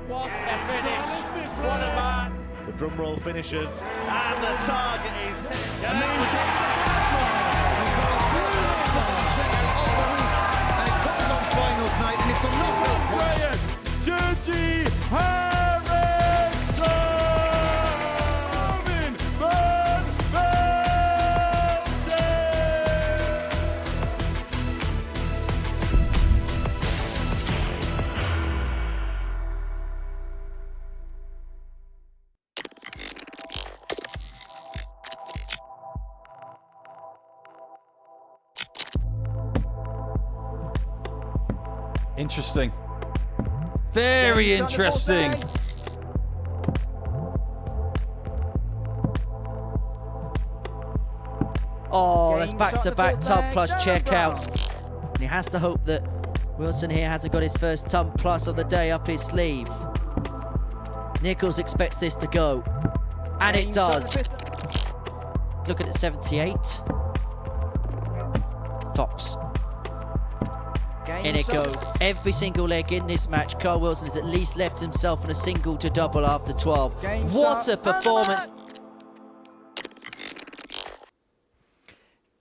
What a finish! What a man! The drum roll finishes, and the target is hit. And it comes on finals night, and it's a knockout push. Dirty Harrison! Van Velzen! Interesting. Very interesting. Oh, that's back-to-back tub plus checkouts. And he has to hope that Wilson here hasn't got his first tub plus of the day up his sleeve. Nicholls expects this to go. And it does. Looking at 78. Tops. In it goes. Every single leg in this match, Carl Wilson has at least left himself in a single to double after 12. What a performance!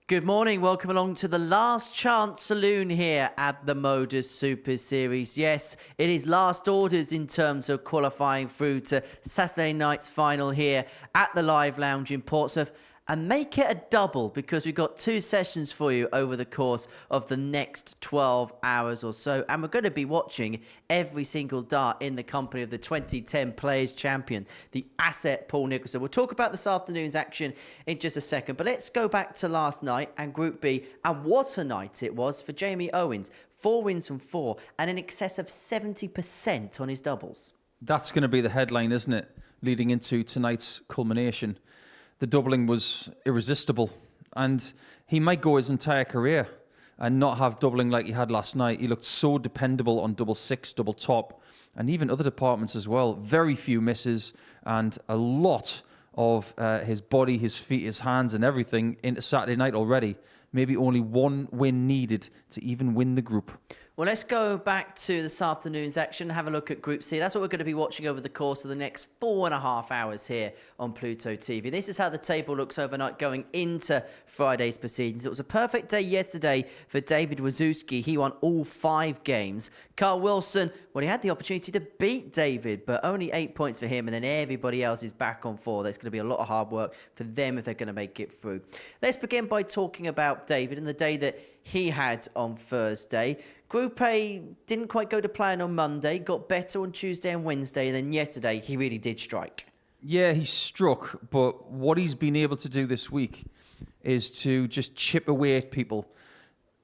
Good morning, welcome along to the last chance saloon here at the MODUS Super Series. Yes, it is last orders in terms of qualifying through to Saturday night's final here at the Live Lounge in Portsmouth. And make it a double because we've got 2 sessions for you over the course of the next 12 hours or so. And we're going to be watching every single dart in the company of the 2010 Players Champion, the asset Paul Nicholls. So we'll talk about this afternoon's action in just a second. But let's go back to last night and Group B. And what a night it was for Jamie Owens. 4 wins from 4 and in excess of 70% on his doubles. That's going to be the headline, isn't it? Leading into tonight's culmination. The doubling was irresistible, and he might go his entire career and not have doubling like he had last night. He looked so dependable on double six, double top, and even other departments as well. Very few misses and a lot of his body, his feet, his hands and everything into Saturday night already. Maybe only 1 win needed to even win the group. Well, let's go back to this afternoon's action and have a look at Group C. That's what we're going to be watching over the course of the next 4.5 hours here on Pluto TV. This is how the table looks overnight going into Friday's proceedings. It was a perfect day yesterday for David Wawrzewski. He won all 5 games. Carl Wilson, well, he had the opportunity to beat David, but only 8 points for him, and then everybody else is back on 4. There's going to be a lot of hard work for them if they're going to make it through. Let's begin by talking about David and the day that he had on Thursday. Group A didn't quite go to plan on Monday, got better on Tuesday and Wednesday, and then yesterday he really did strike. Yeah, he struck, but what he's been able to do this week is to just chip away at people.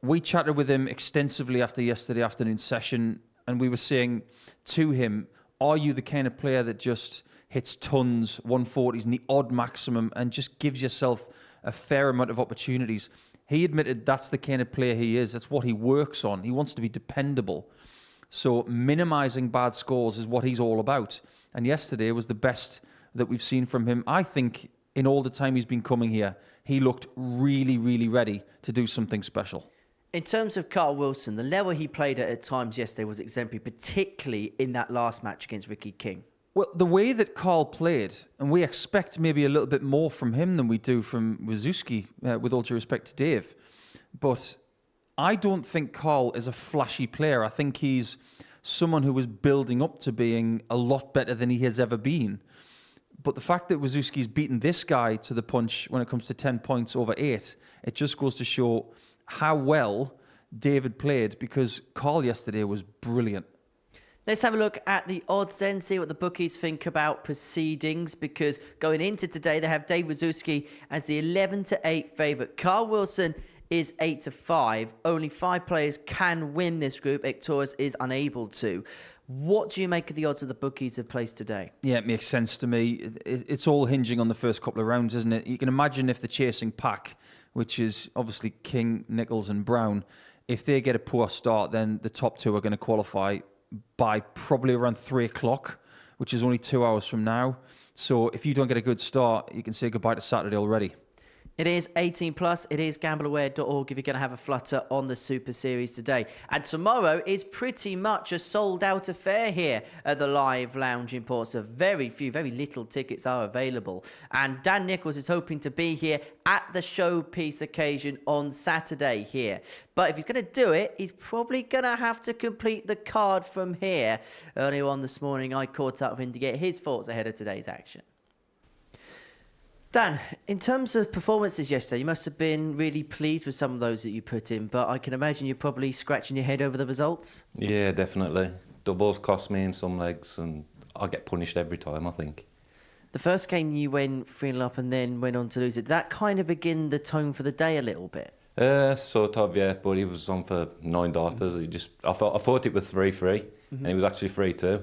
We chatted with him extensively after yesterday afternoon's session, and we were saying to him, are you the kind of player that just hits tons, 140s, and the odd maximum, and just gives yourself a fair amount of opportunities? He admitted that's the kind of player he is. That's what he works on. He wants to be dependable. So minimizing bad scores is what he's all about. And yesterday was the best that we've seen from him. I think in all the time he's been coming here, he looked really, really ready to do something special. In terms of Carl Wilson, the level he played at times yesterday was exemplary, particularly in that last match against Ricky King. Well, the way that Carl played, and we expect maybe a little bit more from him than we do from Wawrzewski, with all due respect to Dave. But I don't think Carl is a flashy player. I think he's someone who was building up to being a lot better than he has ever been. But the fact that Wawrzewski's beaten this guy to the punch when it comes to 10 points over 8, it just goes to show how well David played, because Carl yesterday was brilliant. Let's have a look at the odds then, see what the bookies think about proceedings, because going into today, they have Dave Wawrzewski as the 11-8 favourite. Carl Wilson is 8-5. Only 5 players can win this group. Victorious is unable to. What do you make of the odds that the bookies have placed today? Yeah, it makes sense to me. It's all hinging on the first couple of rounds, isn't it? You can imagine if the chasing pack, which is obviously King, Nicholls and Brown, if they get a poor start, then the top 2 are going to qualify by probably around 3 o'clock, which is only 2 hours from now. So if you don't get a good start, you can say goodbye to Saturday already. It is 18 plus. It is gambleaware.org if you're going to have a flutter on the Super Series today. And tomorrow is pretty much a sold out affair here at the Live Lounge in Port. So very little tickets are available. And Dan Nicholls is hoping to be here at the showpiece occasion on Saturday here. But if he's going to do it, he's probably going to have to complete the card from here. Earlier on this morning, I caught up with him to get his thoughts ahead of today's action. Dan, in terms of performances yesterday, you must have been really pleased with some of those that you put in, but I can imagine you're probably scratching your head over the results. Yeah, definitely. Doubles cost me in some legs, and I get punished every time, I think. The first game you went 3-0 up and then went on to lose it. Did that kind of begin the tone for the day a little bit? Sort of, yeah, but he was on for 9 daughters. I thought it was 3-3, and it was actually 3-2,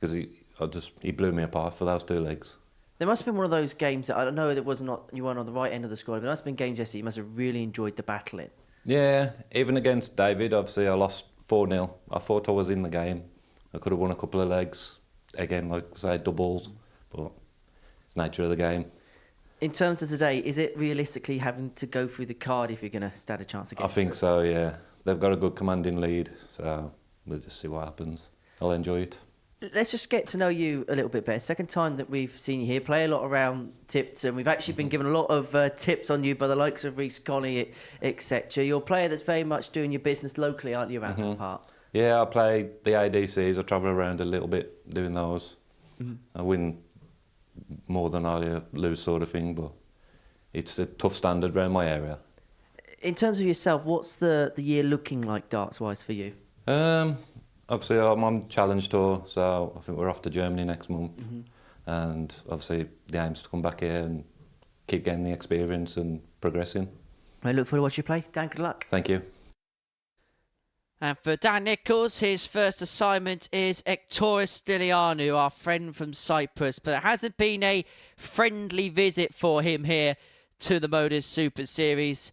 because he blew me apart for those 2 legs. There must have been one of those games that I don't know that you weren't on the right end of the score, but there must have been games yesterday you must have really enjoyed the battle in. Yeah, even against David, obviously I lost 4-0. I thought I was in the game. I could have won a couple of legs. Again, like I say, doubles, but it's the nature of the game. In terms of today, is it realistically having to go through the card if you're going to stand a chance again? I think so, yeah. They've got a good commanding lead, so we'll just see what happens. I'll enjoy it. Let's just get to know you a little bit better. Second time that we've seen you here, play a lot around tips, and we've actually been given a lot of tips on you by the likes of Reece Colley, etc. You're a player that's very much doing your business locally, aren't you, around that part? Yeah, I play the ADCs. I travel around a little bit doing those. I win more than I lose, sort of thing, but it's a tough standard around my area. In terms of yourself, what's the year looking like darts-wise for you? Obviously, I'm on Challenge Tour, so I think we're off to Germany next month. And obviously, the aim's to come back here and keep getting the experience and progressing. I look forward to watching you play. Dan, good luck. Thank you. And for Dan Nicholls, his first assignment is Stylianou, our friend from Cyprus. But it hasn't been a friendly visit for him here to the MODUS Super Series.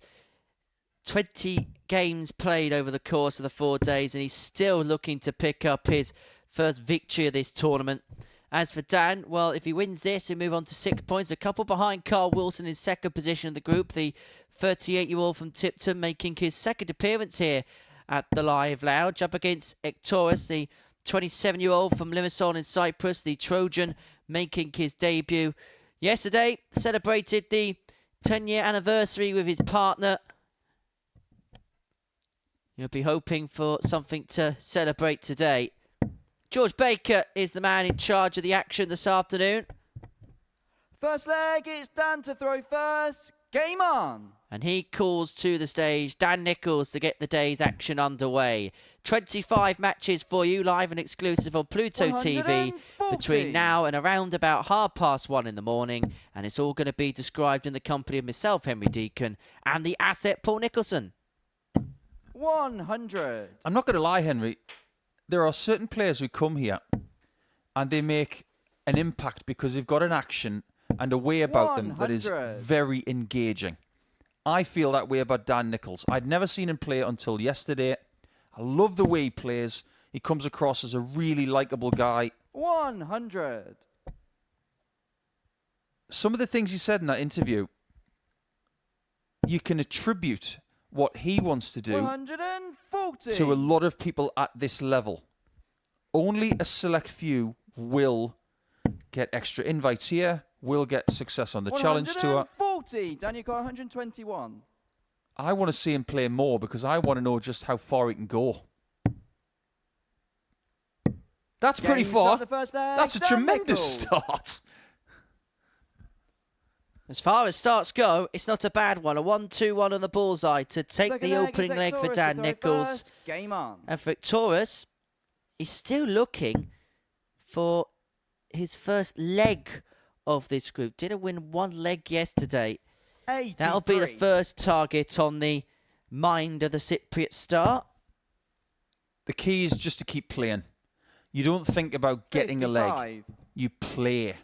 20 games played over the course of the 4 days, and he's still looking to pick up his first victory of this tournament. As for Dan, well, if he wins this, he'll move on to 6 points, a couple behind Carl Wilson in second position of the group. The 38-year-old from Tipton making his second appearance here at the Live Lounge, up against Ektoris, the 27-year-old from Limassol in Cyprus, the Trojan making his debut yesterday. Celebrated the 10-year anniversary with his partner. You'll be hoping for something to celebrate today. George Baker is the man in charge of the action this afternoon. First leg, it's Dan to throw first. Game on! And he calls to the stage Dan Nicholls to get the day's action underway. 25 matches for you, live and exclusive on Pluto TV between now and around about 1:30 in the morning. And it's all going to be described in the company of myself, Henry Deacon, and the asset, Paul Nicholson. 100. I'm not going to lie, Henry. There are certain players who come here and they make an impact because they've got an action and a way about them that is very engaging. I feel that way about Dan Nicholls. I'd never seen him play until yesterday. I love the way he plays. He comes across as a really likeable guy. 100. Some of the things he said in that interview, you can attribute what he wants to do 140. to a lot of people at this level. Only a select few will get extra invites here, will get success on the Challenge Tour. 140. Daniel got 121. I want to see him play more because I want to know just how far he can go. That's pretty far. That's a tremendous start. As far as starts go, it's not a bad one. A 1-2-1 on the bullseye to take the opening leg for Dan Nicholls. Game on. And for Ektoris, he's still looking for his first leg of this group. Didn't win one leg yesterday. 83. That'll be the first target on the mind of the Cypriot star. The key is just to keep playing. You don't think about getting 55. a leg. You play.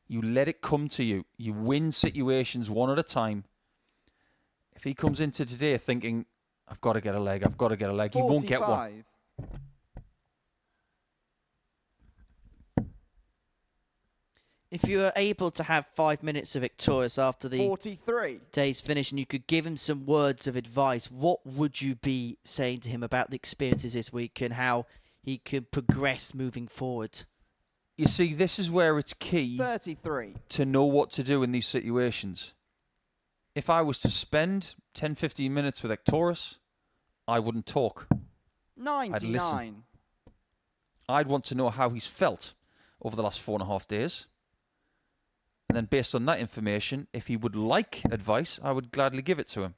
You let it come to you. You win situations one at a time. If he comes into today thinking, I've got to get a leg, I've got to get a leg, 45. he won't get one. If you were able to have 5 minutes of Victorious after the 43. day's finish and you could give him some words of advice, what would you be saying to him about the experiences this week and how he could progress moving forward? You see, this is where it's key 33. to know what to do in these situations. If I was to spend 10, 15 minutes with Victorious, I wouldn't talk. 99. I'd want to know how he's felt over the last 4.5 days. And then based on that information, if he would like advice, I would gladly give it to him.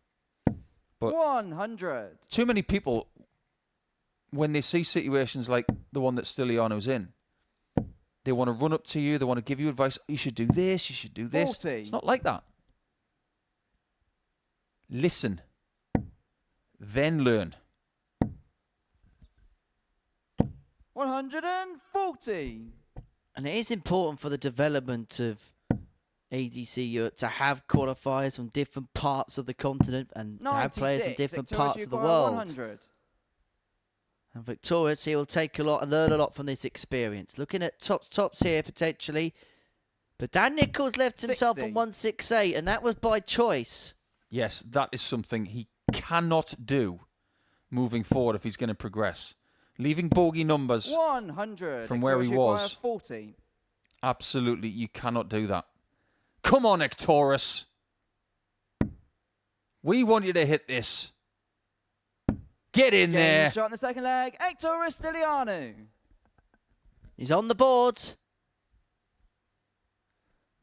But 100. too many people, when they see situations like the one that Stylianou's in, they want to run up to you, they want to give you advice. You should do this, you should do this. 40. It's not like that. Listen. Then learn. 140. And it is important for the development of ADC Europe to have qualifiers from different parts of the continent and to have players from different parts of the world. 100. And Victorious, he will take a lot and learn a lot from this experience. Looking at tops here potentially. But Dan Nicholls left himself 60. on 168, and that was by choice. Yes, that is something he cannot do moving forward if he's going to progress. Leaving bogey numbers 100. from where he was. 40. Absolutely, you cannot do that. Come on, Ectorus. We want you to hit this. Get in there. Shot in the second leg. Ectorus Stylianou. He's on the board.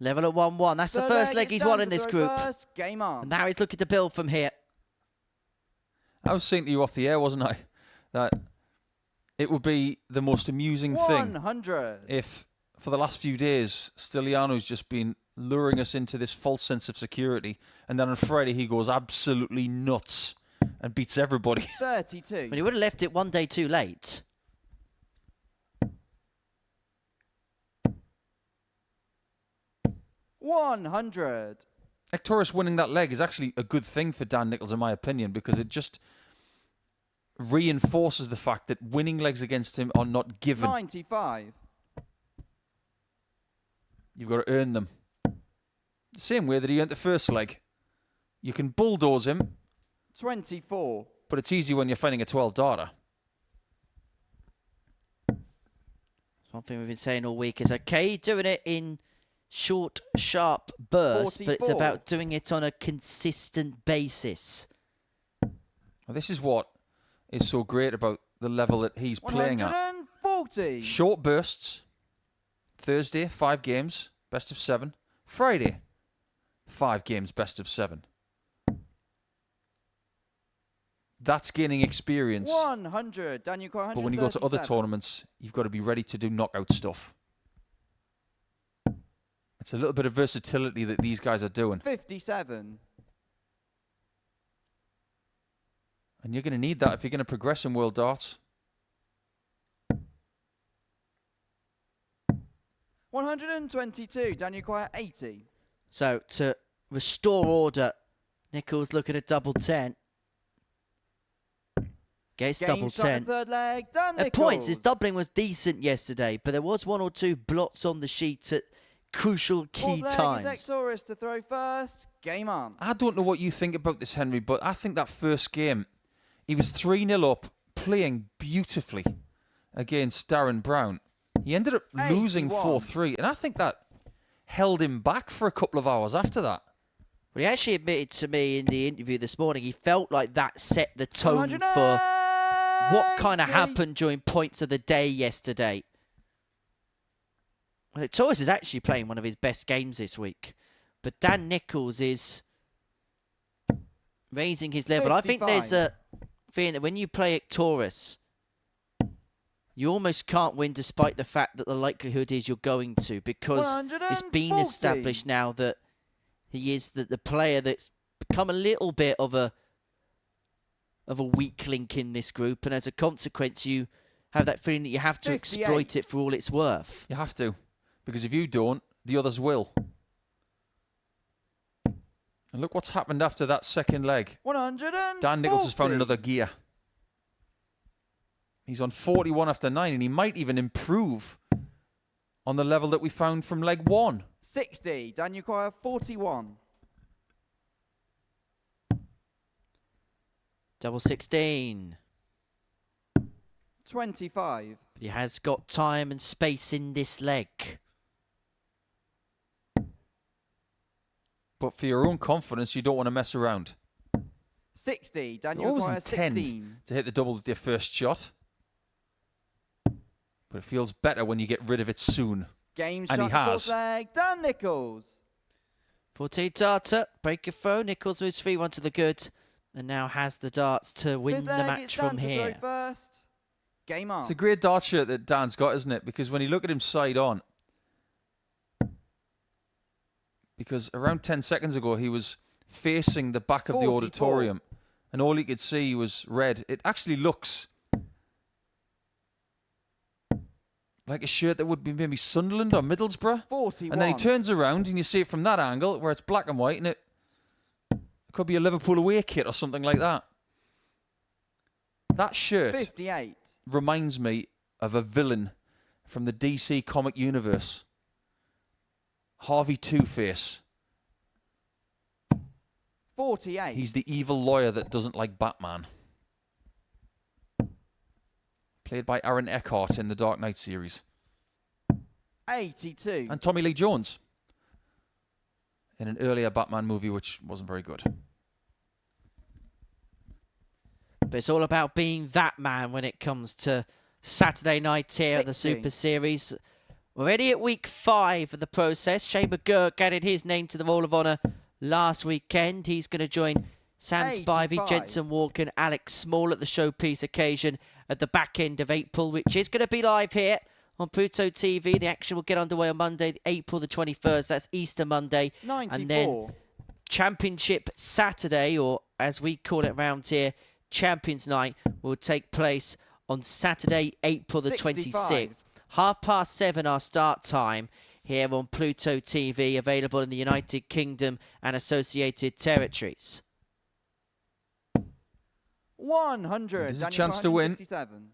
Level at 1-1. That's the first leg he's won in this group. Game on. And now he's looking to build from here. I was saying to you off the air, wasn't I, that it would be the most amusing thing 100. if, for the last few days, Stylianou's just been luring us into this false sense of security, and then on Friday he goes absolutely nuts and beats everybody. 32. But he would have left it one day too late. $100. Ectorus winning that leg is actually a good thing for Dan Nicholls, in my opinion, because it just reinforces the fact that winning legs against him are not given. 95. You've got to earn them. The same way that he earned the first leg. You can bulldoze him, 24. but it's easy when you're fighting a 12 darter. One thing we've been saying all week is okay doing it in short, sharp bursts, but it's 44. about doing it on a consistent basis. Well, this is what is so great about the level that he's playing at. 140. Short bursts. Thursday, 5 games, best of 7. Friday, 5 games, best of 7. That's gaining experience. 100. Daniel, But when you go to other tournaments, you've got to be ready to do knockout stuff. It's a little bit of versatility that these guys are doing. 57. And you're going to need that if you're going to progress in World Darts. 122. Daniel Quiet 80. So to restore order, Nicholls looking at double 10. Gets double 10. Third leg. Dan At points, his Nicholls. doubling was decent yesterday, but there was 1 or 2 blots on the sheet at crucial key Fourth leg times. is Ectorus to throw first. Game on. I don't know what you think about this, Henry, but I think that first game, he was 3-0 up, playing beautifully against Darren Brown. He ended up losing 81. 4-3, and I think that held him back for a couple of hours after that. But he actually admitted to me in the interview this morning, he felt like that set the tone for what kind of 180. happened during points of the day yesterday. Well, Torres is actually playing one of his best games this week. But Dan Nicholls is raising his level. I think there's a feeling that when you play Ectorus, you almost can't win despite the fact that the likelihood is you're going to, because it's been 140. established now that he is the player that's become a little bit of a weak link in this group, and as a consequence you have that feeling that you have to 58. exploit it for all it's worth. You have to, because if you don't, the others will. And look what's happened after that second leg. 140. Dan Nicholls has found another gear. He's on 41 after 9, and he might even improve on the level that we found from leg 1. 60. Daniel Quire 41. Double 16. 25. But he has got time and space in this leg. But for your own confidence, you don't want to mess around. 60. You Daniel always Quire intend 16. to hit the double with your first shot. But it feels better when you get rid of it soon. Game And he shot, fourth has. leg, Dan Nicholls. 14 darter, break your throw. Nicholls moves 3-1 to the good. And now has the darts to win Fifth the leg, match it's from Dan to here. throw first. Game on. It's a great dart shirt that Dan's got, isn't it? Because when you look at him side on, because around 10 seconds ago, he was facing the back of the 44. auditorium, and all he could see was red. It actually looks like a shirt that would be maybe Sunderland or Middlesbrough. 41. And then he turns around and you see it from that angle where it's black and white, and it could be a Liverpool away kit or something like that. That shirt 58. reminds me of a villain from the DC comic universe. Harvey Two-Face. 48. He's the evil lawyer that doesn't like Batman. Played by Aaron Eckhart in the Dark Knight series. 82. And Tommy Lee Jones in an earlier Batman movie which wasn't very good. But it's all about being that man when it comes to Saturday night here at the 60. Super Series. We're already at week 5 of the process. Shane McGurk added his name to the Roll of Honour last weekend. He's going to join Sam 85. Spivey, Jensen Walker and Alex Small at the showpiece occasion at the back end of April, which is going to be live here on Pluto TV. The action will get underway on Monday, April the 21st. That's Easter Monday. 94. And then Championship Saturday, or as we call it around here, Champions Night, will take place on Saturday, April the 65. 26th. 7:30 our start time here on Pluto TV, available in the United Kingdom and associated territories. 100. This is a Daniel chance Quire, to win. 67.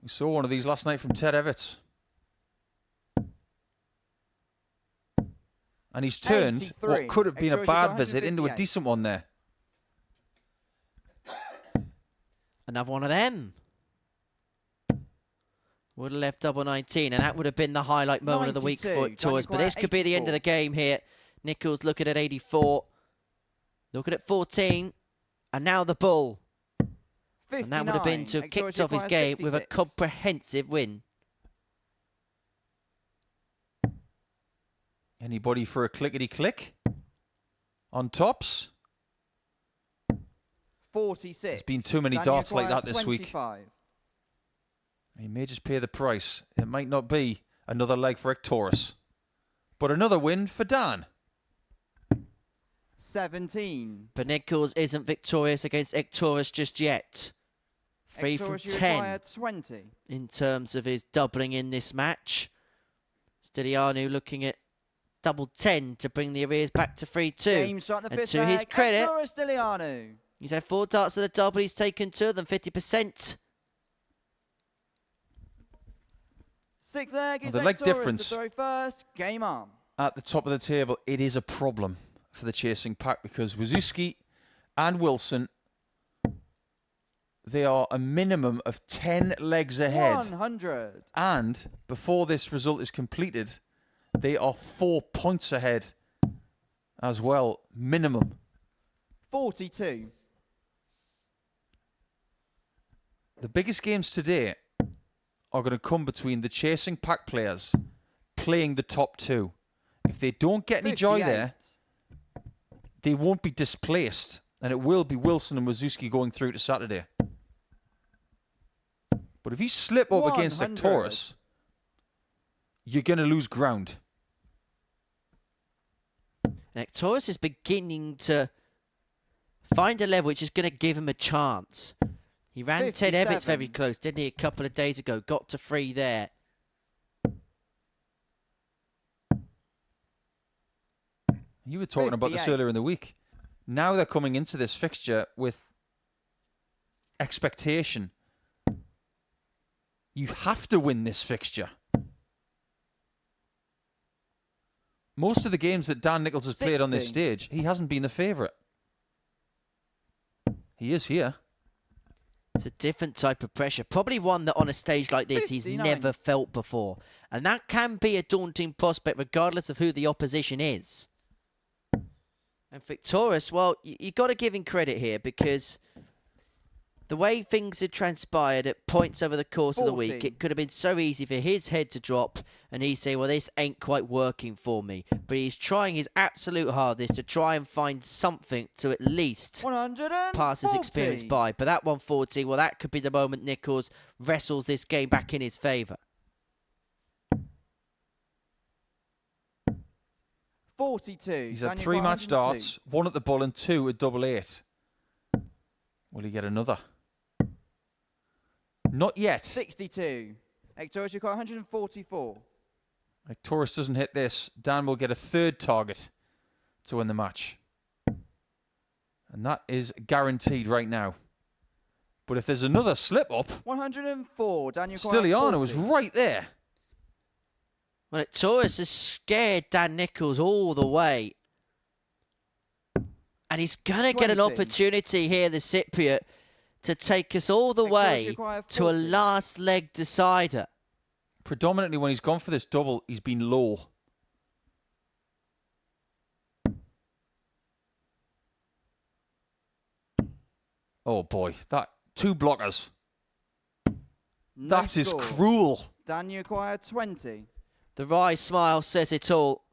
We saw one of these last night from Ted Evans. And he's turned 83. what could have been a Exposure bad to visit into a 158. decent one there. Another one of them. Would have left double 19, and that would have been the highlight moment of the week 92. for Tours. But Daniel this could be the end of 84. the game here. Nicholls looking at 84. Looking at 14. And now the bull. 59. And that would have been to have kicked off his game with a comprehensive win. Anybody for a clickety-click? On tops? 46. There's been too many Daniel darts like Quire, that this week. 25. He may just pay the price. It might not be another leg for Ectorus. But another win for Dan. 17. But Nicholls isn't victorious against Ectorus just yet. 3 from Ectorus, you 10 require 20. in terms of his doubling in this match. Stylianou looking at double 10 to bring the arrears back to 3-2. Game shot in the And fifth to leg. his credit, Ectorus Stylianou. he's had 4 darts at the double. He's taken 2 of them, 50%. Sixth leg Well, is the leg Ectorus difference- to throw first. Game on. At the top of the table, it is a problem for the chasing pack because Wawrzewski and Wilson, they are a minimum of 10 legs ahead. 100. And before this result is completed, they are 4 points ahead as well, minimum. 42. The biggest games today are going to come between the chasing pack players playing the top 2. If they don't get any joy 58. there, they won't be displaced. And it will be Wilson and Wawrzewski going through to Saturday. But if you slip up against 100. Ectorus, you're going to lose ground. And Ectorus is beginning to find a level which is going to give him a chance. He ran Ted Evans 57. very close, didn't he, a couple of days ago? Got to 3 there. You were talking about this 58. earlier in the week. Now they're coming into this fixture with expectation. You have to win this fixture. Most of the games that Dan Nicholls has played on this 60. stage, he hasn't been the favourite. He is here. It's a different type of pressure. Probably one that on a stage like this he's 59. never felt before. And that can be a daunting prospect regardless of who the opposition is. And Victorious, well, you got to give him credit here because the way things had transpired at points over the course of the week, 40. it could have been so easy for his head to drop and he'd say, well, this ain't quite working for me. But he's trying his absolute hardest to try and find something to at least 140. pass his experience by. But that 140, well, that could be the moment Nicholls wrestles this game back in his favour. 42. He's had Daniel 3 Quite match 102. starts, 1 at the bull and 2 at double 8. Will he get another? Not yet. 62. Victorious, you got 144. Like Taurus doesn't hit this, Dan will get a 3rd target to win the match. And that is guaranteed right now. But if there's another slip up, 104. Daniel Quite Stylianou is 40. right there. Well, Taurus has scared Dan Nicholls all the way. And he's going to get an 20. opportunity here, the Cypriot, to take us all the Victorious way require to a 40. last leg decider. Predominantly when he's gone for this double, he's been low. Oh boy, that 2 blockers. No That is score. cruel. Daniel acquired 20. The wry smile says it all.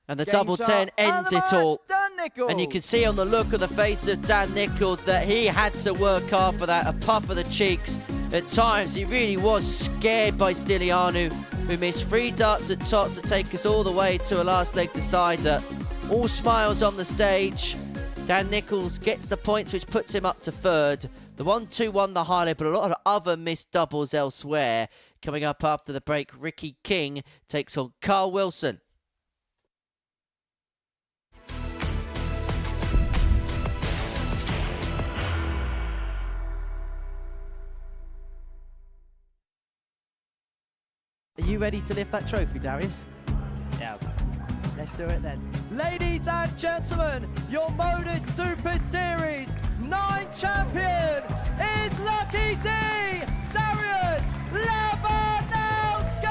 And the Game double shot, 10 and ends the it match, all. Dan Nicholls. And you can see on the look of the face of Dan Nicholls that he had to work hard for that, a puff of the cheeks. At times, he really was scared by Stylianou, who missed 3 darts at top to take us all the way to a last leg decider. All smiles on the stage. Dan Nicholls gets the points, which puts him up to 3rd. The 1-2 won the highlight, but a lot of other missed doubles elsewhere. Coming up after the break, Ricky King takes on Carl Wilson. Are you ready to lift that trophy, Darius? Yes. Let's do it then. Ladies and gentlemen, your MODUS Super Series 9 champion is Lucky D, Darius Labanowski!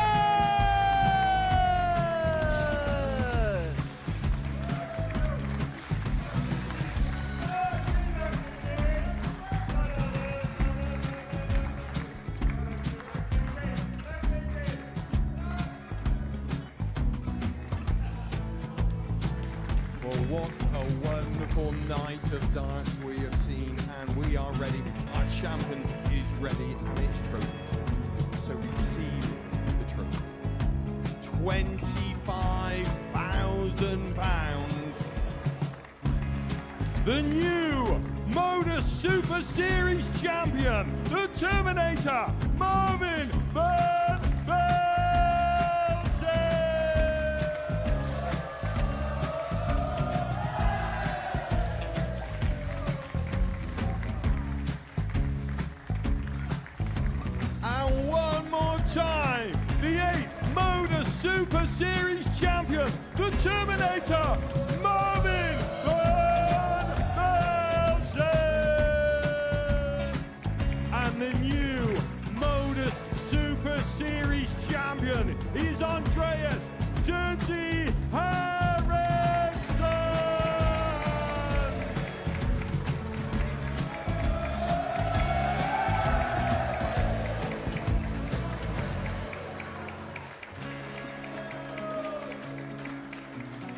Well, what a wonderful night of darts we have seen, and we are ready. Our champion is ready, and it's trophy time. So receive the trophy. £25,000. The new MODUS Super Series champion, the Terminator, Marvin Van Velzen. And one more time, the 8th MODUS Super Series champion, the Terminator, Marvin Van Velzen. And the new MODUS Super Series champion is Andreas Dirty Harrison.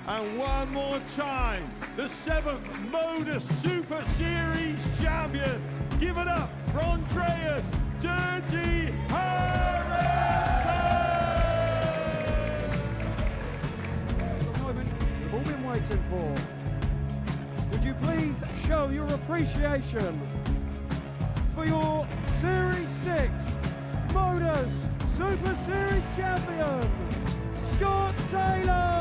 And one more time, the 7th MODUS Super Series champion. Give it up for Andreas Dirty Harrison. The moment we've all been waiting for. Would you please show your appreciation for your Series 6 MODUS Super Series champion, Scott Taylor!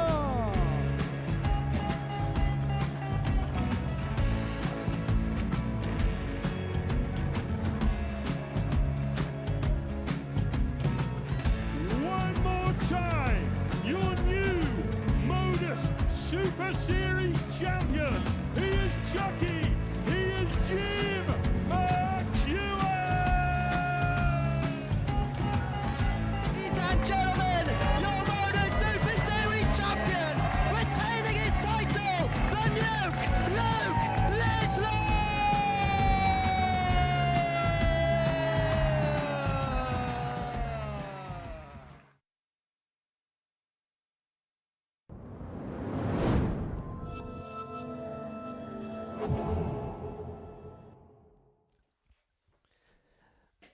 One more time, your new Super Series champion. He is Chucky. He is Jim McEwen. Ladies and gentlemen, your MODUS Super Series champion, retaining his title, the Luke Lidlow!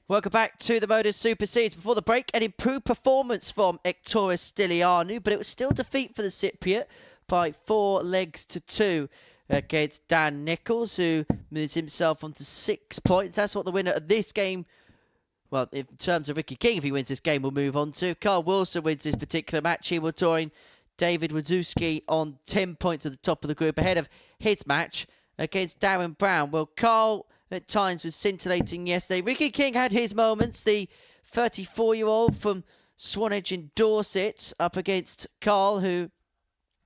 Welcome back to the MODUS Super Series. Before the break, an improved performance from Stylianou, but it was still defeat for the Cypriot by 4-2 against Dan Nicholls, who moves himself onto 6 points. That's what the winner of this game, well, in terms of Ricky King, if he wins this game, will move on to. Carl Wilson wins this particular match. He will join David Wawrzewski on 10 points at the top of the group ahead of his match against Darren Brown. Well, Carl at times was scintillating yesterday. Ricky King had his moments. The 34-year-old from Swanage in Dorset up against Carl, who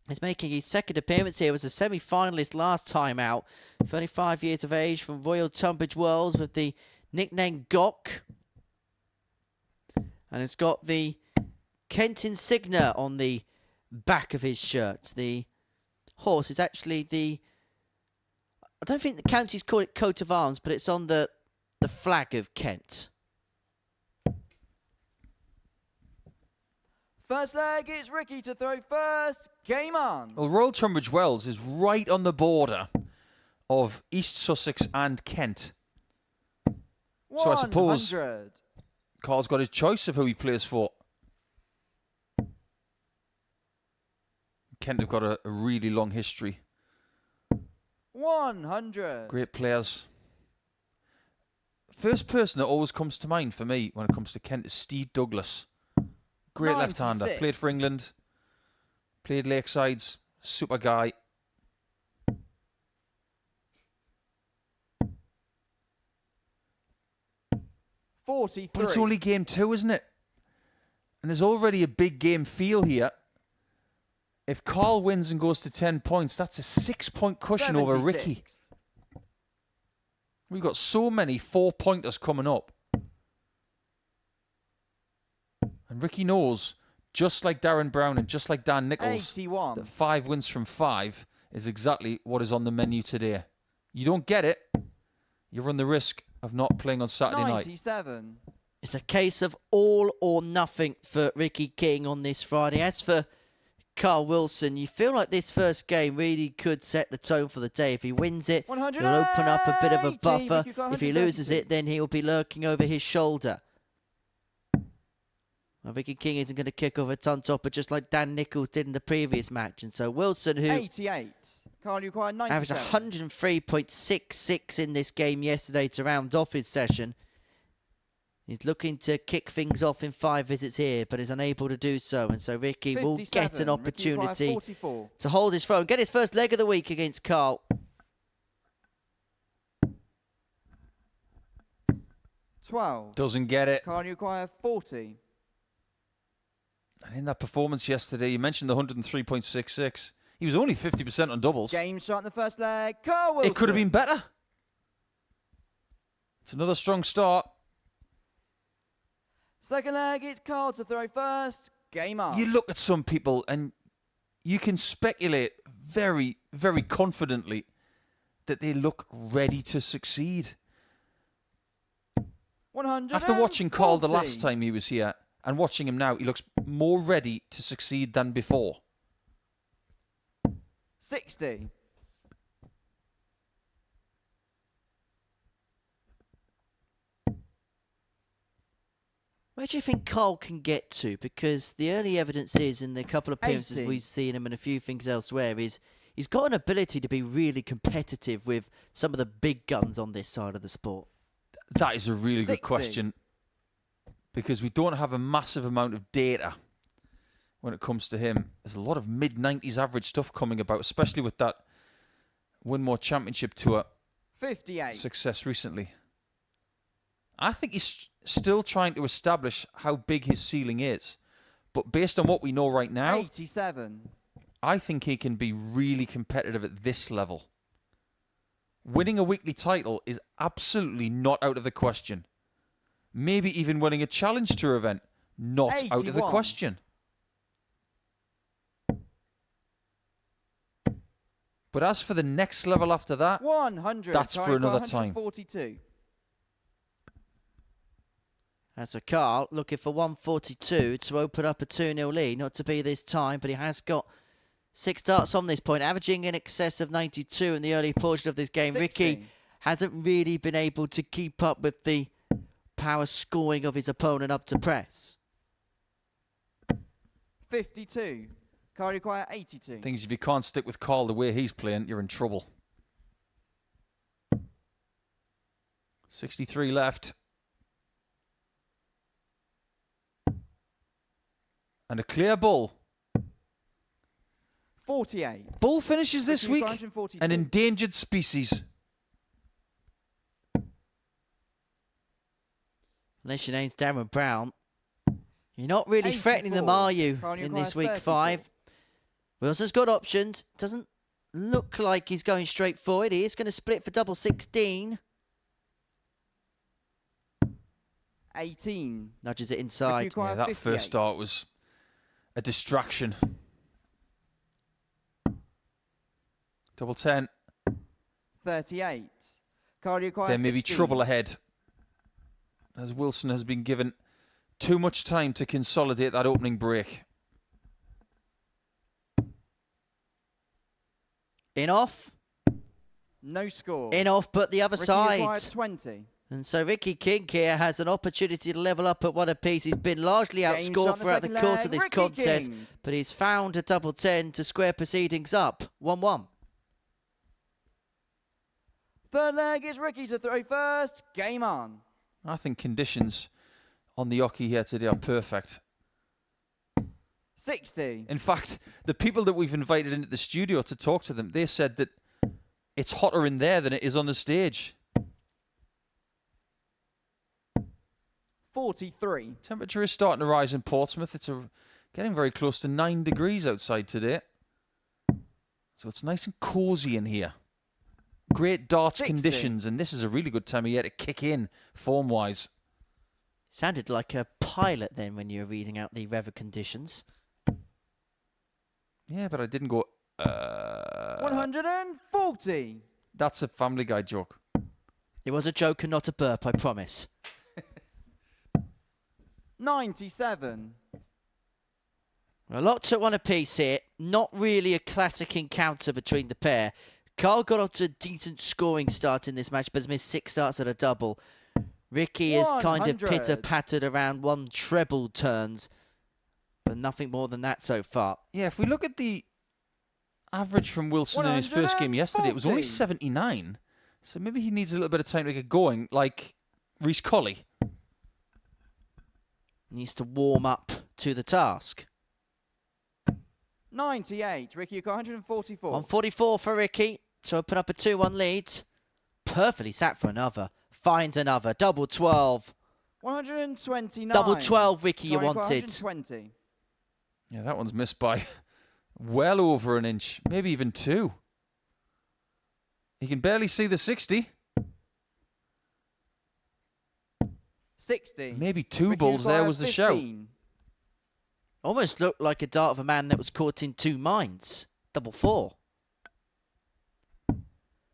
is making his second appearance here, was a semi-finalist last time out. 35 years of age from Royal Tunbridge Wells with the nickname Gok. And it's got the Kent insignia on the back of his shirt. The horse is actually the... I don't think the counties call it coat of arms, but it's on the flag of Kent. First leg, it's Ricky to throw first. Game on. Well, Royal Tunbridge Wells is right on the border of East Sussex and Kent. So I suppose 100. Carl's got his choice of who he plays for. Kent have got a really long history. 100. Great players. First person that always comes to mind for me when it comes to Kent is Steve Douglas. Great left-hander. 96. Played for England. Played Lakesides. Super guy. But But it's only game 2, isn't it? And there's already a big game feel here. If Carl wins and goes to 10 points, that's a 6-point cushion over Ricky. We've got so many 4-pointers coming up. And Ricky knows, just like Darren Brown and just like Dan Nicholls, 81. that 5 wins from 5 is exactly what is on the menu today. You don't get it, you run the risk of not playing on Saturday night. 97. It's a case of all or nothing for Ricky King on this Friday. As for Carl Wilson, you feel like this first game really could set the tone for the day. If he wins it, he'll open up a bit of a buffer. If he loses it, then he'll be lurking over his shoulder. Well, Ricky King isn't going to kick off a ton topper just like Dan Nicholls did in the previous match. And so Wilson, who 88. Carl, you require 97. averaged 103.66 in this game yesterday to round off his session. He's looking to kick things off in 5 visits here, but is unable to do so. And so Ricky will get an opportunity to hold his throne, get his first leg of the week against Carl. 12. Doesn't get it. Carl, you require 40. And in that performance yesterday, you mentioned the 103.66. He was only 50% on doubles. Game shot in the first leg. Carl Wilson. It could have been better. It's another strong start. Second leg, it's Carl to throw first. Game on. You look at some people and you can speculate very, very confidently that they look ready to succeed. 100. After watching Carl the last time he was here and watching him now, he looks more ready to succeed than before. 60. Where do you think Carl can get to? Because the early evidence is, in the couple of appearances 80. we've seen him and a few things elsewhere, is he's got an ability to be really competitive with some of the big guns on this side of the sport. That is a really 60. good question, because we don't have a massive amount of data when it comes to him. There's a lot of mid-90s average stuff coming about, especially with that Winmore Championship Tour 58. success recently. I think he's still trying to establish how big his ceiling is. But based on what we know right now, 87. I think he can be really competitive at this level. Winning a weekly title is absolutely not out of the question. Maybe even winning a Challenge Tour event, not out of the 81. question. But as for the next level after that, 100. that's for another time. 142. As for Carl, looking for 142 to open up a 2-0 lead. Not to be this time, but he has got 6 starts on this point, averaging in excess of 92 in the early portion of this game. 60. Ricky hasn't really been able to keep up with the power scoring of his opponent up to press. 52. Car require 82. things if you can't stick with Carl the way he's playing, you're in trouble. 63 left. And a clear bull. 48. Bull finishes this Ricky, week. 142. An endangered species. Unless your name's Darren Brown. You're not really threatening them, 84. are you, Carl in require this week 34. 5? Wilson's got options. Doesn't look like he's going straight forward. He is going to split for double 16. 18. Nudges it inside. Ricky require Yeah, that 58. first start was a distraction. Double 10. 38. Car require There may be 16. trouble ahead, as Wilson has been given too much time to consolidate that opening break. In off. No score. In off, but the other Ricky side. required 20. And so Ricky King here has an opportunity to level up at one apiece. He's been largely Game outscored shot in the throughout the second course leg. of this Ricky contest, King. but he's found a double 10 to square proceedings up. 1-1. Third leg is Ricky to throw first. Game on. I think conditions on the Oki here today are perfect. 60. In fact, the people that we've invited into the studio to talk to them, they said that it's hotter in there than it is on the stage. 43. Temperature is starting to rise in Portsmouth. It's getting very close to 9 degrees outside today. So it's nice and cosy in here. Great darts 60. conditions, and this is a really good time of year to kick in form-wise. Sounded like a pilot then when you were reading out the weather conditions. Yeah, but I didn't go... 140. That's a Family Guy joke. It was a joke and not a burp, I promise. 97. A lot to one apiece here. Not really a classic encounter between the pair. Carl got off to a decent scoring start in this match, but has missed 6 starts at a double. Ricky is kind of 100. pitter-pattered around 1 treble turns, but nothing more than that so far. Yeah, if we look at the average from Wilson in his first game yesterday, it was only 140. 79. So maybe he needs a little bit of time to get going, like Rhys Colley. Needs to warm up to the task. 98. Ricky, you got 144. 144 for Ricky to open up a 2-1 lead. Perfectly sat for another. Finds another. Double 12. 129. Double 12, Ricky, you Car require wanted. 120. Yeah, that one's missed by well over an inch, maybe even 2. He can barely see the 60. 60. Maybe 2 Ricky, balls you there require was the shout. 15. Almost looked like a dart of a man that was caught in 2 minds. Double 4.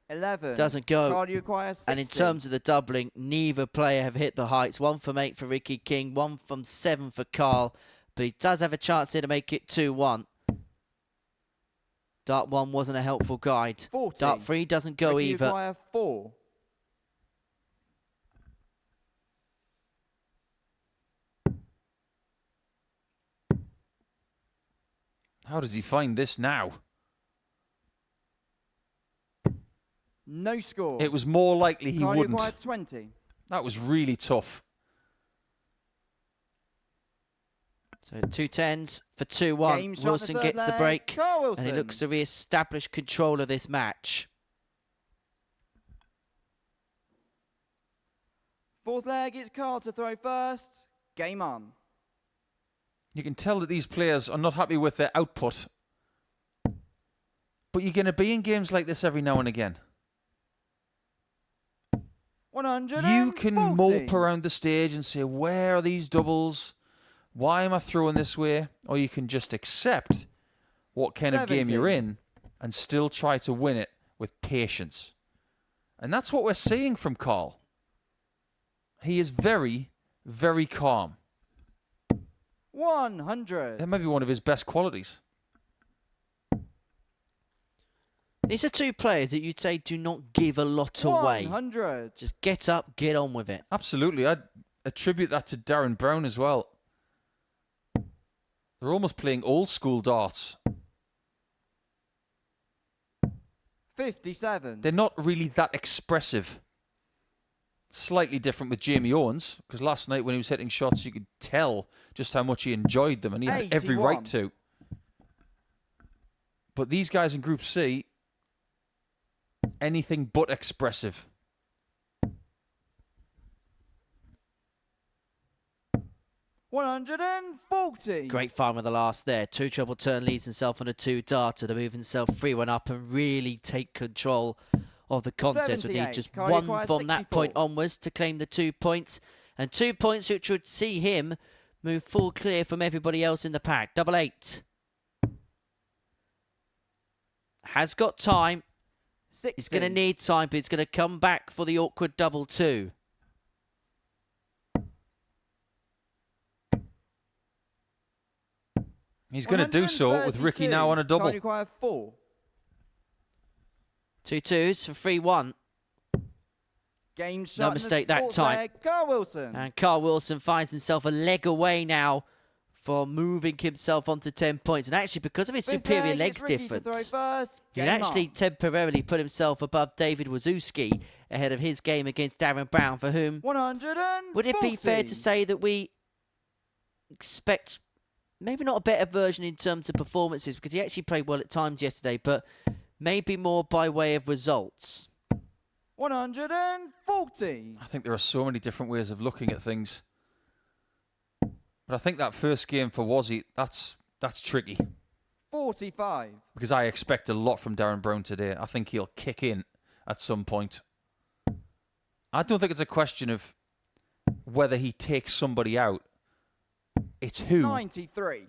11. Doesn't go. Car require 60. And in terms of the doubling, neither player have hit the heights. 1 from 8 for Ricky King, 1 from 7 for Carl. But he does have a chance here to make it 2-1. Dart 1 wasn't a helpful guide. 40. Dart 3 doesn't go Ricky, you either. require 4. How does he find this now? No score. It was more likely he Car wouldn't. require 20. That was really tough. So 2 10s for 2-1. Game shot in the Wilson third gets the leg. break. Carl Wilson. And he looks to re-establish control of this match. Fourth leg is Carl to throw first. Game on. You can tell that these players are not happy with their output. But you're going to be in games like this every now and again. 140. You can mope around the stage and say, where are these doubles? Why am I throwing this way? Or you can just accept what kind of game you're in and still try to win it with patience. And that's what we're seeing from Carl. He is very, very calm. 100. That may be one of his best qualities. These are two players that you'd say do not give a lot away. 100. Just get up, get on with it. Absolutely. I'd attribute that to Darren Brown as well. They're almost playing old school darts. 57. They're not really that expressive. Slightly different with Jamie Owens, because last night when he was hitting shots, you could tell just how much he enjoyed them, and he had every right to. But these guys in Group C, anything but expressive. $140. Great fun with the last there. 2 treble turn, leaves himself on a 2 darter to move himself 3-1 up and really take control of the contest. Would need just one from that point onwards to claim the 2 points. And 2 points which would see him move full clear from everybody else in the pack. 88. Has got time. 60. He's going to need time, but he's going to come back for the awkward double 2. He's going to do so with Ricky now on a double. 4. 2 2s for 3-1. Game shot. No mistake that time. Carl Wilson. And Carl Wilson finds himself a leg away now for moving himself onto 10 points. And actually, because of his superior legs difference, he actually temporarily put himself above David Wawrzewski ahead of his game against Darren Brown, for whom 140. would it be fair to say that we expect maybe not a better version in terms of performances, because he actually played well at times yesterday, but maybe more by way of results? 140. I think there are so many different ways of looking at things. But I think that first game for Wazzy, that's tricky. 45. Because I expect a lot from Darren Brown today. I think he'll kick in at some point. I don't think it's a question of whether he takes somebody out. It's who. 93.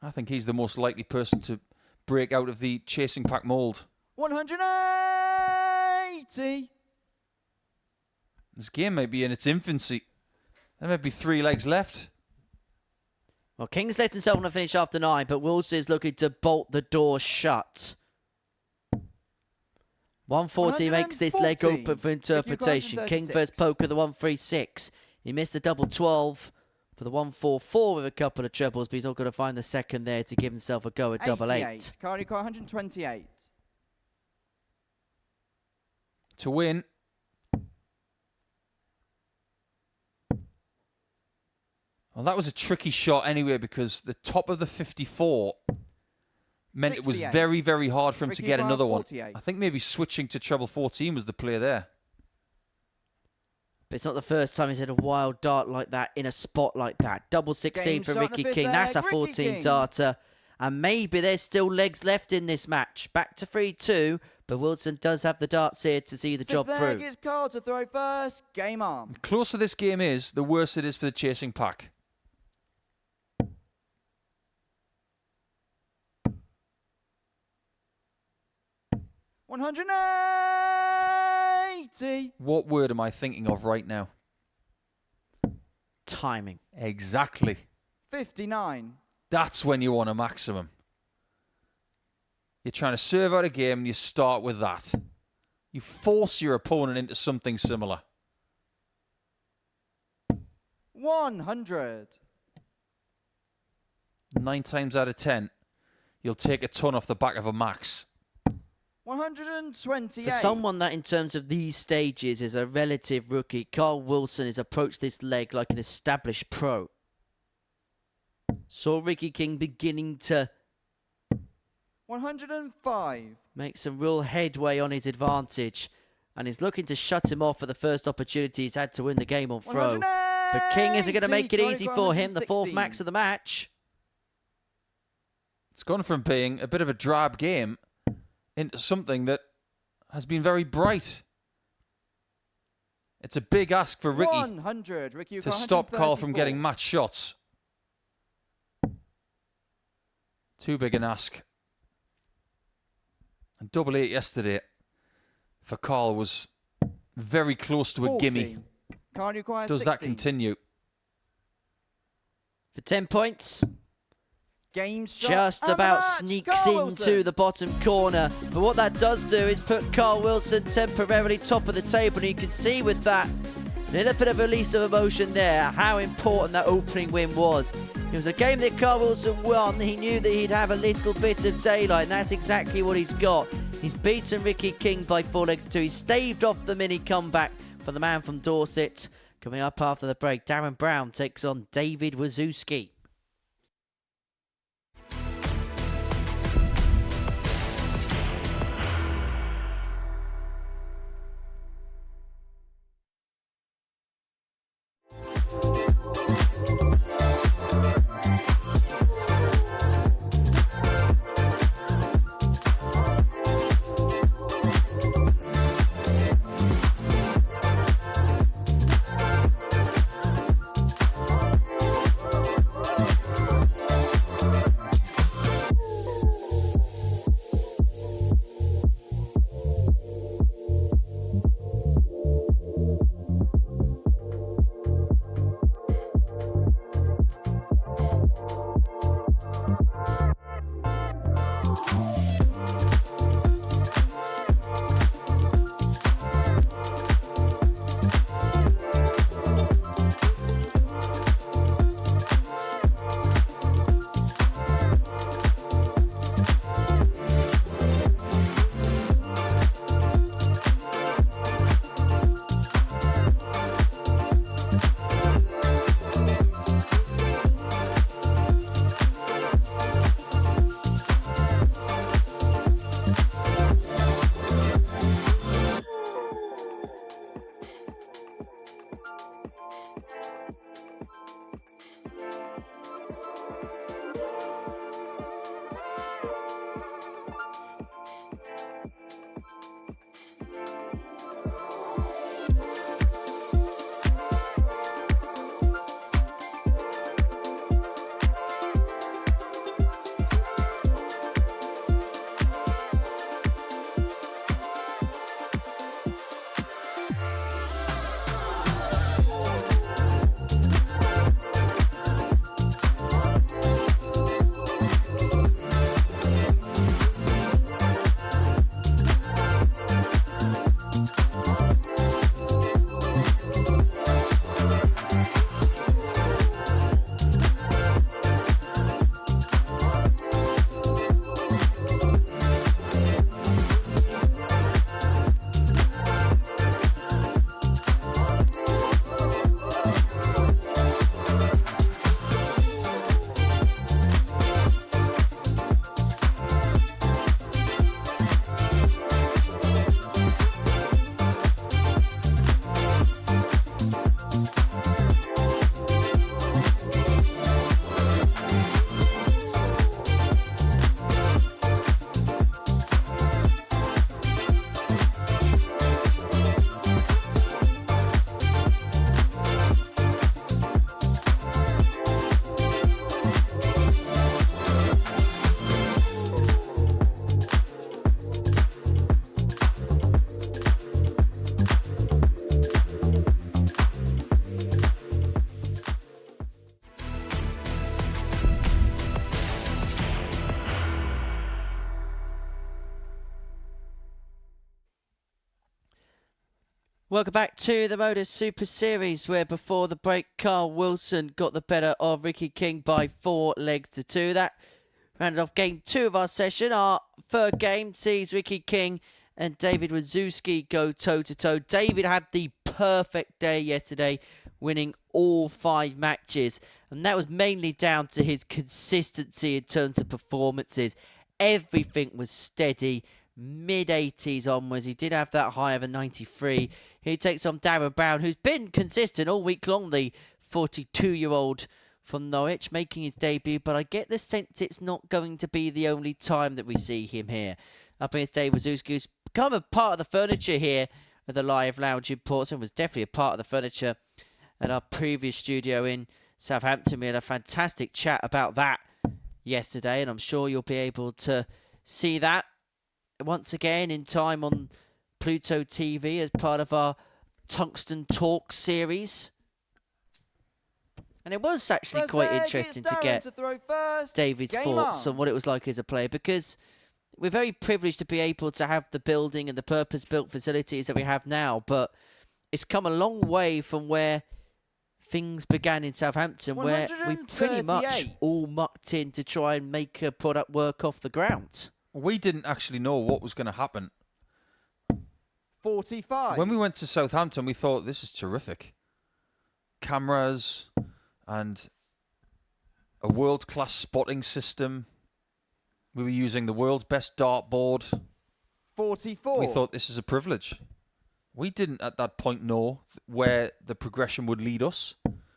I think he's the most likely person to break out of the chasing pack mould. 180. This game may be in its infancy. There may be 3 legs left. Well, King's left himself on a finish after 9, but Wilson is looking to bolt the door shut. 140 makes this leg open for interpretation. King first poker, the 136. He missed the double 12 for the 144 with a couple of trebles, but he's all got to find the second there to give himself a go at double 8. Cardi 128. To win. Well, that was a tricky shot anyway, because the top of the 54 meant 68. It was very, very hard for him to get another 48. One. I think maybe switching to treble 14 was the play there. But it's not the first time he's had a wild dart like that in a spot like that. Double 16 for Ricky King. That's a 14 darter. And maybe there's still legs left in this match. Back to 3-2. But Wilson does have the darts here to see the job through. It's Carl to throw first. Game on. The closer this game is, the worse it is for the chasing pack. $180. What word am I thinking of right now? Timing. Exactly. 59. That's when you want a maximum. You're trying to serve out a game and you start with that. You force your opponent into something similar. 100. 9 times out of 10, you'll take a ton off the back of a max. 128. For someone that in terms of these stages is a relative rookie, Carl Wilson has approached this leg like an established pro. Saw Ricky King beginning to 105. Make some real headway on his advantage. And he's looking to shut him off for the first opportunity he's had to win the game on throw. But King isn't going to make it easy for him. The 4th max of the match. It's gone from being a bit of a drab game into something that has been very bright. It's a big ask for Ricky 100. Ricky, you've to got stop Carl from 134. getting match shots. Too big an ask. And double 8 yesterday for Carl was very close to a 40. gimme. Carl requires Does that 60. continue? For 10 points. Game shot Just and the about match. sneaks Carl into Wilson. the bottom corner. But what that does do is put Carl Wilson temporarily top of the table. And you can see with that little bit of release of emotion there how important that opening win was. It was a game that Carl Wilson won. He knew that he'd have a little bit of daylight, and that's exactly what he's got. He's beaten Ricky King by 4 legs to 2. He's staved off the mini comeback for the man from Dorset. Coming up after the break, Darren Brown takes on David Wawrzewski. Welcome back to the MODUS Super Series, where before the break, Carl Wilson got the better of Ricky King by 4 legs to 2. That rounded off game 2 of our session. Our third game sees Ricky King and David Wawrzewski go toe-to-toe. David had the perfect day yesterday, winning all 5 matches. And that was mainly down to his consistency in terms of performances. Everything was steady. Mid-80s onwards. He did have that high of a 93. He takes on Darren Brown, who's been consistent all week long, the 42-year-old from Norwich, making his debut, but I get the sense it's not going to be the only time that we see him here. Up against Dave Wawrzewski, who's become a part of the furniture here at the Live Lounge in Portsmouth, was definitely a part of the furniture at our previous studio in Southampton. We had a fantastic chat about that yesterday, and I'm sure you'll be able to see that once again in time on Pluto TV as part of our Tungsten Talk series. And it was actually quite interesting to get David's thoughts on what it was like as a player, because we're very privileged to be able to have the building and the purpose-built facilities that we have now, but it's come a long way from where things began in Southampton, where we pretty much all mucked in to try and make a product work off the ground. We didn't actually know what was going to happen. 45. When we went to Southampton, we thought, this is terrific. Cameras and a world-class spotting system. We were using the world's best dartboard. 44. We thought, this is a privilege. We didn't at that point know where the progression would lead us.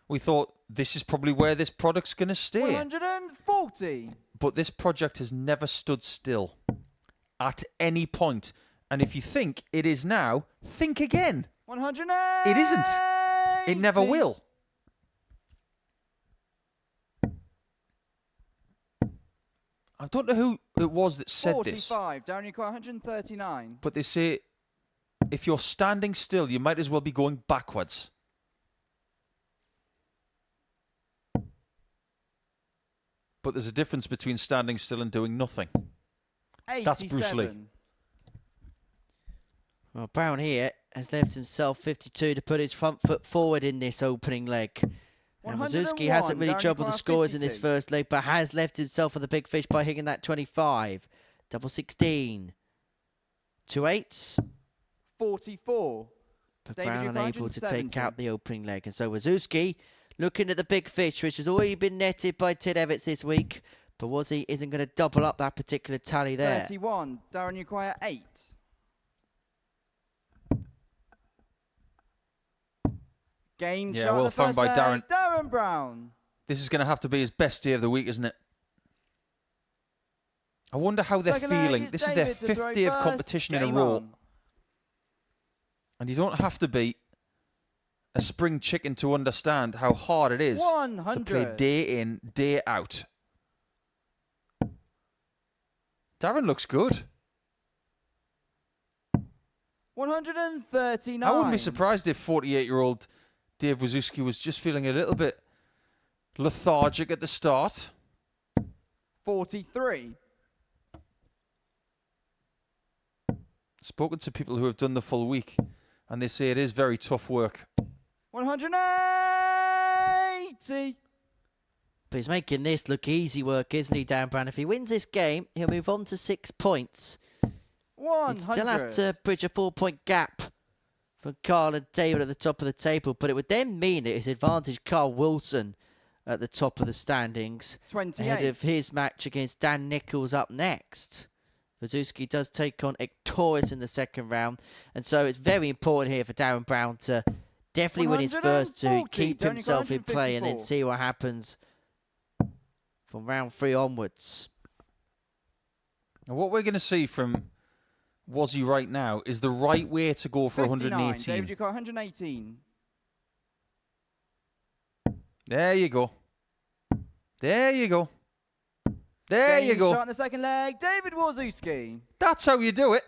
We thought, this is probably where this product's going to stay. 140. But this project has never stood still at any point. And if you think it is now, think again. 180. It isn't. It never will. I don't know who it was that said 45. this. 45. Down you quite 139. But they say, if you're standing still, you might as well be going backwards. But there's a difference between standing still and doing nothing. 87. That's Bruce Lee. Well, Brown here has left himself 52 to put his front foot forward in this opening leg. And Wawrzewski hasn't really troubled the scores in this first leg, but has left himself on the big fish by hitting that 25. Double 16. 2 8s. 44. But Brown unable to take out the opening leg. And so Wawrzewski looking at the big fish, which has already been netted by Ted Evans this week. But Wazzy isn't going to double up that particular tally there. 31. Darren Uquire 8. Game shot well found by Darren. Darren Brown. This is going to have to be his best day of the week, isn't it? I wonder how they're feeling. This is their 5th day of competition in a row. And you don't have to be a spring chicken to understand how hard it is to play day in, day out. Darren looks good. 139. I wouldn't be surprised if 48-year-old Dave Wawrzewski was just feeling a little bit lethargic at the start. 43. Spoken to people who have done the full week, and they say it is very tough work. 180. But he's making this look easy work, isn't he, Dan Brown? If he wins this game, he'll move on to 6 points. 100. He'd still have to bridge a 4-point gap from Carl and David at the top of the table, but it would then mean it is advantage Carl Wilson at the top of the standings. 28. Ahead of his match against Dan Nicholls up next. Wawrzewski does take on Ectoris in the second round, and so it's very important here for Darren Brown to definitely win his first 2, keep himself in play, and then see what happens from round 3 onwards. And what we're going to see from Wazzy right now is the right way to go for 118. David, you got 118. There you go. There you go. There you go. Shot in the second leg, David Wawrzewski. That's how you do it.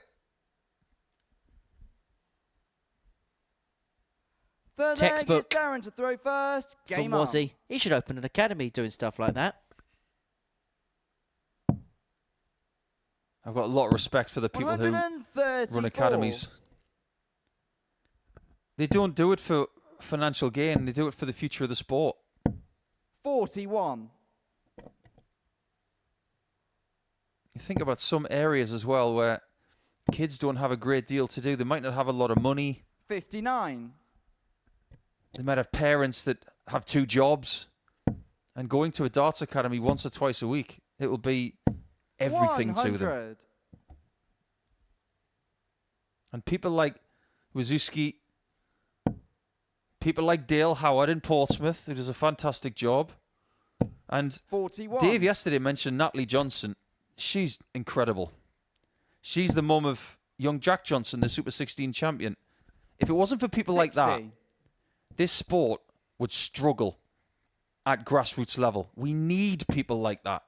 Third Textbook leg is Darren to throw first. Game from on. Wazzy. He should open an academy doing stuff like that. I've got a lot of respect for the people who run academies. They don't do it for financial gain. They do it for the future of the sport. 41. You think about some areas as well where kids don't have a great deal to do. They might not have a lot of money. 59. They might have parents that have 2 jobs. And going to a darts academy once or twice a week, it will be everything 100. to them. And people like Wawrzewski, people like Dale Howard in Portsmouth, who does a fantastic job. And 41. Dave yesterday mentioned Natalie Johnson. She's incredible. She's the mum of young Jack Johnson, the Super 16 champion. If it wasn't for people like that, 60. this sport would struggle at grassroots level. We need people like that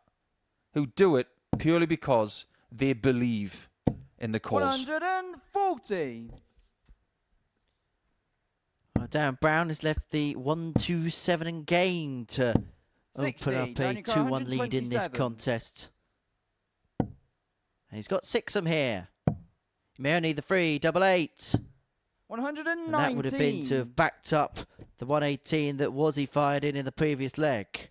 who do it purely because they believe in the cause. 140. Darren Brown has left the 1-2-7 and gain to 60, open up a Tony 2-1 lead in this 127. contest. And he's got 6 of them here. He may only need the 3, double 8. 119. And that would have been to have backed up the 118 that Wazzy fired in the previous leg.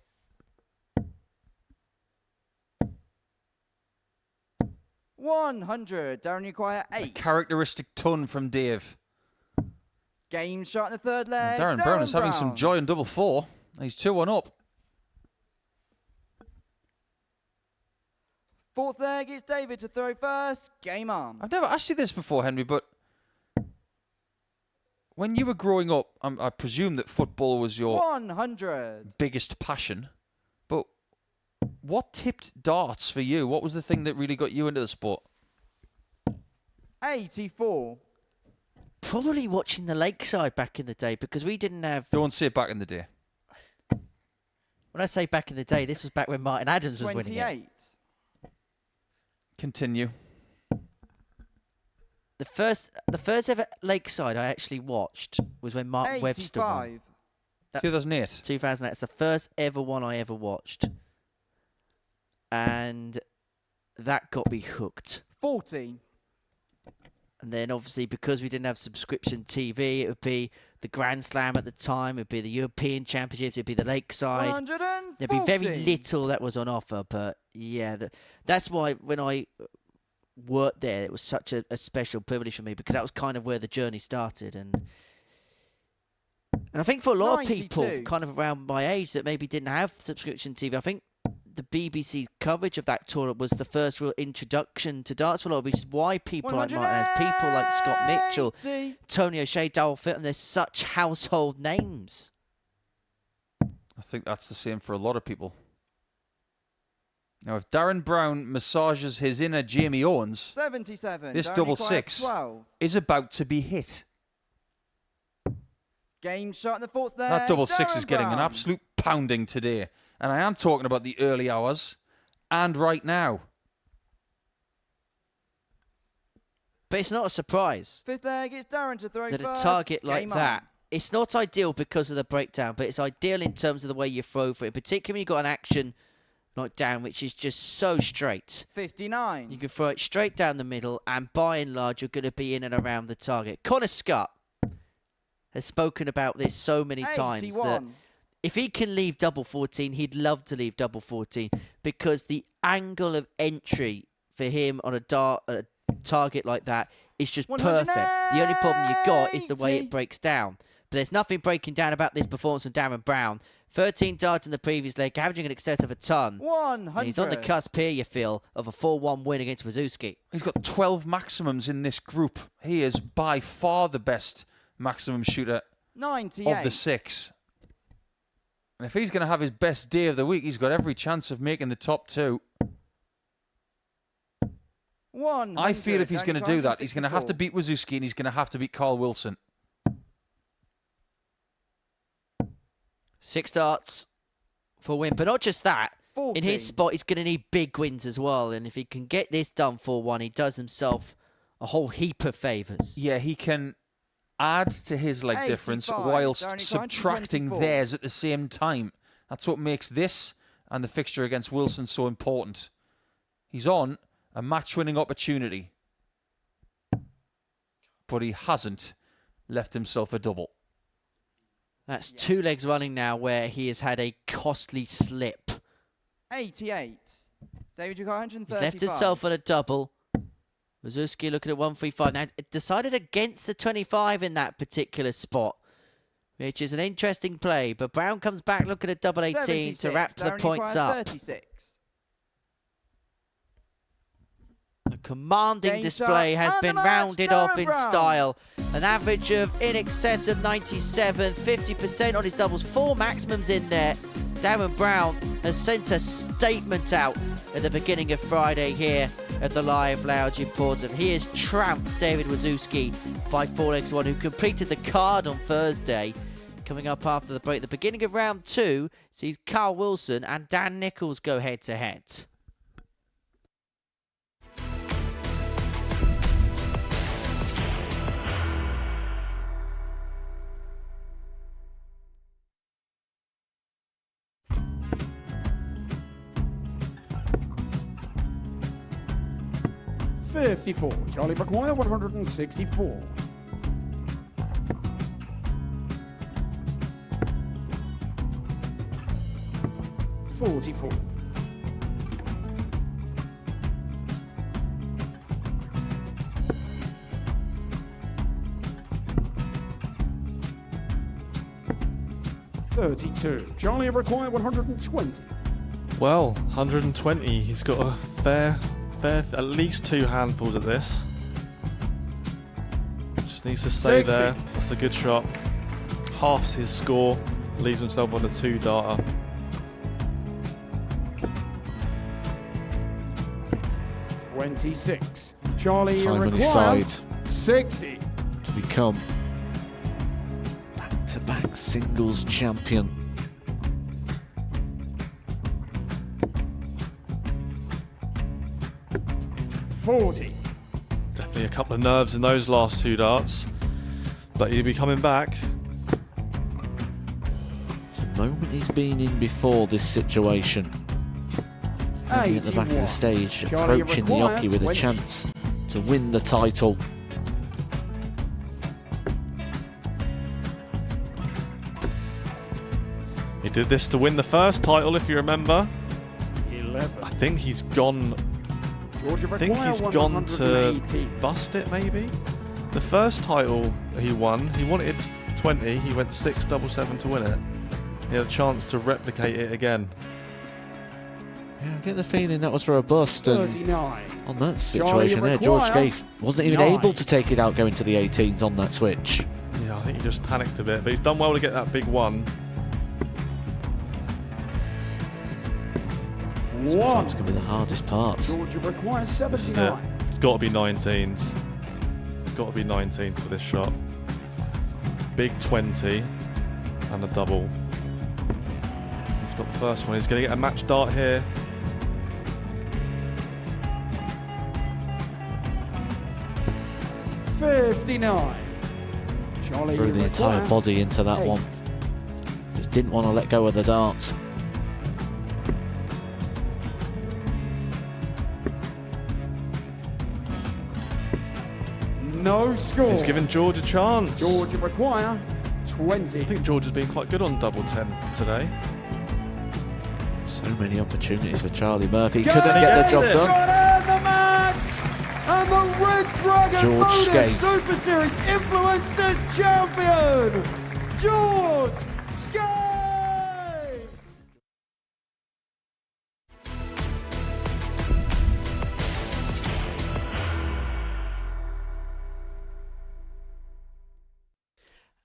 $100. Darren, you require A 8. characteristic ton from Dave. Game shot in the third leg. Darren Brown is having some joy in double 4. He's 2-1 up. Fourth leg, it's David to throw first. Game on. I've never asked you this before, Henry, but when you were growing up, I presume that football was your 100. biggest passion. But what tipped darts for you? What was the thing that really got you into the sport? 84. Probably watching the Lakeside back in the day because we didn't have... Don't say back in the day. When I say back in the day, this was back when Martin Adams was winning it. 28. Continue. The first ever Lakeside I actually watched was when Mark Webster won. 85. 2008. 2008. It's the first ever one I ever watched. And that got me hooked. 40. And then obviously because we didn't have subscription TV, it would be the Grand Slam at the time, it would be the European Championships, it would be the Lakeside. 140. There'd be very little that was on offer, but yeah, that's why when I worked there, it was such a special privilege for me because that was kind of where the journey started. And I think for a lot of people 92. kind of around my age that maybe didn't have subscription TV, I think the BBC coverage of that tournament was the first real introduction to darts for a lot, which is why people like Martinez, people like Scott Mitchell, 180. Tony O'Shea, Darryl Fitton, they're such household names. I think that's the same for a lot of people. Now, if Darren Brown massages his inner Jamie Owens, 77. this Darren, double you require 6 12. is about to be hit. Game shot in the fourth leg. That double 6 Darren is getting an Brown. absolute pounding today. And I am talking about the early hours and right now. But it's not a surprise Fifth leg, it's Darren to throw that first. a target like Game that, on. it's not ideal because of the breakdown, but it's ideal in terms of the way you throw for it, particularly when you've got an action like down, which is just so straight. 59. You can throw it straight down the middle, and by and large, you're going to be in and around the target. Connor Scott has spoken about this so many times that 81. if he can leave double 14, he'd love to leave double 14 because the angle of entry for him on a target like that is just perfect. The only problem you've got is the way it breaks down. But there's nothing breaking down about this performance from Darren Brown. 13 darts in the previous leg, averaging in excess of a ton. 100. And he's on the cusp here, you feel, of a 4-1 win against Wawrzewski. He's got 12 maximums in this group. He is by far the best maximum shooter 98. of the 6. And if he's going to have his best day of the week, he's got every chance of making the top 2. 100. I feel if he's Danny going to do that, he's 64. going to have to beat Wawrzewski and he's going to have to beat Carl Wilson. 6 darts for a win. But not just that. 40. In his spot, he's going to need big wins as well. And if he can get this done 4-1, he does himself a whole heap of favours. Yeah, he can add to his leg difference 85. whilst Darren, subtracting 124. theirs at the same time. That's what makes this and the fixture against Wilson so important. He's on a match-winning opportunity, but he hasn't left himself a double. That's 2 legs running now where he has had a costly slip. 88. David, you got 135. He's left himself on a double. Wawrzewski looking at 135. Now, it decided against the 25 in that particular spot, which is an interesting play. But Brown comes back looking at double 18 76. to wrap the Darren, you points require up. 36. A commanding Game display shot has and been the match, rounded off Darren in Brown. style. An average of in excess of 97, 50% on his doubles, 4 maximums in there. Darren Brown has sent a statement out at the beginning of Friday here at the Live Lounge in Portsmouth. He has trounced David Wawrzewski by 4-1, who completed the card on Thursday. Coming up after the break, the beginning of round 2 sees Carl Wilson and Dan Nicholls go head-to-head. $54. Charlie McGuire, 164. $44. $32. Charlie require 120. Well, 120. He's got a fair, at least 2 handfuls at this. Just needs to stay 60. there. That's a good shot. Halves his score. Leaves himself on a 2-darter. $26. Charlie Time on his require side 60. to become back-to-back singles champion. $40. Definitely a couple of nerves in those last 2 darts. But he'll be coming back. It's a moment he's been in before this situation. Standing at the back of the stage, Charlie approaching the require jockey with a 20. chance to win the title. He did this to win the first title, if you remember. 11. I think he's gone. Georgia I think require he's gone to 118. bust it, maybe. The first title he won, he wanted 20. He went 6-7-7 to win it. He had a chance to replicate it again. Yeah, I get the feeling that was for a bust. And 39. on that Charlie situation there, George require Scaife wasn't even 9. able to take it out going to the 18s on that switch. Yeah, I think he just panicked a bit, but he's done well to get that big one. Sometimes can be the hardest part. Georgia requires This is it. 79. It's got to be 19s. It's got to be 19s for this shot. Big 20 and a double. He's got the first one. He's going to get a match dart here. $59. Charlie Threw the entire require body into that 8. one. Just didn't want to let go of the dart. No score. He's given George a chance. Georgia require 20. I think George has been quite good on double 10 today. So many opportunities for Charlie Murphy. Go Couldn't get the job it. done. Got to end the match. And the Red Dragon George MODUS Scaife. Super Series Influencers Champion, George Scaife.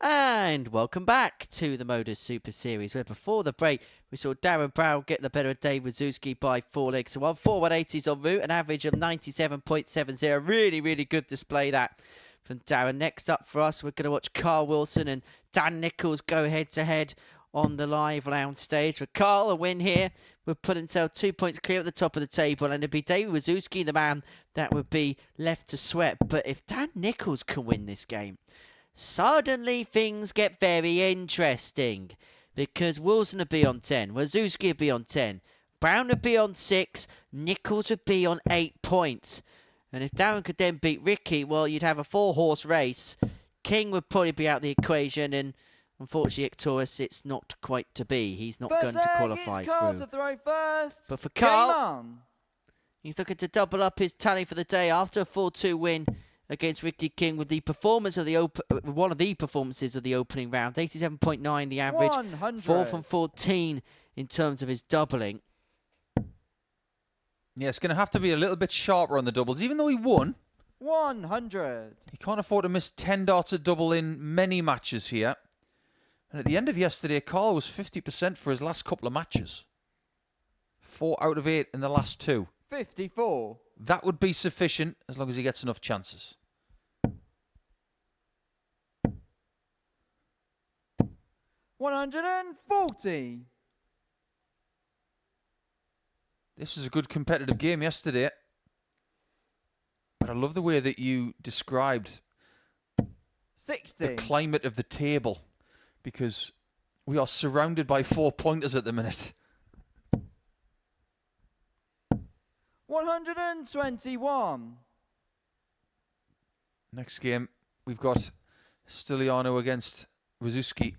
And welcome back to the MODUS Super Series, where before the break we saw Darren Brown get the better of Dave Wawrzewski by 4 legs to 1. 4 180s en route, an average of 97.70. Really good display that from Darren. Next up for us, we're going to watch Carl Wilson and Dan Nicholls go head-to-head on the Live Lounge stage. For Carl, a win here would put himself 2 points clear at the top of the table, and it'd be David Wawrzewski, the man that would be left to sweat. But if Dan Nicholls can win this game, suddenly things get very interesting, because Wilson would be on 10, Wawrzewski would be on 10, Brown would be on 6, Nicholls would be on 8 points. And if Darren could then beat Ricky, well, you'd have a 4-horse race. King would probably be out the equation, and unfortunately, Ictorus, it's not quite to be. He's not First going to leg, qualify it's Carl through. to throw first. But for Game Carl, on. he's looking to double up his tally for the day after a 4-2 win against Ricky King with the performance of the one of the performances of the opening round. 87.9 the average, 100. 4 from 14 in terms of his doubling. Yeah, it's going to have to be a little bit sharper on the doubles. Even though he won, 100. he can't afford to miss 10 darts at double in many matches here. And at the end of yesterday, Carl was 50% for his last couple of matches. 4 out of 8 in the last 2. 54. That would be sufficient as long as he gets enough chances. 140. This was a good competitive game yesterday. But I love the way that you described 60. the climate of the table, because we are surrounded by 4-pointers at the minute. 121. Next game, we've got Stylianou against Wawrzewski.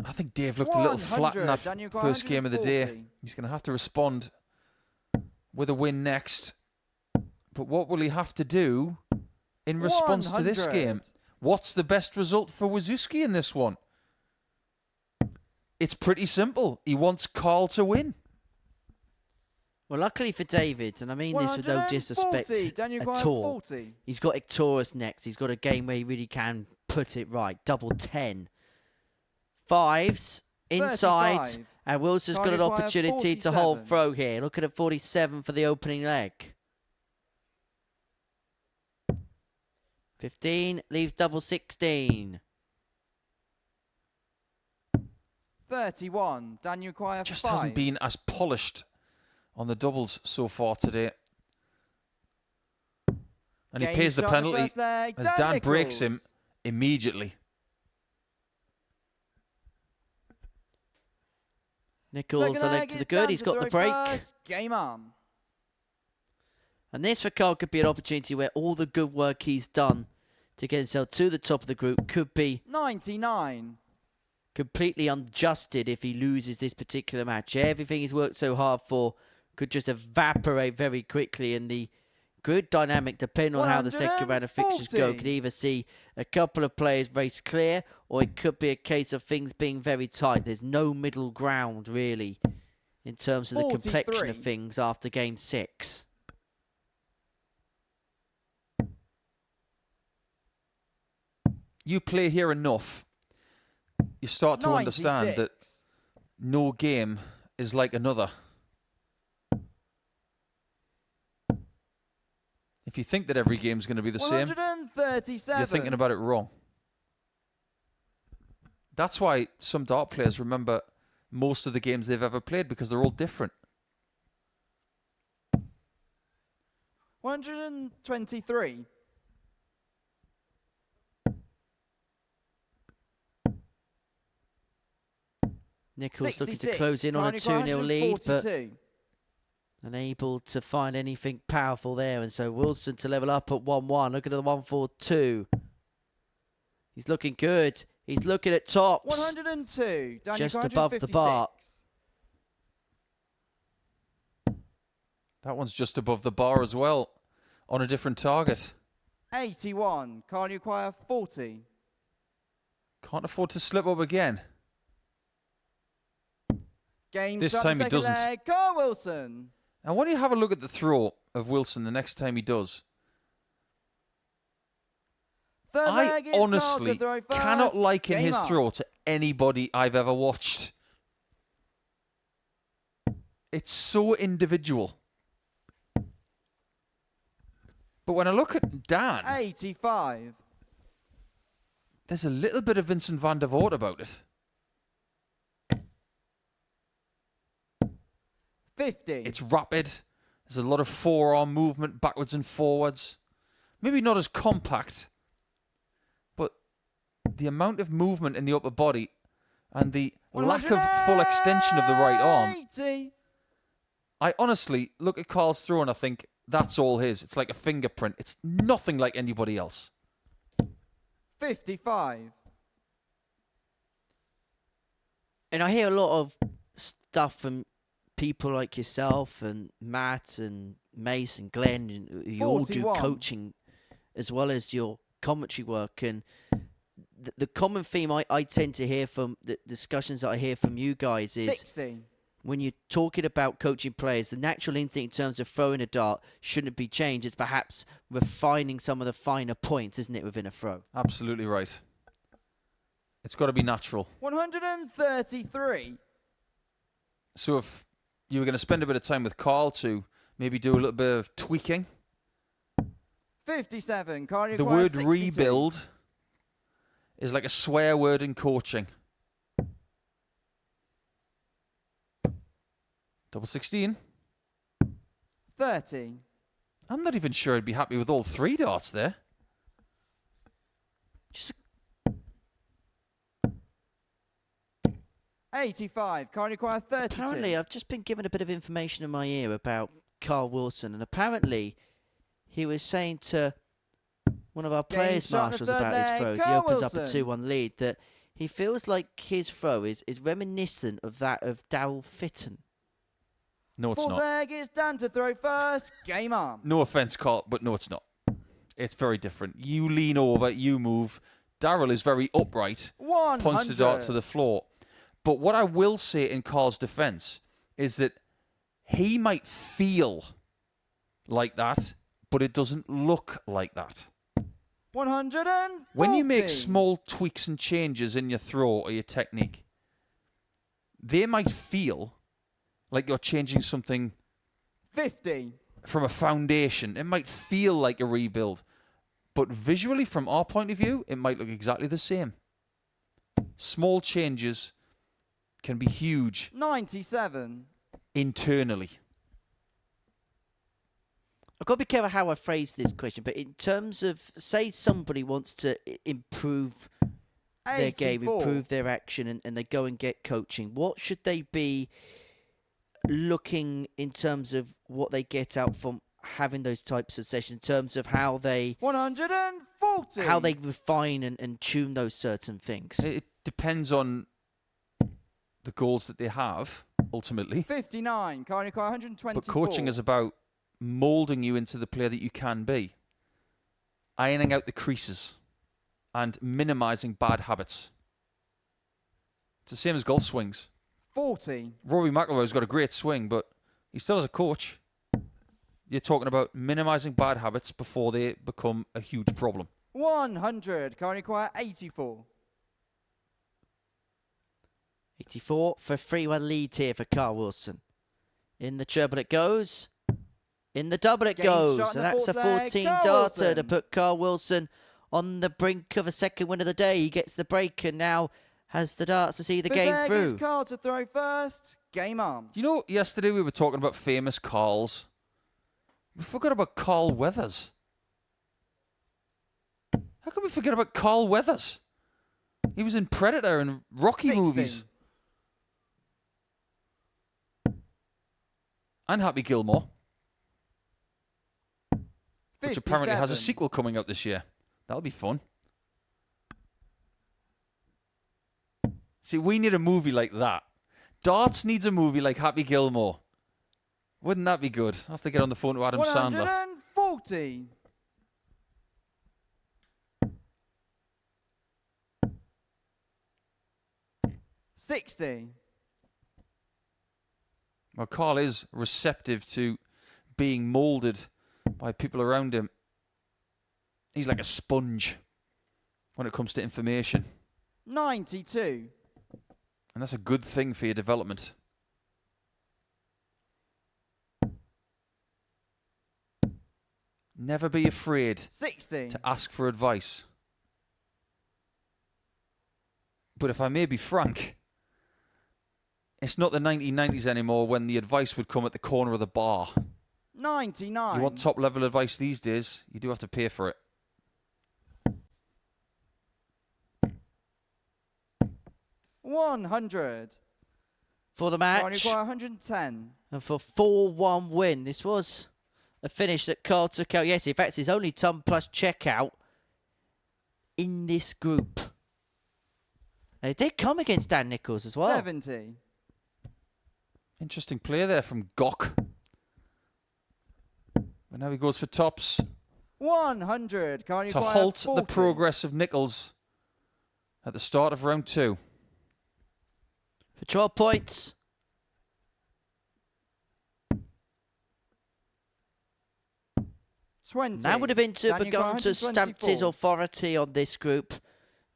I think Dave looked a little flat in that first game of the day. He's going to have to respond with a win next. But what will he have to do in response to this game? What's the best result for Wawrzewski in this one? It's pretty simple. He wants Carl to win. Well, luckily for David, and I mean this with no disrespect at all, he's got Ictorus next. He's got a game where he really can put it right. Double 10. 5s inside, 35. and Wilson's got an opportunity to hold throw here. Looking at 47 for the opening leg. 15 leaves double 16. 31. Daniel Quire Just 5. hasn't been as polished on the doubles so far today. And he pays the penalty as Dan breaks him immediately. Nicholls a leg to the good. He's got the break. Game on. And this for Carl could be an opportunity where all the good work he's done to get himself to the top of the group could be 99. Completely unjusted if he loses this particular match. Everything he's worked so hard for could just evaporate very quickly, and the good dynamic, depending on how the second round of fixtures go, could either see a couple of players race clear, or it could be a case of things being very tight. There's no middle ground, really, in terms of the complexion of things after game 6. You play here enough, you start to understand that no game is like another. If you think that every game is going to be the same, you're thinking about it wrong. That's why some dart players remember most of the games they've ever played, because they're all different. 123. Nicholls looking to close in on a 2-0 lead, but unable to find anything powerful there. And so Wilson to level up at 1-1. Look at the 1-4-2. He's looking good. He's looking at tops. 102. Just above the bar. That one's just above the bar as well, on a different target. 81. Carl Uquire 40. Can't afford to slip up again. Game this time he doesn't. Carl Wilson. And when you have a look at the throw of Wilson the next time he does, I honestly cannot liken his throw to anybody I've ever watched. It's so individual. But when I look at Dan, 85. There's a little bit of Vincent van der Voort about it. 50. It's rapid. There's a lot of forearm movement backwards and forwards. Maybe not as compact, but the amount of movement in the upper body and the lack of full extension of the right arm. I honestly look at Carl's throw and I think that's all his. It's like a fingerprint. It's nothing like anybody else. 55. And I hear a lot of stuff from people like yourself and Matt and Mace and Glenn, and you all do coaching as well as your commentary work. And the common theme I tend to hear from the discussions that I hear from you guys is 60. When you're talking about coaching players, the natural instinct in terms of throwing a dart shouldn't be changed. It's perhaps refining some of the finer points, isn't it, within a throw? Absolutely right. It's got to be natural. 133. So if you were going to spend a bit of time with Carl to maybe do a little bit of tweaking. 57. Carl The word 62. rebuild is like a swear word in coaching. Double 16. 30. I'm not even sure I'd be happy with all 3 darts there. Just 85. Carl require 32. apparently, I've just been given a bit of information in my ear about Carl Wilson, and apparently he was saying to one of our Game players' shot, marshals the third about his leg, throws. He Carl opens up a Wilson. 2-1 lead that he feels like his throw is reminiscent of that of Darryl Fitton. No, it's Fourth not. leg, it's Dan to throw first. Game on. No offense, Carl, but no, it's not. It's very different. You lean over, you move. Darryl is very upright, 100. points the dart to the floor. But what I will say in Carl's defense is that he might feel like that, but it doesn't look like that. 140. When you make small tweaks and changes in your throw or your technique, they might feel like you're changing something 50. from a foundation. It might feel like a rebuild, but visually, from our point of view, it might look exactly the same. Small changes can be huge 97. internally. I've got to be careful how I phrase this question, but in terms of, say somebody wants to improve their game, 84. improve their action, and they go and get coaching, what should they be looking in terms of what they get out from having those types of sessions, in terms of how they 140. how they refine and tune those certain things? It depends on the goals that they have, ultimately. 59. Carl require 124. But coaching is about moulding you into the player that you can be, ironing out the creases, and minimizing bad habits. It's the same as golf swings. 40. Rory McIlroy's got a great swing, but he still has a coach. You're talking about minimizing bad habits before they become a huge problem. 100. Carl require 84. 84 for 3-1 lead here for Carl Wilson. In the treble it goes. In the double it Game goes. shot in And the that's a fourth leg, 14 Carl darter to Wilson. put Carl Wilson on the brink of a second win of the day. He gets the break and now has the darts to see the Fifth game leg through. is Carl to throw first. Game on. Do you know, yesterday we were talking about famous Carls. We forgot about Carl Weathers. How can we forget about Carl Weathers? He was in Predator and Rocky 60. movies. And Happy Gilmore, which apparently has a 57. sequel coming out this year. That'll be fun. See, we need a movie like that. Darts needs a movie like Happy Gilmore. Wouldn't that be good? I'll have to get on the phone to Adam Sandler. 140. $60. Well, Carl is receptive to being moulded by people around him. He's like a sponge when it comes to information. 92. And that's a good thing for your development. Never be afraid 60. to ask for advice. But if I may be frank, it's not the 1990s anymore when the advice would come at the corner of the bar. 99. You want top level advice these days, you do have to pay for it. $100. For the Carl match. require 110. And for 4-1 win. This was a finish that Carl took out. Yes, in fact, his only ton plus checkout in this group. And it did come against Dan Nicholls as well. 70. Interesting play there from Gok. But now he goes for tops 100. Carl to require halt 40. the progress of Nicholls at the start of round 2. For 12 points. $20. That would have been to have Dan, you got begun to stamp his 124. authority on this group.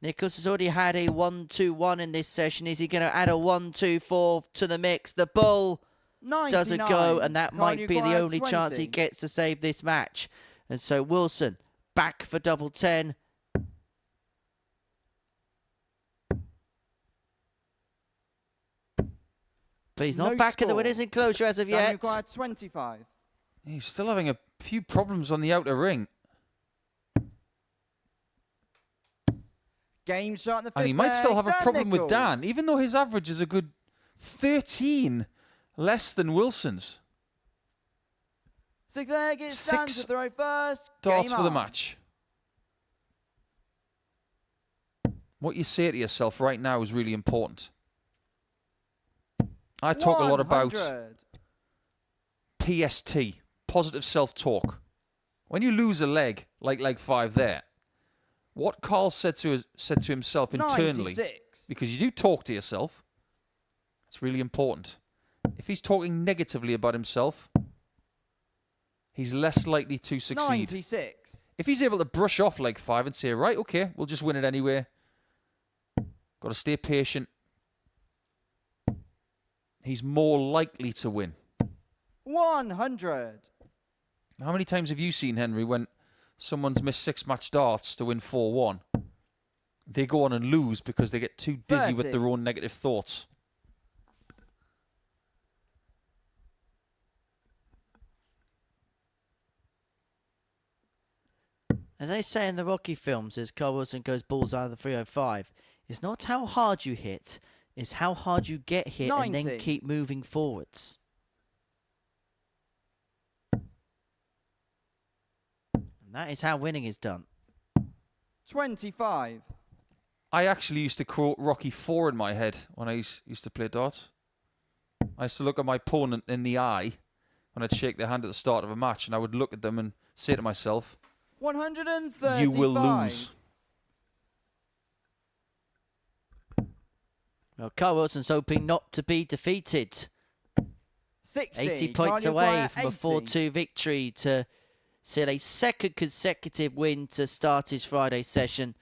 Nicholls has already had a 1-2-1 in this session. Is he going to add a 1-2-4 to the mix? The bull 99. doesn't go, and that Can't might you be the acquire only chance he 20? gets to save this match. And so Wilson back for double 10. But he's not No back in the score. winner's enclosure as of Can you yet. acquire 25? He's still having a few problems on the outer ring. Game shot in the fifth And he might still leg, have a Dan problem with Dan, Nicholls. even though his average is a good 13 less than Wilson's. Sixth leg, it's Dan to 6 throw first. darts Game for the on. match. What you say to yourself right now is really important. I talk a lot about 100. PST, positive self-talk. When you lose a leg, like leg 5 there, what Carl said to himself internally, 96. because you do talk to yourself, it's really important. If he's talking negatively about himself, he's less likely to succeed. 96. If he's able to brush off leg 5 and say, right, okay, we'll just win it anyway. Got to stay patient. He's more likely to win. 100. How many times have you seen, Henry, when someone's missed 6 match darts to win 4-1, they go on and lose because they get too dizzy with 30. their own negative thoughts? As they say in the Rocky films, as Carl Wilson goes balls out of the 305, it's not how hard you hit, it's how hard you get hit 90. and then keep moving forwards. And that is how winning is done. 25. I actually used to quote Rocky 4 in my head when I used to play darts. I used to look at my opponent in the eye when I'd shake their hand at the start of a match, and I would look at them and say to myself, 135. you will lose. Well, Carl Wilson's hoping not to be defeated. 60. 80 Can't points you away acquire from a 80? 4-2 victory to seal a second consecutive win to start his Friday session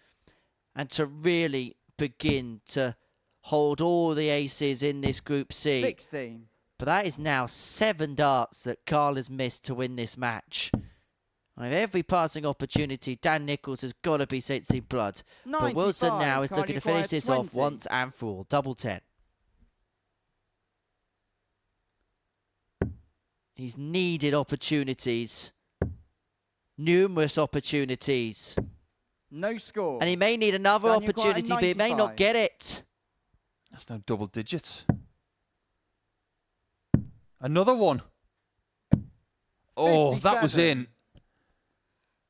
and to really begin to hold all the aces in this Group C. 16. But that is now 7 darts that Carl has missed to win this match. With every passing opportunity, Dan Nicholls has got to be sensing blood. But Wilson 95. now is Can't looking you to finish acquire this off 20? once and for all. Double 10. He's needed opportunities. Numerous opportunities. No score. And he may need another Can you acquire opportunity, but he may not 95? get it. That's now double digits. Another one. Oh, that was 57. in.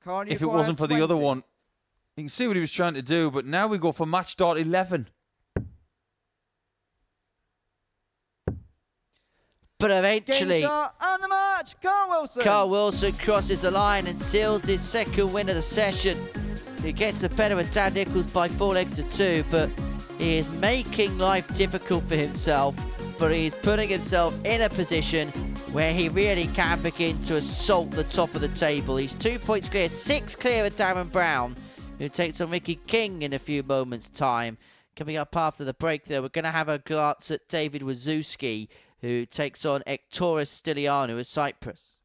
Can't you If it acquire wasn't for the other 20? one. You can see what he was trying to do, but now we go for match dart 11. But eventually, Game shot and the match. Carl Wilson. Carl Wilson crosses the line and seals his second win of the session. He gets a better with Dan Nicholls by 4 legs to 2, but he is making life difficult for himself. But he's putting himself in a position where he really can begin to assault the top of the table. He's 2 points clear, 6 clear of Darren Brown, who takes on Ricky King in a few moments' time. Coming up after the break there, we're going to have a glance at David Wawrzewski, who takes on Ektoris Stylianou of Cyprus.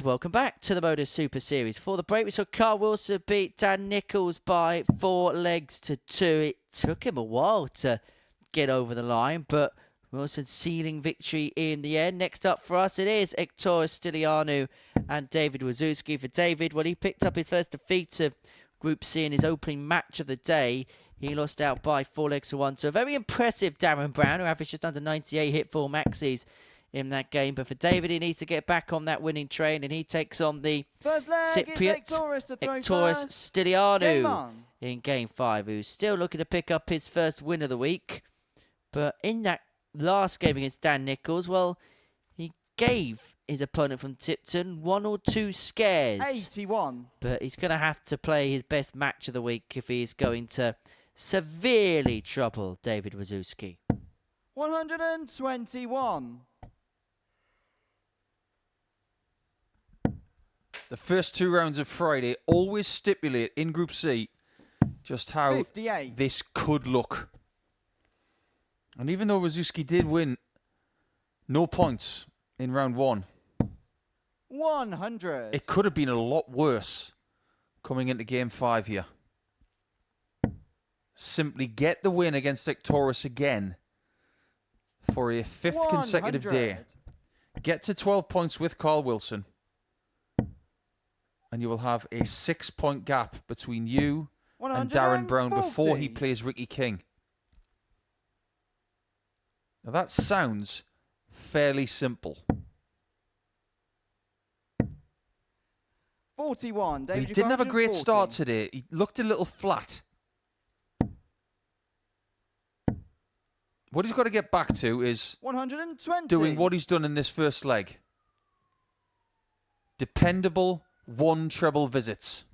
welcome back to the MODUS Super Series. For the break, we saw Carl Wilson beat Dan Nicholls by 4 legs to 2. It took him a while to get over the line, but Wilson sealing victory in the end. Next up for us, it is Stylianou and David Wawrzewski. For David, well, he picked up his first defeat of Group C in his opening match of the day. He lost out by 4 legs to 1 to a very impressive Darren Brown, who averaged just under 98 hit full maxis in that game. But for David, he needs to get back on that winning train, and he takes on the First leg Cypriot Nicholls Stylianou in Game 5, who's still looking to pick up his first win of the week. But in that last game against Dan Nicholls, well, he gave his opponent from Tipton 1 or 2 scares. 81. But he's going to have to play his best match of the week if he's going to severely trouble David Wawrzewski. 121. The first 2 rounds of Friday always stipulate in Group C just how 58. this could look. And even though Wawrzewski did win no points in round 1, 100. it could have been a lot worse coming into Game 5 here. Simply get the win against Nicholls again for a 5th consecutive day. Get to 12 points with Carl Wilson, and you will have a 6-point gap between you and Darren Brown before he plays Ricky King. Now that sounds fairly simple. 41. He didn't have a great start today. He looked a little flat. What he's got to get back to is 120. doing what he's done in this first leg. Dependable 1 treble visits.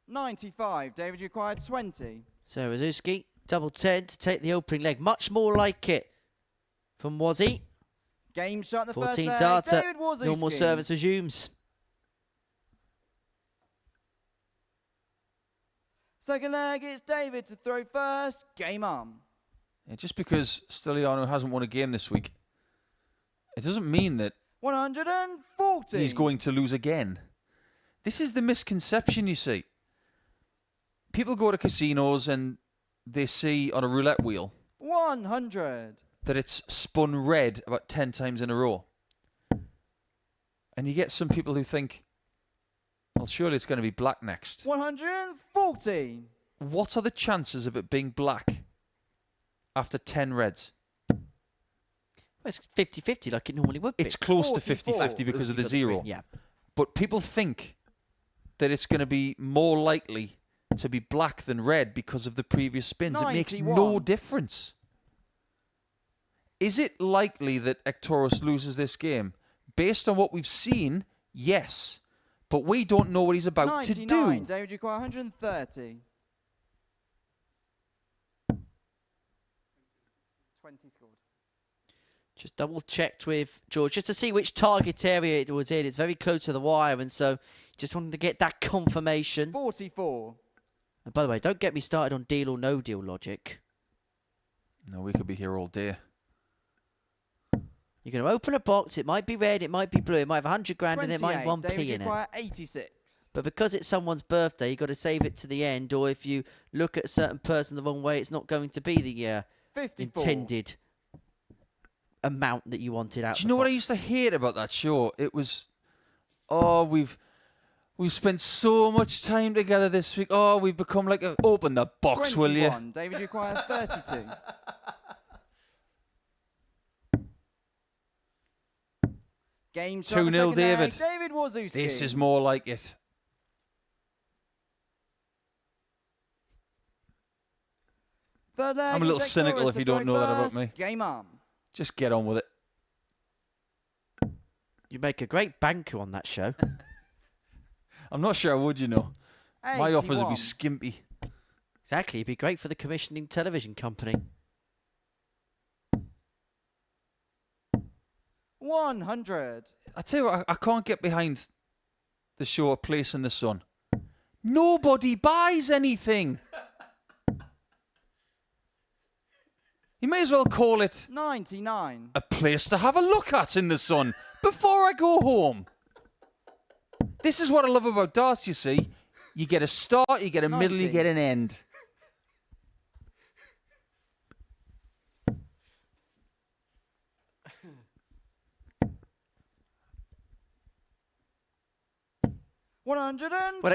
95. David, you required 20. So Wawrzewski, double 10 to take the opening leg. Much more like it from Wazzy. Game shot the first 14 leg. data. David Wawrzewski. Normal service resumes. Second leg, it's David to throw first. Game on. Yeah, just because Stylianou hasn't won a game this week, it doesn't mean that 140. he's going to lose again. This is the misconception, you see. People go to casinos and they see on a roulette wheel 100. that it's spun red about 10 times in a row. And you get some people who think, well, surely it's going to be black next. 140. What are the chances of it being black after 10 reds? Well, it's 50-50 like it normally would be. It's close 44. to 50-50 because of the zero. Yeah. But people think that it's going to be more likely to be black than red because of the previous spins. 91. It makes no difference. Is it likely that Nicholls loses this game? Based on what we've seen, yes. But we don't know what he's about 99. to do. David, you require 130. 20 scored. Just double checked with George just to see which target area it was in. It's very close to the wire, and so just wanted to get that confirmation. 44. And by the way, don't get me started on deal or no deal logic. No, we could be here all day. You're going to open a box. It might be red, it might be blue, it might have 100 grand in it, it might have 1p David, you in it. require 86. But because it's someone's birthday, you've got to save it to the end. Or if you look at a certain person the wrong way, it's not going to be the 54. intended amount that you wanted out. Do you know what I used to hate about that show? It was, oh, we've spent so much time together this week. Oh, we've become like a... Open the box, 21. will you? David, you require 32. Game shot 2-0 David. David Wawrzewski. This is more like it. Third leg I'm a little is cynical Nicholls if to you don't throw know that about first. me. Game on. Just get on with it. You make a great banker on that show. I'm not sure I would, you know. 81. My offers would be skimpy. Exactly, it'd be great for the commissioning television company. 100. I tell you what, I can't get behind the show A Place in the Sun. Nobody buys anything. You may as well call it 99. a place to have a look at in the sun. before I go home. This is what I love about darts, you see. You get a start, you get a middle, you get an end. Well,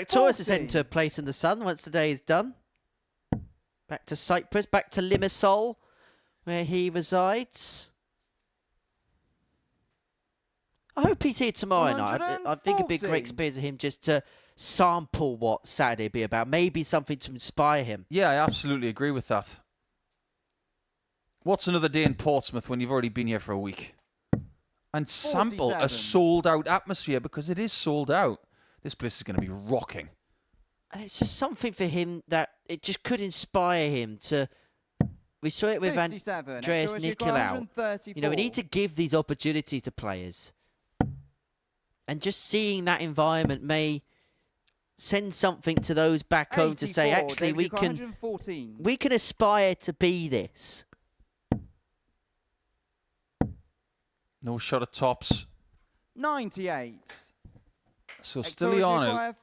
Taurus is heading to a place in the sun once the day is done. Back to Cyprus, back to Limassol, where he resides. I hope he's here tomorrow night. I think it'd be a great experience of him just to sample what Saturday would be about. Maybe something to inspire him. Yeah, I absolutely agree with that. What's another day in Portsmouth when you've already been here for a week? And sample a sold-out atmosphere, because it is sold out. This place is going to be rocking. And it's just something for him that it just could inspire him to... We saw it with Andreas Nicholls. You know, we need to give these opportunities to players. And just seeing that environment may send something to those back home to say, actually, we can aspire to be this. No shot at tops. 98. So Stylianou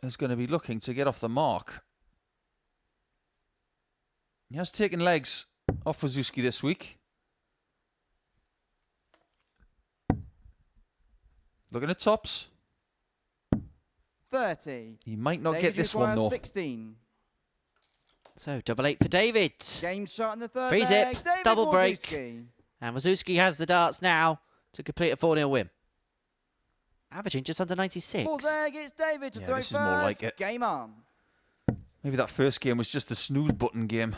is going to be looking to get off the mark. He has taken legs off Wawrzewski this week. Looking at tops. 30. He might not get this one, though. 16. So, double 8 for David. Game shot in the third Free leg. zip, David double break. Wawrzewski. And Wawrzewski has the darts now to complete a 4-0 win. Averaging just under 96. Fourth leg, it's David to throw this first. is more like it. Game on. Maybe that first game was just the snooze button game.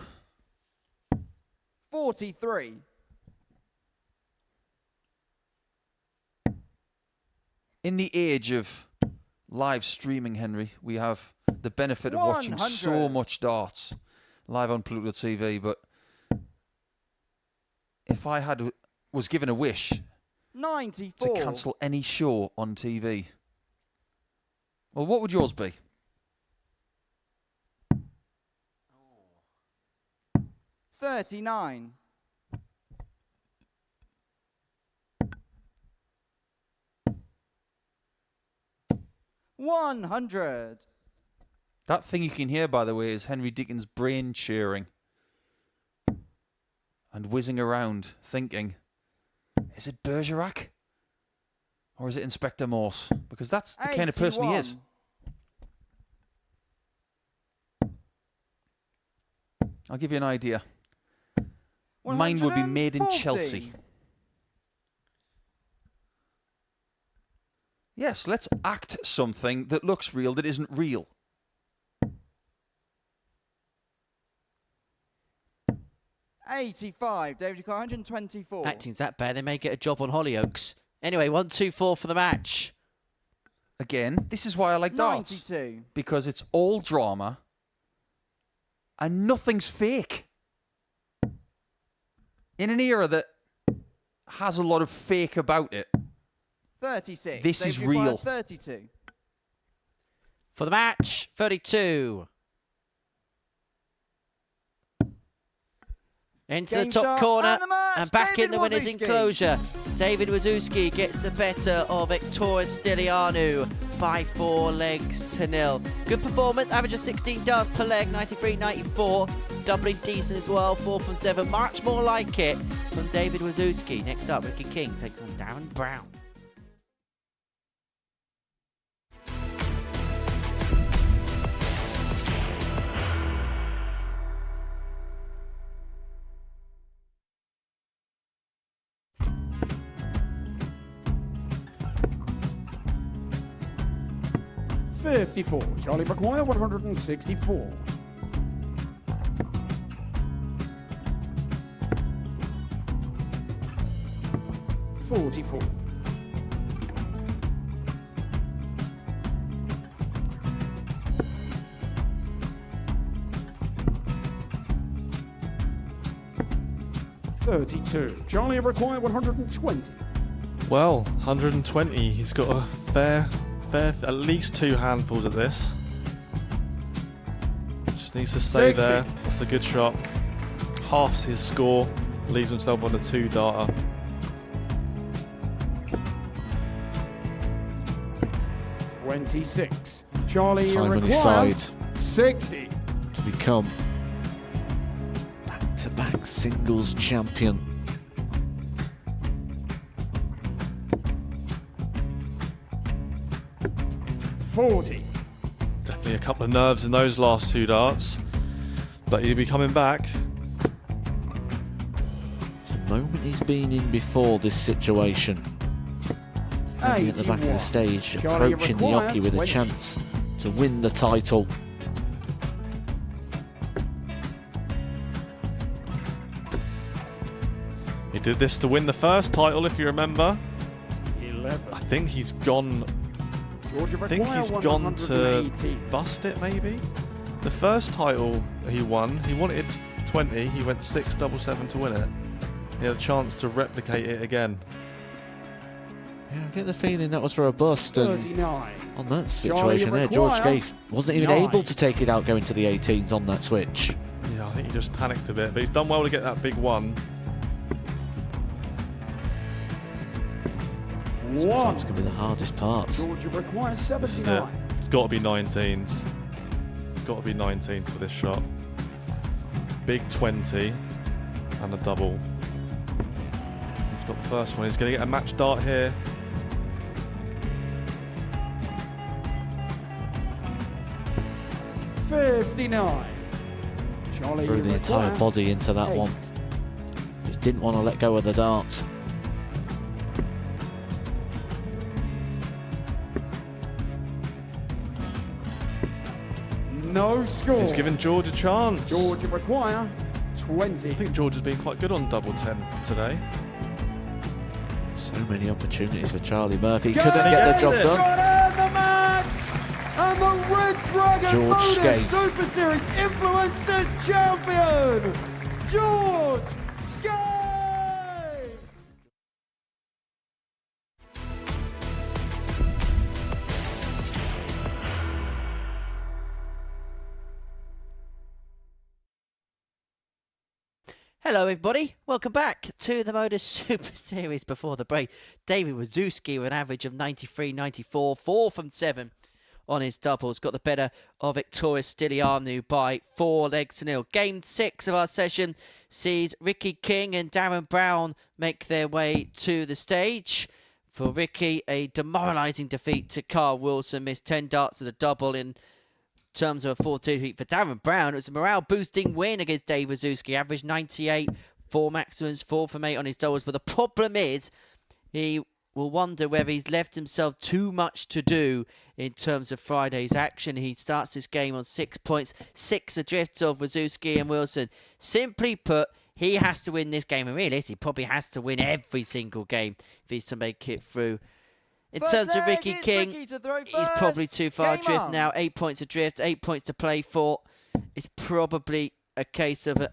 43. In the age of live streaming, Henry, we have the benefit of watching so much darts live on Pluto TV. But if I was given a wish 94. to cancel any show on TV, well, what would yours be? Oh. 39. $100. That thing you can hear, by the way, is Henry Deacon's brain cheering and whizzing around, thinking, is it Bergerac or is it Inspector Morse? Because that's the kind of person he is. I'll give you an idea. Mine would be made in Chelsea. Yes, let's act something that looks real that isn't real. $85. David, you got 124. Acting's that bad, they may get a job on Hollyoaks. Anyway, 1-2-4 for the match. Again, this is why I like darts. 92. Because it's all drama and nothing's fake. In an era that has a lot of fake about it. 36. This David, is real. 32. For the match, 32. Into Game the top shot corner and the match, back David in the winner's Wawrzewski. enclosure. David Wawrzewski gets the better of Victoria Stylianou by 4-0. Good performance, average of 16 darts per leg, 93-94. Doubling decent as well, 4 from 7. Much more like it from David Wawrzewski. Next up, Ricky King takes on Darren Brown. $54. Charlie McGuire, 164. $44. $32. Charlie require 120. Well, 120. He's got a fair, at least 2 handfuls at this. Just needs to stay 60. there. That's a good shot. Halves his score. Leaves himself on a 2-darter. 26. Charlie, you Time on his require side 60. to become back-to-back singles champion. $40. Definitely a couple of nerves in those last two darts, but he'll be coming back. It's a moment he's been in before this situation. Standing at the back of the stage, Charlie, approaching the require hockey with a 20. chance to win the title. He did this to win the first title, if you remember. 11. I think he's gone. Georgia I think require he's gone to 180. bust it, maybe. The first title he won, he wanted 20. He went 6-7-7 to win it. He had a chance to replicate it again. Yeah, I get the feeling that was for a bust, and 39. on that situation there, George Gay wasn't even 9. able to take it out going to the 18s on that switch. Yeah, I think he just panicked a bit, but he's done well to get that big one. Sometimes can be the hardest part. Georgia requires This is it. 79. It's got to be 19s. It's got to be 19s for this shot. Big 20 and a double. He's got the first one. He's going to get a match dart here. $59. Charlie, Threw you the entire require body into that 8. one. Just didn't want to let go of the dart. No score. He's given George a chance. Georgia require 20. I think George has been quite good on double 10 today. So many opportunities for Charlie Murphy. Go Couldn't get the job it. done. Got in the match! And the Red Dragon George MODUS Skate. Super Series Influencers Champion, George Skate! Hello, everybody. Welcome back to the MODUS Super Series. Before the break, David Wawrzewski with an average of 93-94, 4 from 7 on his doubles. Got the better of victorious Stylianou by 4 legs to 0. Game 6 of our session sees Ricky King and Darren Brown make their way to the stage. For Ricky, a demoralising defeat to Carl Wilson. Missed 10 darts at a double in terms of a 4-2 defeat. For Darren Brown, it was a morale-boosting win against Dave Wawrzewski. Averaged 98, 4 maximums, 4 from 8 on his doubles. But the problem is, he will wonder whether he's left himself too much to do in terms of Friday's action. He starts this game on 6 points, 6 adrift of Wawrzewski and Wilson. Simply put, he has to win this game, and realistically, he probably has to win every single game if he's to make it through. In First terms of leg, Ricky it's King, Ricky to throw he's probably first. too far Game adrift on. now. 8 points adrift, 8 points to play for. It's probably a case of a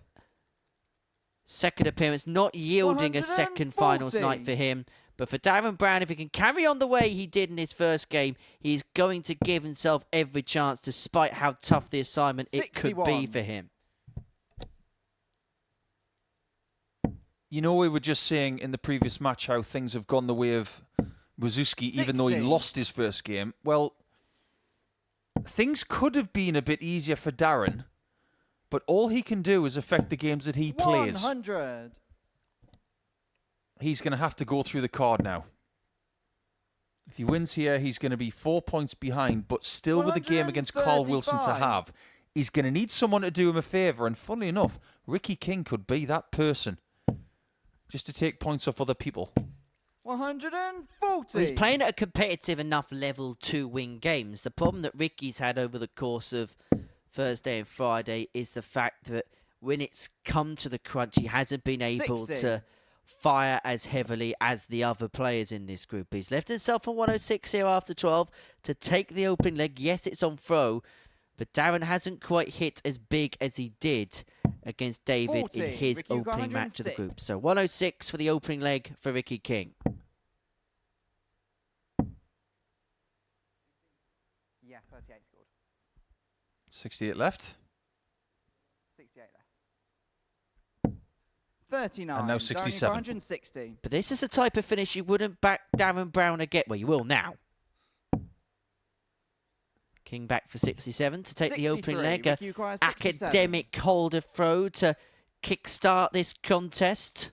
second appearance, not yielding a second finals 140. night for him. But for Darren Brown, if he can carry on the way he did in his first game, he's going to give himself every chance, despite how tough the assignment it could be 61. for him. You know, we were just saying in the previous match how things have gone the way of Wawrzewski, even though he 60. lost his first game. Well, things could have been a bit easier for Darren, but all he can do is affect the games that he plays. 100. He's going to have to go through the card now. If he wins here, he's going to be 4 points behind, but still with a game against Carl Wilson to 135. have. He's going to need someone to do him a favour, and funnily enough, Ricky King could be that person, just to take points off other people. 140. Well, he's playing at a competitive enough level to win games. The problem that Ricky's had over the course of Thursday and Friday is the fact that when it's come to the crunch, he hasn't been able 60. to fire as heavily as the other players in this group. He's left himself on 106 here after 12 to take the opening leg. Yes, it's on throw, but Darren hasn't quite hit as big as he did against David 40. in his Ricky, you've got opening match of the 106. group. So 106 for the opening leg for Ricky King. Yeah, 38 scored. 68 left. 68 left. 39. And now Darren, 67. you've got 160. But this is the type of finish you wouldn't back Darren Brown again. Well, you will now. King back for 67 to take the opening 63. leg. Ricky requires 67. Academic holder throw to kickstart this contest.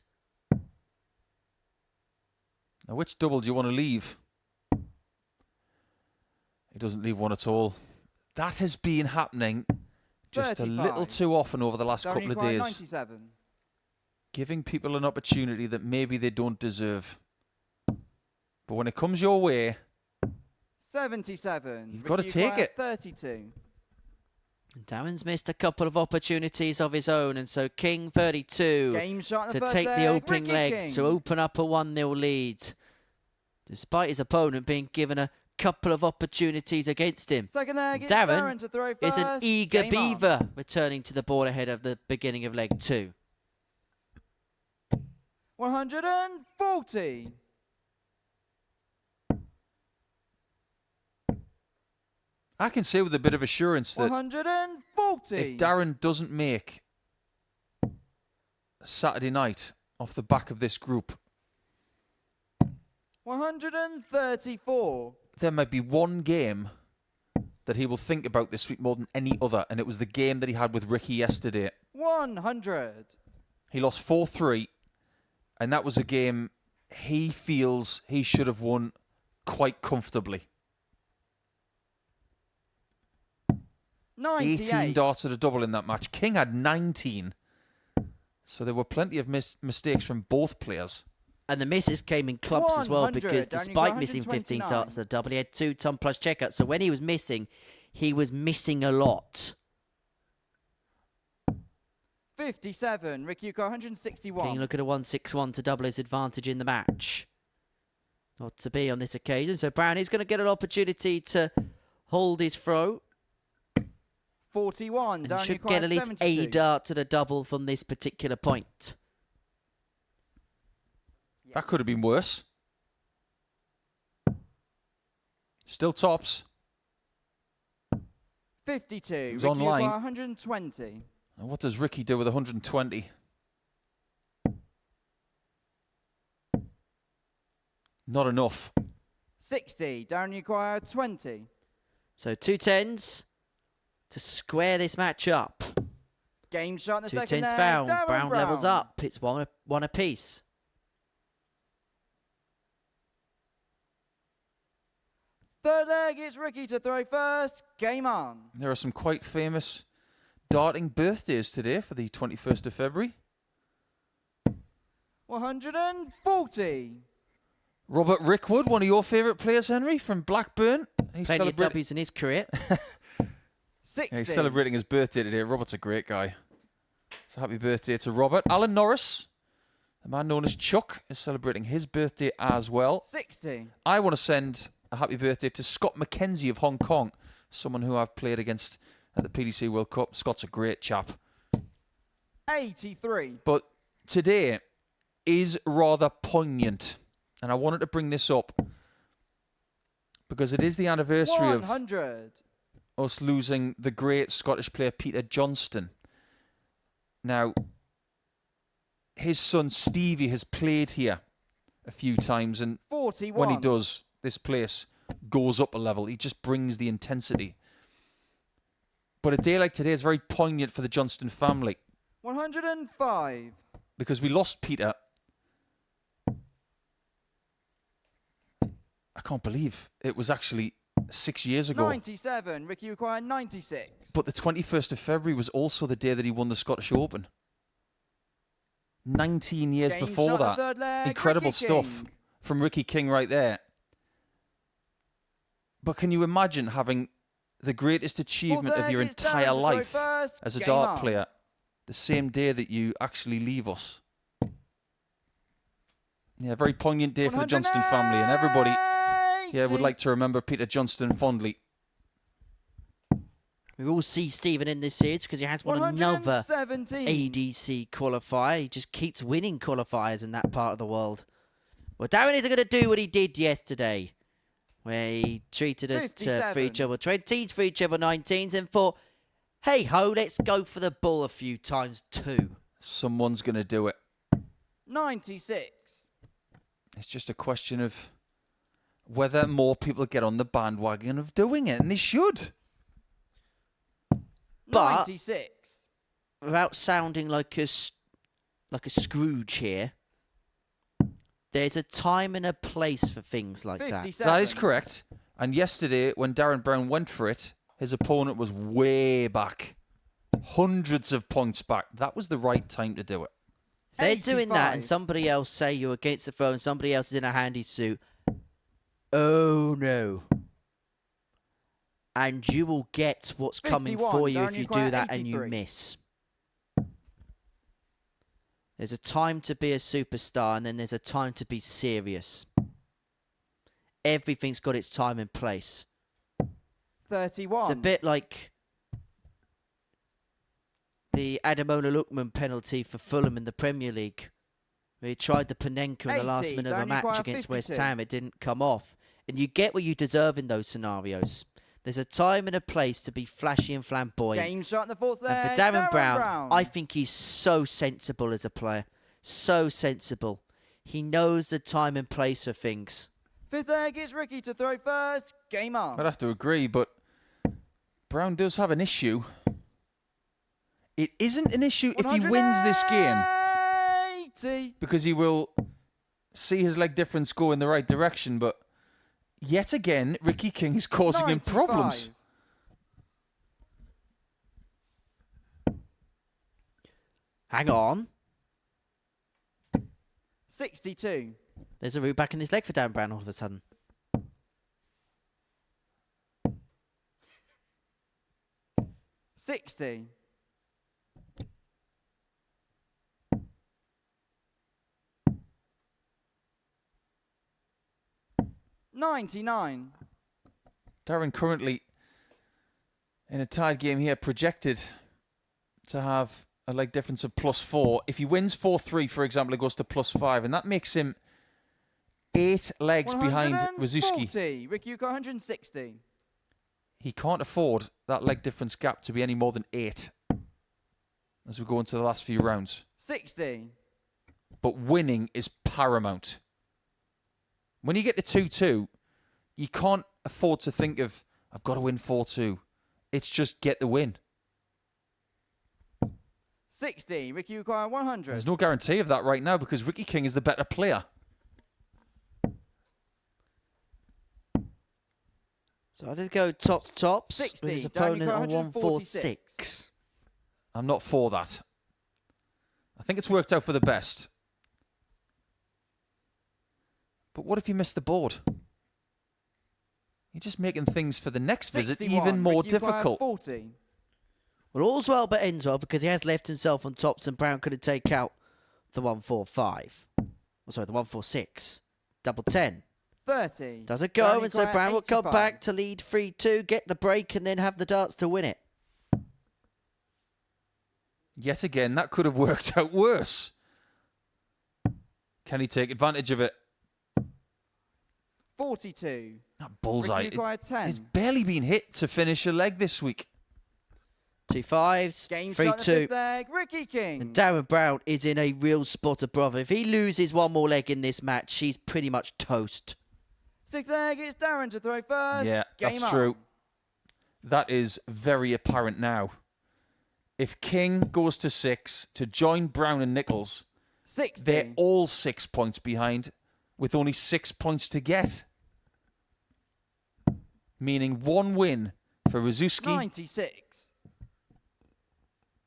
Now, which double do you want to leave? He doesn't leave one at all. That has been happening just 35. a little too often over the last Darren couple of required days. 97. Giving people an opportunity that maybe they don't deserve. But when it comes your way, 77. You've got to Ricky take required it. 32. Darren's missed a couple of opportunities of his own, and so King 32 Game shot in to the first take leg. the opening Ricky leg King. to open up a 1-0 lead. Despite his opponent being given a couple of opportunities against him. Second leg, it's Darren Darren to throw is an first. eager Game on. beaver returning to the board ahead of the beginning of leg 2. 140. I can say with a bit of assurance that 140. if Darren doesn't make Saturday night off the back of this group, 134. there might be one game that he will think about this week more than any other, and it was the game that he had with Ricky yesterday. 100. He lost 4-3, and that was a game he feels he should have won quite comfortably. 98. 18 darts at a double in that match. King had 19. So there were plenty of mistakes from both players. And the misses came in clumps as well, 100, because Darren, despite missing 15 129. darts at the double, he had 2 ton plus checkouts. So when he was missing a lot. 57. Ricky Yuko, 161. King look at a 161 to double his advantage in the match. Not to be on this occasion. So Brownie's going to get an opportunity to hold his throw. 41. And Darren should Yuko get at has least 72. a dart to the double from this particular point. That could have been worse. Still tops. 52. It was Ricky online. Yuko, 120. Now what does Ricky do with 120? Not enough. 60. Darren Yuko, 20. So 2 tens to square this match up. Game shot in the 2 second tens leg. found. Darren Brown levels up. It's one apiece. Third leg, it's Ricky to throw first. Game on. There are some quite famous darting birthdays today for the 21st of February. 140. Robert Rickwood, one of your favourite players, Henry, from Blackburn. He's Plenty of celebrating. W's in his career. 60. Yeah, he's celebrating his birthday today. Robert's a great guy. So happy birthday to Robert. Alan Norris, the man known as Chuck, is celebrating his birthday as well. 60. I want to send a happy birthday to Scott McKenzie of Hong Kong, someone who I've played against at the PDC World Cup. Scott's a great chap. 83. But today is rather poignant, and I wanted to bring this up because it is the anniversary of 100. us losing the great Scottish player Peter Johnston. Now, his son Stevie has played here a few times, and 41. when he does, this place goes up a level. He just brings the intensity. But a day like today is very poignant for the Johnston family 105. because we lost Peter. I can't believe it was actually 6 years ago. 97. Ricky required 96. But the 21st of February was also the day that he won the Scottish Open. 19 years Game before shot, the that. third leg, Incredible Ricky stuff King. from Ricky King right there. But can you imagine having the greatest achievement Fourth of your leg, it's entire Darren to throw life first. as a Game dart on. player the same day that you actually leave us? Yeah, very poignant day for the Johnston family, and everybody would like to remember Peter Johnston fondly. We will see Stephen in this series because he has won another 117. ADC qualifier. He just keeps winning qualifiers in that part of the world. Well, Darren isn't going to do what he did yesterday, where he treated us to 57. for each other 20s, for each other 19s, and thought, hey ho, let's go for the ball a few times too. Someone's going to do it. 96. It's just a question of whether more people get on the bandwagon of doing it, and they should. But 96. without sounding like a Scrooge here, there's a time and a place for things like that. 57. That is correct. And yesterday, when Darren Brown went for it, his opponent was way back. Hundreds of points back. That was the right time to do it. They're doing that, and 85. somebody else say you're against the throw, and somebody else is in a handy suit. Oh no! And you will get what's coming 51, for you Darren, if you you require do that and you 83. miss. There's a time to be a superstar, and then there's a time to be serious. Everything's got its time and place. 31. It's a bit like the Ademola Lookman penalty for Fulham in the Premier League. He tried the Panenka in the last 80, minute of a Darren, you match require against West 52. Ham. It didn't come off. And you get what you deserve in those scenarios. There's a time and a place to be flashy and flamboyant. Game shot in the fourth leg. And for Darren Brown, I think he's so sensible as a player. So sensible. He knows the time and place for things. Fifth leg, it's Ricky to throw first. Game on. I'd have to agree, but Brown does have an issue. It isn't an issue if he wins this game, 180. because he will see his leg difference go in the right direction, but yet again, Ricky King is causing him problems. 95. Hang on. 62. There's a root back in his leg for Darren Brown all of a sudden. $60. 99. Darren currently in a tied game here, projected to have a leg difference of +4. If he wins 4-3, for example, it goes to +5, and that makes him 8 legs behind Wawrzewski. 140. Ricky, you got 160. He can't afford that leg difference gap to be any more than 8 as we go into the last few rounds. 60. But winning is paramount. When you get to 2-2, you can't afford to think of, I've got to win 4-2. It's just get the win. 60. Ricky, you require 100. There's no guarantee of that right now because Ricky King is the better player. So I did go top to tops. 60. His Darren, you opponent got on 146. I'm not for that. I think it's worked out for the best. But what if you miss the board? You're just making things for the next visit 61. even more Ricky, you require difficult. 40. Well, all's well but ends well because he has left himself on tops and Brown couldn't take out the 145. Oh, sorry, the 146. Double 10. 30. Does it go? Darren, you And so require Brown will come 85. back to lead 3-2, get the break, and then have the darts to win it. Yet again, that could have worked out worse. Can he take advantage of it? 42. That bullseye. Ricky, you require 10. It's barely been hit to finish a leg this week. 2 5s, Game shot in the 3-2. fifth leg. Ricky King. And Darren Brown is in a real spot of brother. If he loses one more leg in this match, she's pretty much toast. Sixth leg, it's Darren to throw first. Yeah, Game that's on. true. That is very apparent now. If King goes to 6 to join Brown and Nicholls, 60. they're all 6 points behind with only 6 points to get. Meaning one win for Wawrzewski 96.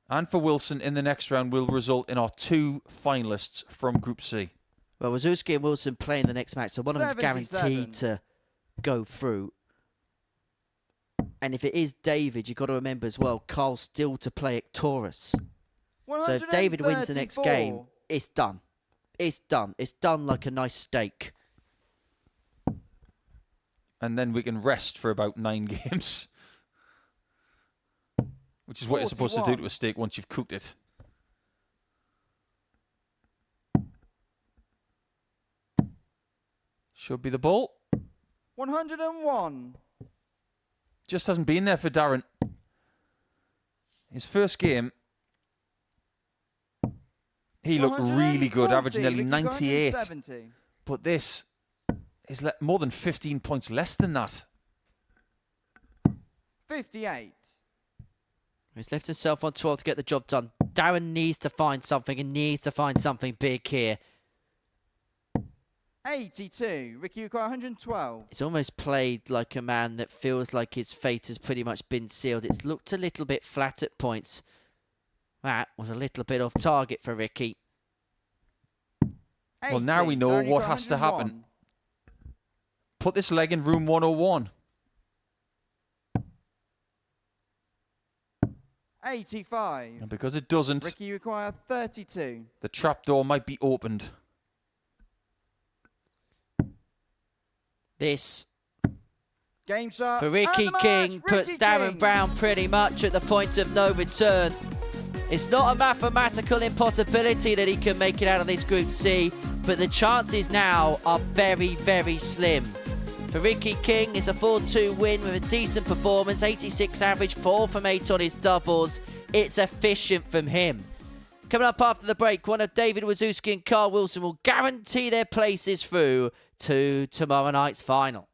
and for Wilson in the next round will result in our 2 finalists from Group C. Well, Wawrzewski and Wilson playing the next match, so one of them's 77. guaranteed to go through. And if it is David, you've got to remember as well, Carl's still to play at Taurus. So if David wins the next game, 134. it's done. It's done. It's done like a nice steak. And then we can rest for about 9 games. Which is what you're supposed to do 41. to a steak once you've cooked it. Should be the ball. 101. Just hasn't been there for Darren. His first game, he looked really good, 140. averaging nearly Ricky, 98. 170. But this is more than 15 points less than that. 58. He's left himself on 12 to get the job done. Darren needs to find something and needs to find something big here. 82. Ricky Ukai 112. He's almost played like a man that feels like his fate has pretty much been sealed. It's looked a little bit flat at points. That was a little bit off target for Ricky. 80. Well, now we know Darren what Ukai has to 101. happen. Put this leg in room 101. 85. And because it doesn't, Ricky Ukai 32. the trapdoor might be opened. This Game shot. for Ricky and the King match, puts Ricky Darren King. Brown pretty much at the point of no return. It's not a mathematical impossibility that he can make it out of this Group C, but the chances now are very, very slim. For Ricky King, it's a 4-2 win with a decent performance, 86 average, 4 from 8 on his doubles. It's efficient from him. Coming up after the break, one of David Wawrzewski and Carl Wilson will guarantee their places through to tomorrow night's final.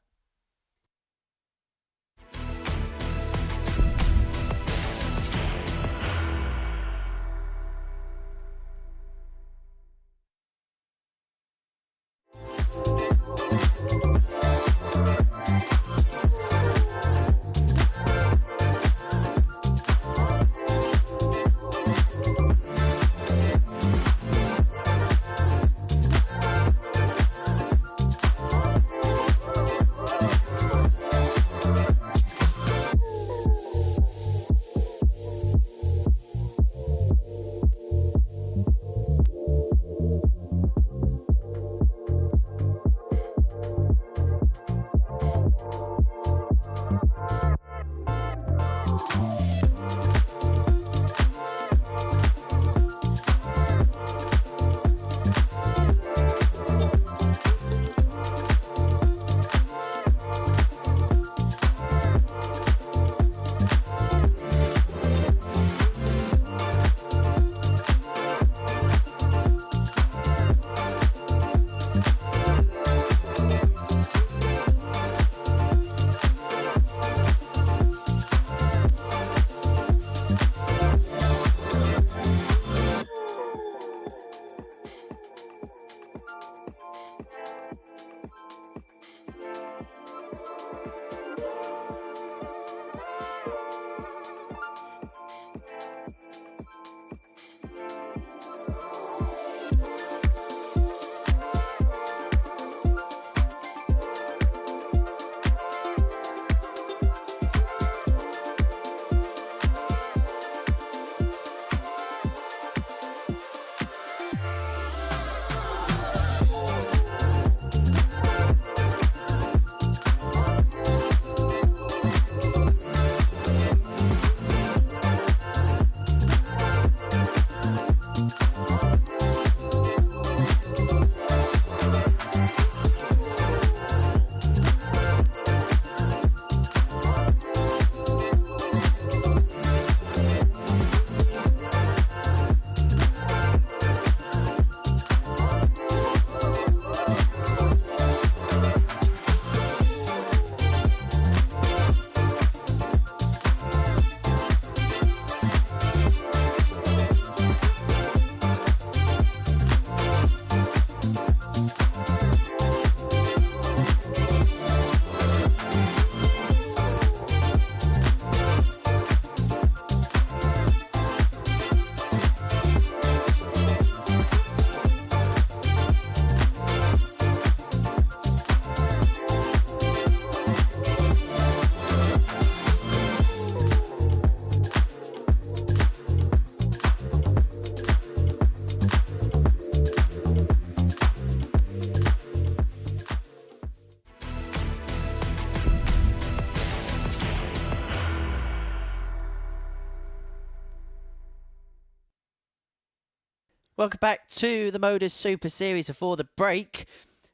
Welcome back to the MODUS Super Series. Before the break,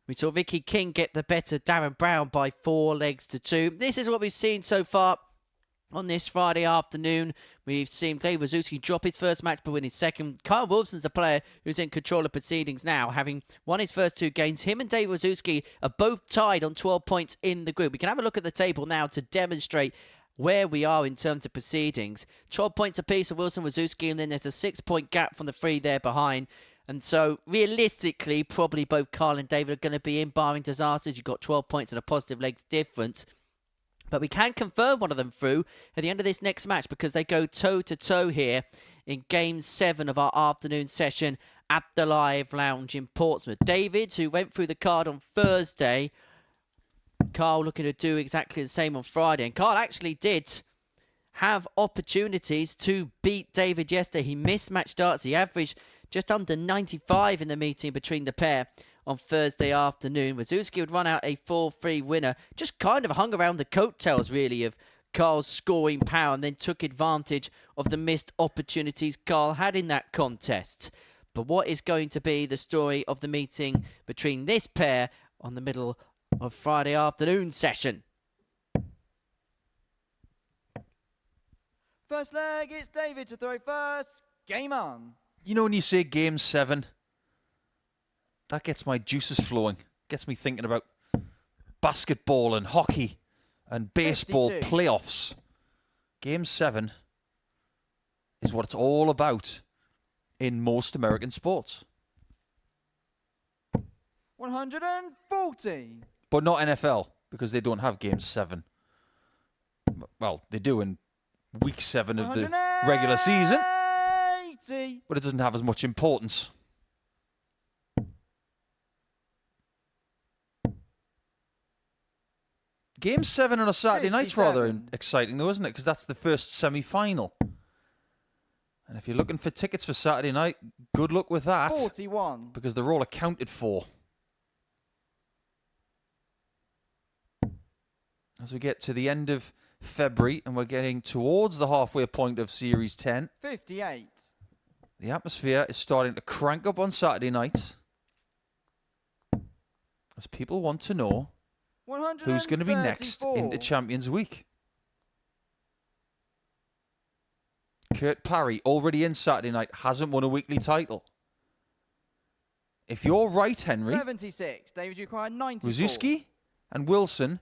we saw Ricky King get the better Darren Brown by 4 legs to 2. This is what we've seen so far on this Friday afternoon. We've seen Dave Wawrzewski drop his first match but win his second. Kyle Wilson's a player who's in control of proceedings now, having won his first 2 games. Him and Dave Wawrzewski are both tied on 12 points in the group. We can have a look at the table now to demonstrate where we are in terms of proceedings. 12 points apiece for Wilson, Wawrzewski, and then there's a 6-point gap from the 3 there behind. And so, realistically, probably both Carl and David are going to be in, barring disasters. You've got 12 points and a positive legs difference. But we can confirm one of them through at the end of this next match because they go toe-to-toe here in Game 7 of our afternoon session at the Live Lounge in Portsmouth. David, who went through the card on Thursday, Carl looking to do exactly the same on Friday. And Carl actually did have opportunities to beat David yesterday. He missed match darts. He averaged just under 95 in the meeting between the pair on Thursday afternoon. Wawrzewski would run out a 4-3 winner. Just kind of hung around the coattails, really, of Carl's scoring power and then took advantage of the missed opportunities Carl had in that contest. But what is going to be the story of the meeting between this pair on the middle of Friday afternoon session? First leg, it's David to throw first. Game on. You know when you say Game 7, that gets my juices flowing. Gets me thinking about basketball and hockey and baseball 52. playoffs. Game 7 is what it's all about in most American sports. 140. But not NFL, because they don't have Game 7. Well, they do in Week 7 of the regular season, 180. but it doesn't have as much importance. Game 7 on a Saturday night's rather 57. exciting, though, isn't it? Because that's the first semi-final. And if you're looking for tickets for Saturday night, good luck with that. 41. Because they're all accounted for. As we get to the end of February and we're getting towards the halfway point of Series 10, 58. the atmosphere is starting to crank up on Saturday night. As people want to know who's going to be next into Champions Week. Kurt Parry, already in Saturday night, hasn't won a weekly title. If you're right, Henry, 76. David, you require 94. Wawrzewski and Wilson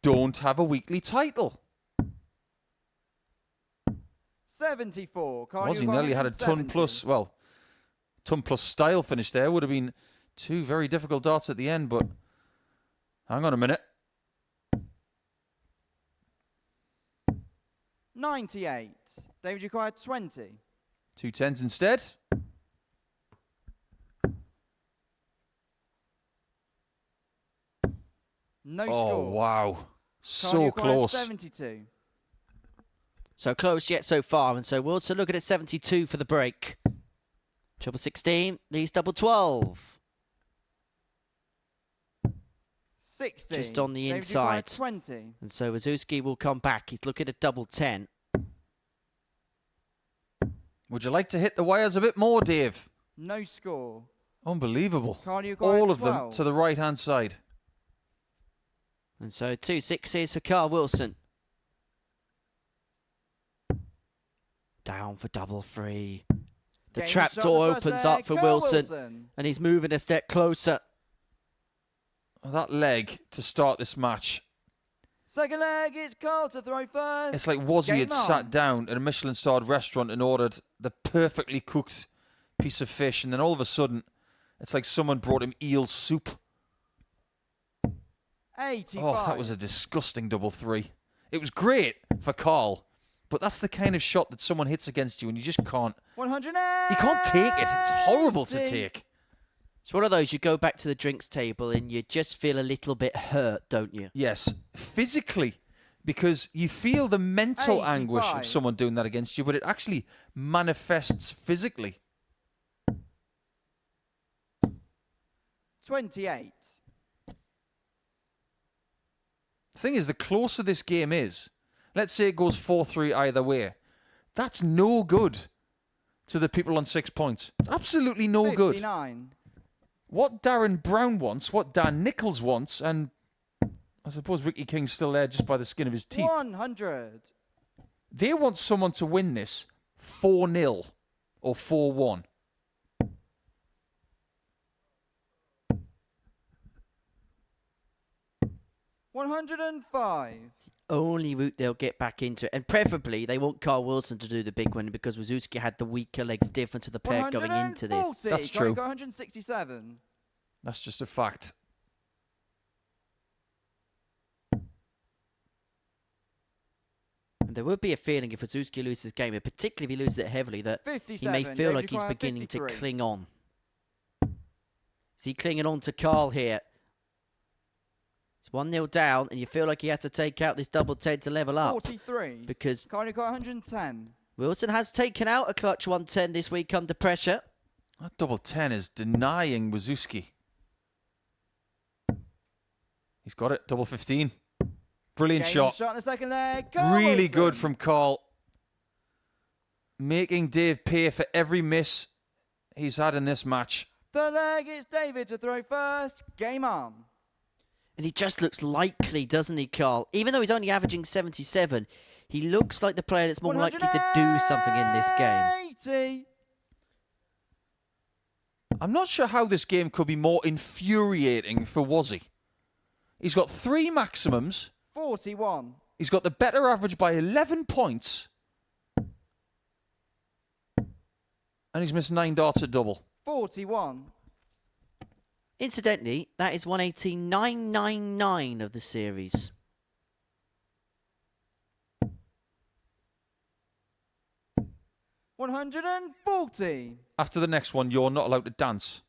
don't have a weekly title. 74. Carl, Was he you require nearly had a ton 70. plus, well, ton plus style finish there. Would have been 2 very difficult darts at the end, but hang on a minute. 98. David, you require 20. 2 10s instead. No Oh, score. wow. Carl, So you require close. 72. So close yet so far. And so we're also looking at 72 for the break. Treble 16, these double 12. 60. Just on the David, you require inside. 20. And so Wawrzewski will come back. He's looking at double 10. Would you like to hit the wires a bit more, Dave? No score. Unbelievable. Carl, you require All of 12. them to the right-hand side. And so 2 6s for Carl Wilson. Down for double 3. The Game trap shot door on the first opens leg, up for Carl Wilson. And he's moving a step closer. That leg to start this match. Second leg, it's Carl to throw first. It's like Wazzy Game had on. sat down at a Michelin-starred restaurant and ordered the perfectly cooked piece of fish, and then all of a sudden, it's like someone brought him eel soup. 85. Oh, that was a disgusting double 3. It was great for Carl, but that's the kind of shot that someone hits against you and you just can't. 180. You can't take it. It's horrible to take. It's one of those, you go back to the drinks table and you just feel a little bit hurt, don't you? Yes, physically, because you feel the mental 85. anguish of someone doing that against you, but it actually manifests physically. 28. The thing is, the closer this game is, let's say it goes 4-3 either way, that's no good to the people on 6 points. It's absolutely no good. 59. What Darren Brown wants, what Dan Nicholls wants, and I suppose Ricky King's still there just by the skin of his teeth. 100. They want someone to win this 4-0 or 4-1. 105. Only route they'll get back into it. And preferably, they want Carl Wilson to do the big one because Wawrzewski had the weaker legs different to the pair going into this. 140. That's true. 167. That's just a fact. And there would be a feeling if Wawrzewski loses this game, and particularly if he loses it heavily, that he may feel like he's beginning to cling on. Is he clinging on to Carl here? It's 1-0 down, and you feel like he has to take out this double 10 to level up. 43. Because Carl got 110. Wilson has taken out a clutch 110 this week under pressure. That double 10 is denying Wawrzewski. He's got it. Double 15. Brilliant shot. Shot in the second leg. Carl Really Wilson. good from Carl. Making Dave pay for every miss he's had in this match. Third leg, it's David to throw first. Game on. And he just looks likely, doesn't he, Carl? Even though he's only averaging 77, he looks like the player that's more likely to do something in this game. 180. I'm not sure how this game could be more infuriating for Wazzy. He's got 3 maximums. 41. He's got the better average by 11 points. And he's missed 9 darts at double. 41. Incidentally, that is 189.99 of the series. $140. After the next one, you're not allowed to dance.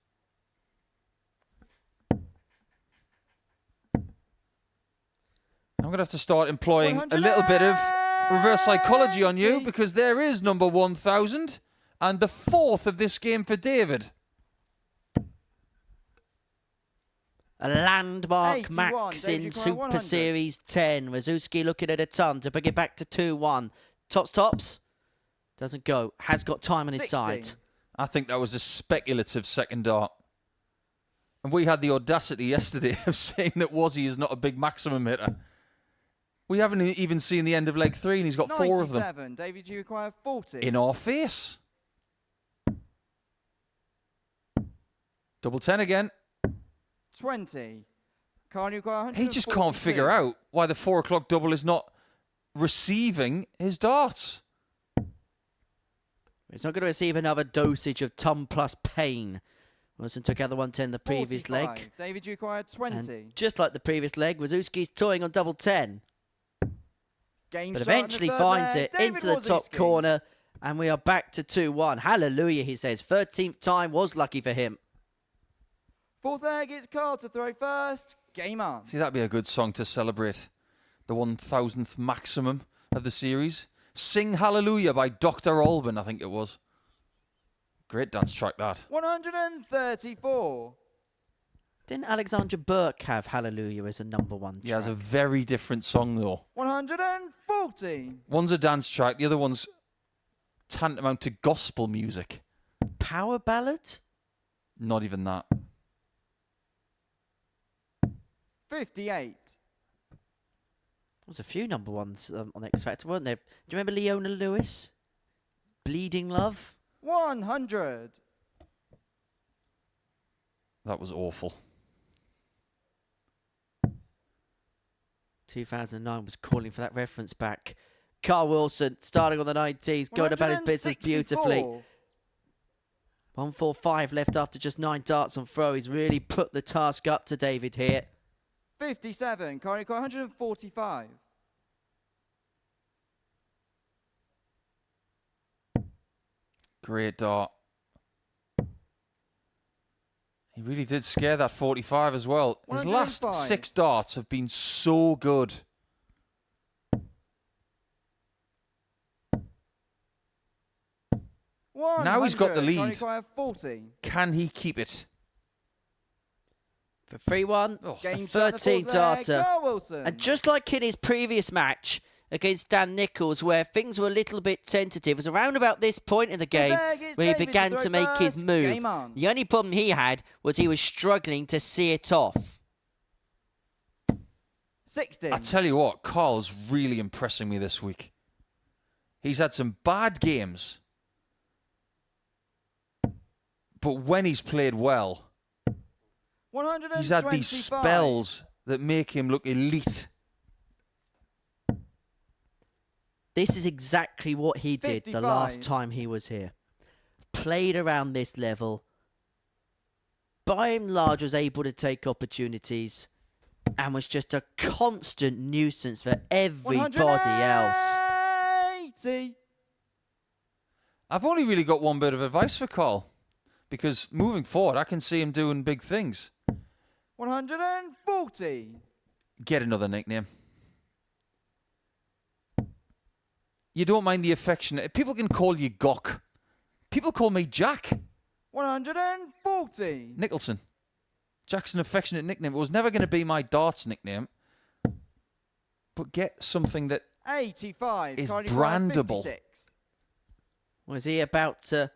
I'm going to have to start employing a little bit of reverse psychology on you because there is number 1,000 and the 4th of this game for David. A landmark 81. max David, in you cry Super 100. Series 10. Wawrzewski looking at a ton to bring it back to 2-1. Tops. Doesn't go. Has got time on his 60. side. I think that was a speculative second dart. And we had the audacity yesterday of saying that Wazzy is not a big maximum hitter. We haven't even seen the end of leg 3 and he's got 4 of them. 97. David, you require 40. In our face. Double 10 again. 20. Carl, you require 142. He just can't figure out why the 4 o'clock double is not receiving his darts. He's not going to receive another dosage of ton plus pain. Wilson took out the 110 the previous 45. leg. David, you required 20. And just like the previous leg, Wawrzewski's toying on double 10. Game But shot in the eventually third finds leg. it David into the top Wawrzewski. corner. And we are back to 2-1. Hallelujah, he says. 13th time was lucky for him. Fourth leg, it's Carl to throw first. Game on. See, that'd be a good song to celebrate the 1,000th maximum of the series. Sing Hallelujah by Dr. Alban, I think it was. Great dance track, that. 134. Didn't Alexandra Burke have Hallelujah as a number 1 track? Yeah, it's a very different song, though. 140. One's a dance track, the other one's tantamount to gospel music. Power ballad? Not even that. 58. There's a few number 1s on X Factor, weren't there? Do you remember Leona Lewis? Bleeding Love? 100. That was awful. 2009 was calling for that reference back. Carl Wilson starting on the 19th, going about his business beautifully. 145 left after just 9 darts on throw. He's really put the task up to David here. 57. Carl, you got 145. Great dart. He really did scare that 45 as well. His last 105. 6 darts have been so good. Now he's got the 100. Carl, lead. you got 40. Can he keep it? For 3-1, Oh, Game a shot in the 13 fourth leg, darter. Carl Wilson. And just like in his previous match against Dan Nicholls, where things were a little bit tentative, it was around about this point in the game leg, it's where he David began to to throw make his first. move. Game on. The only problem he had was he was struggling to see it off. 60. I tell you what, Carl's really impressing me this week. He's had some bad games. But when he's played well, he's had these 125. spells that make him look elite. This is exactly what he did the 55. last time he was here. Played around this level. By and large was able to take opportunities. And was just a constant nuisance for everybody else. 180. I've only really got one bit of advice for Carl. Because moving forward, I can see him doing big things. 140. Get another nickname. You don't mind the affection. People can call you Gok. People call me Jack. 140. Nicholson. Jack's an affectionate nickname. It was never going to be my darts nickname. But get something that 85. is Carly Bryan, brandable. 56. Was he about to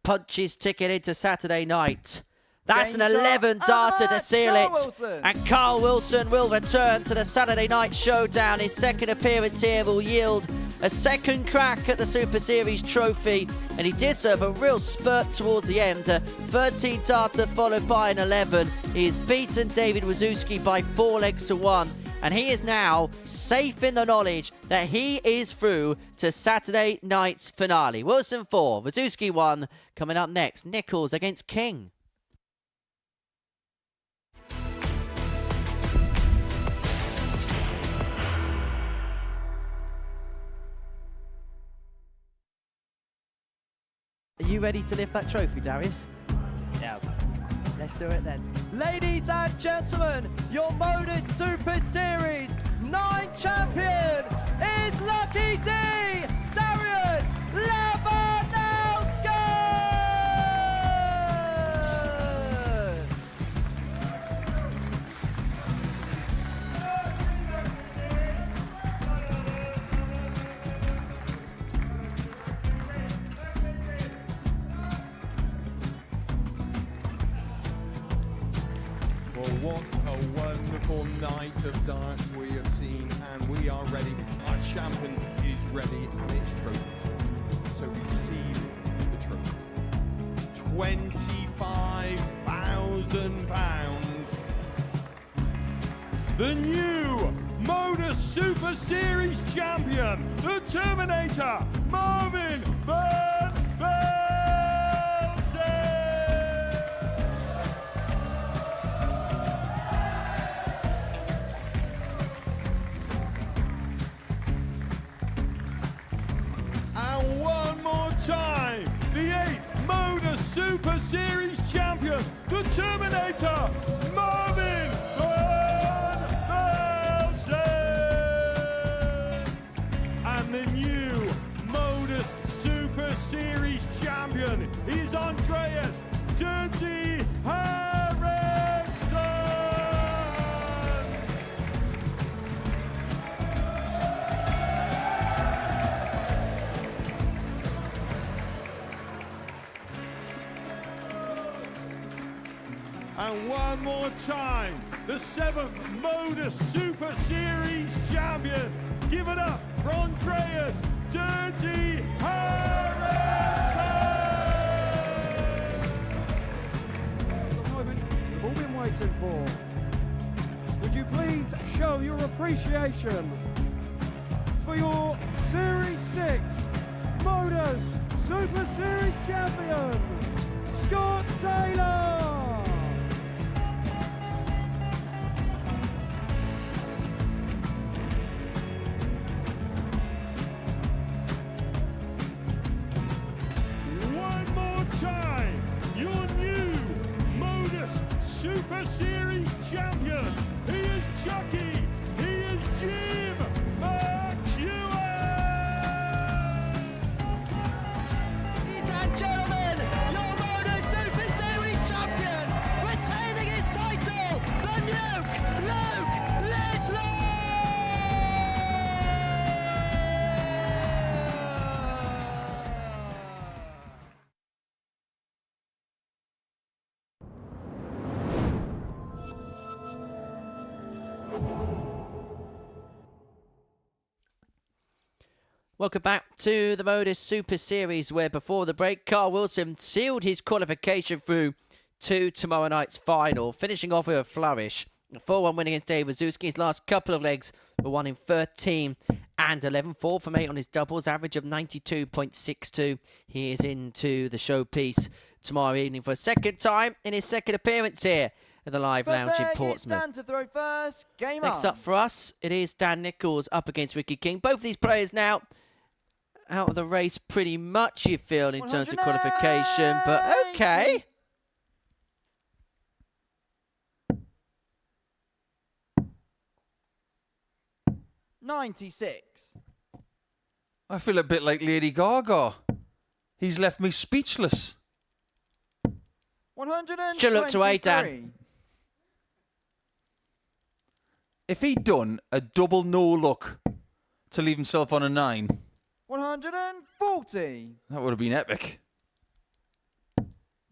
punch his ticket into Saturday night? That's an Danger, 11 darter to that's seal Carl it. Wilson. And Carl Wilson will return to the Saturday night showdown. His second appearance here will yield a second crack at the Super Series trophy. And he did so with a real spurt towards the end. A 13 darter followed by an 11. He has beaten David Wawrzewski by 4 legs to 1. And he is now safe in the knowledge that he is through to Saturday night's finale. Wilson 4, Wawrzewski 1. Coming up next, Nicholls against King. Are you ready to lift that trophy, Darius? Yes. Let's do it then. Ladies and gentlemen, your MODUS Super Series 9 champion is Lucky D, Darius Lewandowski! Well, what a wonderful night of darts we have seen, and we are ready. Our champion is ready, and it's trophy. So receive the trophy. £25,000. The new MODUS Super Series champion, the Terminator, Marvin Van Velzen. And one more time, the 8th MODUS Super Series champion, the Terminator, Marvin Van Velzen. And the new MODUS Super Series champion is Andreas Dirty Harrison. And one more time, the 7th MODUS Super Series champion. Give it up for Andreas Dirty Harrison. The moment we've all been waiting for. Would you please show your appreciation for your Series 6 MODUS Super Series champion, Scott Taylor! One more time, your new MODUS Super Series champion. He is Chucky. He is Jim McEwen. Ladies and gentlemen, your MODUS Super Series champion, retaining his title, the Nuke, Luke Littler! Welcome back to the MODUS Super Series, where before the break, Carl Wilson sealed his qualification through to tomorrow night's final, finishing off with a flourish A 4-1 win against Dave Wawrzewski. His last couple of legs were won in 13 and 11. 4 from 8 on his doubles, average of 92.62. He is into the showpiece tomorrow evening for a second time in his second appearance here at the Live First Lounge in leg, Portsmouth. it's Dan to throw first. Game Next on. up for us, it is Dan Nicholls up against Ricky King. Both of these players now out of the race pretty much, you feel, in terms of qualification. But okay. $96. I feel a bit like Lady Gaga. He's left me speechless. 123. Should look away, Dan. If he'd done a double no-look to leave himself on a 9, 140. that would have been epic.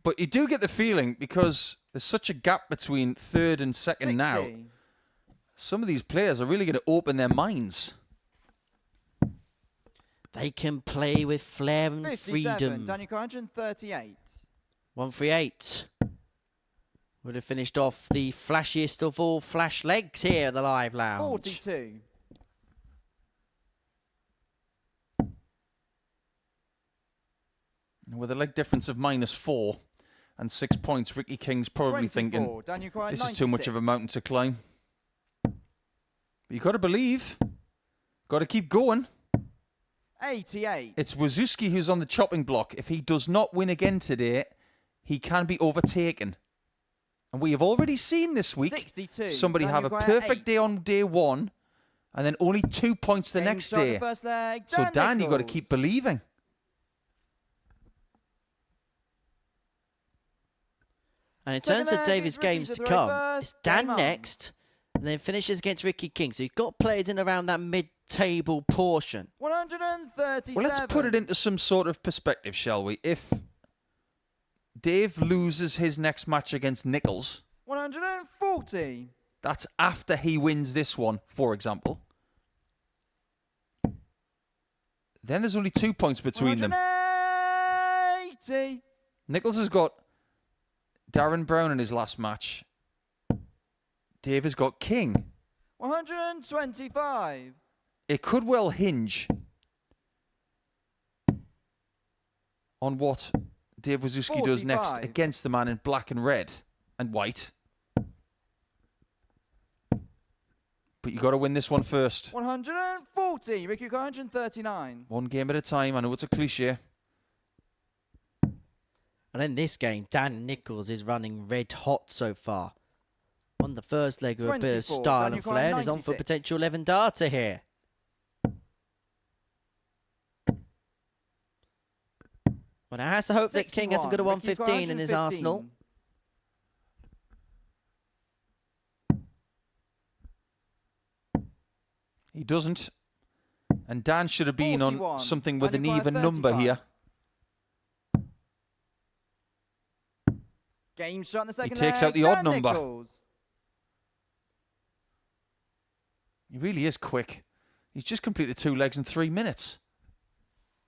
But you do get the feeling, because there's such a gap between third and second 60. now, some of these players are really going to open their minds. They can play with flair and 57. freedom. Daniel 138. 138. Would have finished off the flashiest of all flash legs here at the Live Lounge. 42. With a leg difference of -4 and 6 points, Ricky King's probably 24. thinking, Daniel Quine, this is too much 96. of a mountain to climb. But you got to believe. Got to keep going. 88. It's Wawrzewski who's on the chopping block. If he does not win again today, he can be overtaken. And we have already seen this week 62. somebody have a perfect day on day 1 and then only 2 points the next day. First leg, So Dan, you got to Nicholls. keep believing. And in Second terms of leg David's is Ricky games to to the come, reverse, it's Dan game on. next, and then finishes against Ricky King. So you've got players in around that mid-table portion. 137. Well, let's put it into some sort of perspective, shall we? If Dave loses his next match against Nicholls, 140. that's after he wins this one, for example. Then there's only 2 points between them. 180. Nicholls has got Darren Brown in his last match. Dave has got King. 125. It could well hinge on what Dave Wawrzewski does next 45. against the man in black and red and white. But you got to win this one first. 140. Ricky 139. One game at a time. I know it's a cliche. And in this game, Dan Nicholls is running red hot so far. On the first leg with a bit of 24, style Daniel and flair, and is on for 96. potential 11 data here. Well, now has to hope that King hasn't got a 61. 115 in his 115. arsenal. He doesn't. And Dan should have been 41. on something with an Daniel even Quine, number 35. here. Game shot in the second takes leg, out the odd Dan number. Nicholls. He really is quick. He's just completed 2 legs in 3 minutes.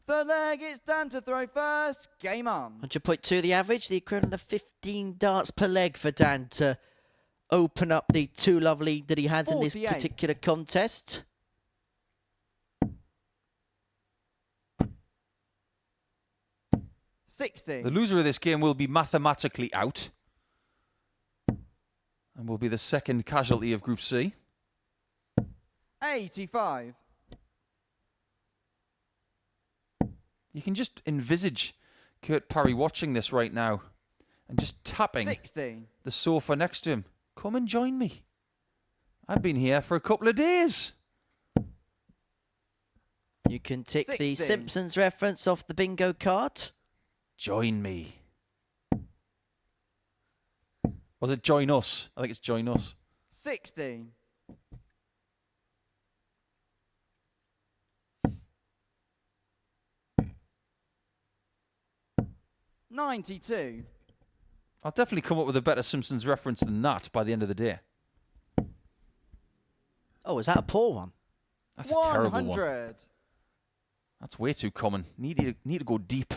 Third leg, it's Dan to throw first. Game on. 100.2 the average, the equivalent of 15 darts per leg for Dan to open up the 2-love lead that he has in this 48. particular contest. $60. The loser of this game will be mathematically out. And will be the second casualty of Group C. 85. You can just envisage Kurt Parry watching this right now and just tapping 60. the sofa next to him. Come and join me. I've been here for a couple of days. You can tick the 60. Simpsons reference off the bingo card. Join me. Was it join us? I think it's join us. 60. $92. I'll definitely come up with a better Simpsons reference than that by the end of the day. Oh, is that a poor one? That's a terrible one. 100. That's way too common. Need to go deep.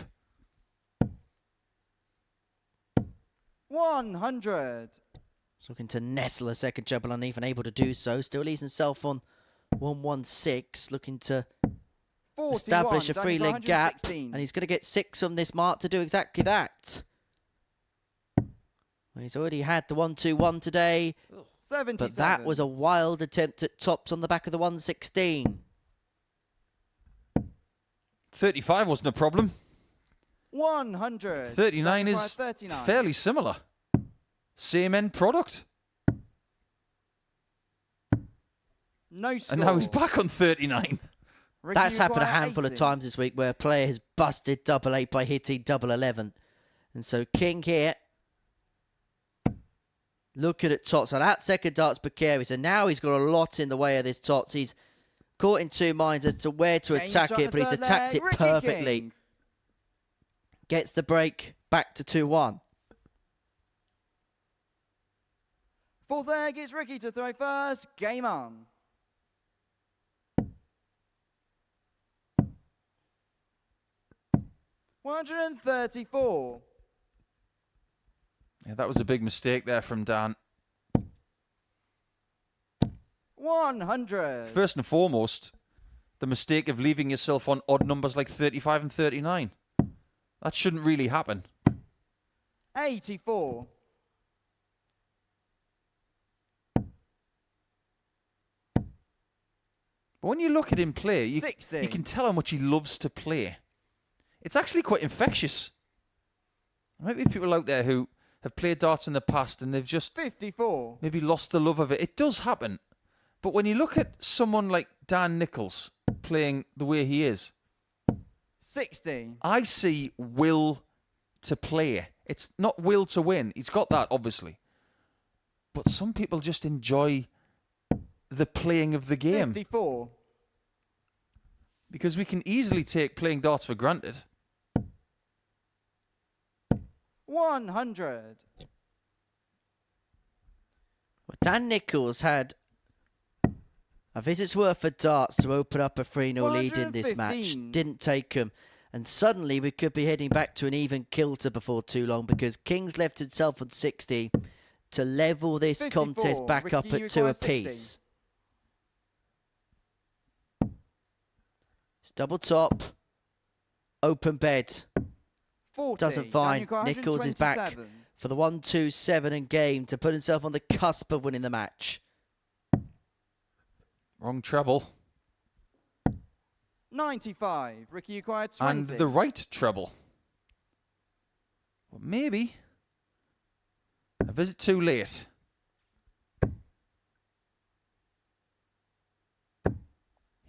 100. He's looking to nestle a second treble, and able to do so. Still leaves himself on 116, looking to establish a 3-leg gap. And he's going to get 6 on this mark to do exactly that. Well, he's already had the 121 today. 77. But that was a wild attempt at tops on the back of the 116. 35 wasn't a problem. 100. 39 is 39. fairly similar. Same end product. No score. And now he's back on 39. Ricky, That's you happened a require handful of 80. times this week where a player has busted double 8 by hitting double 11. And so King here, looking at Tots. Now that second dart's precarious, and now he's got a lot in the way of this Tots. He's caught in two minds as to where to Game attack shot it, but he's the third attacked leg, it Ricky perfectly. King. Gets the break back to 2-1. Fourth leg, it's Ricky to throw first. Game on. $134. Yeah, that was a big mistake there from Dan. 100. First and foremost, the mistake of leaving yourself on odd numbers like 35 and 39. That shouldn't really happen. 84. But when you look at him play, you 60. can tell how much he loves to play. It's actually quite infectious. There might be people out there who have played darts in the past and they've just 54. maybe lost the love of it. It does happen. But when you look at someone like Dan Nicholls playing the way he is, 60. I see will to play. It's not will to win. He's got that, obviously. But some people just enjoy the playing of the game. 54. Because we can easily take playing darts for granted. 100. Well, Dan Nicholls had a visit's worth of darts to open up a 3-0 lead in this match. 115. Didn't take him. And suddenly we could be heading back to an even kilter before too long, because King's left himself on 60 to level this 54. contest back Ricky, up you at 2 require 60. apiece. It's double top. Open bed. 40. Doesn't find. Daniel Craig, Nicholls is back 127. for the 1-2-7 and game to put himself on the cusp of winning the match. Wrong treble. 95. Ricky, you acquired 20. And the right treble. Well, maybe a visit too late.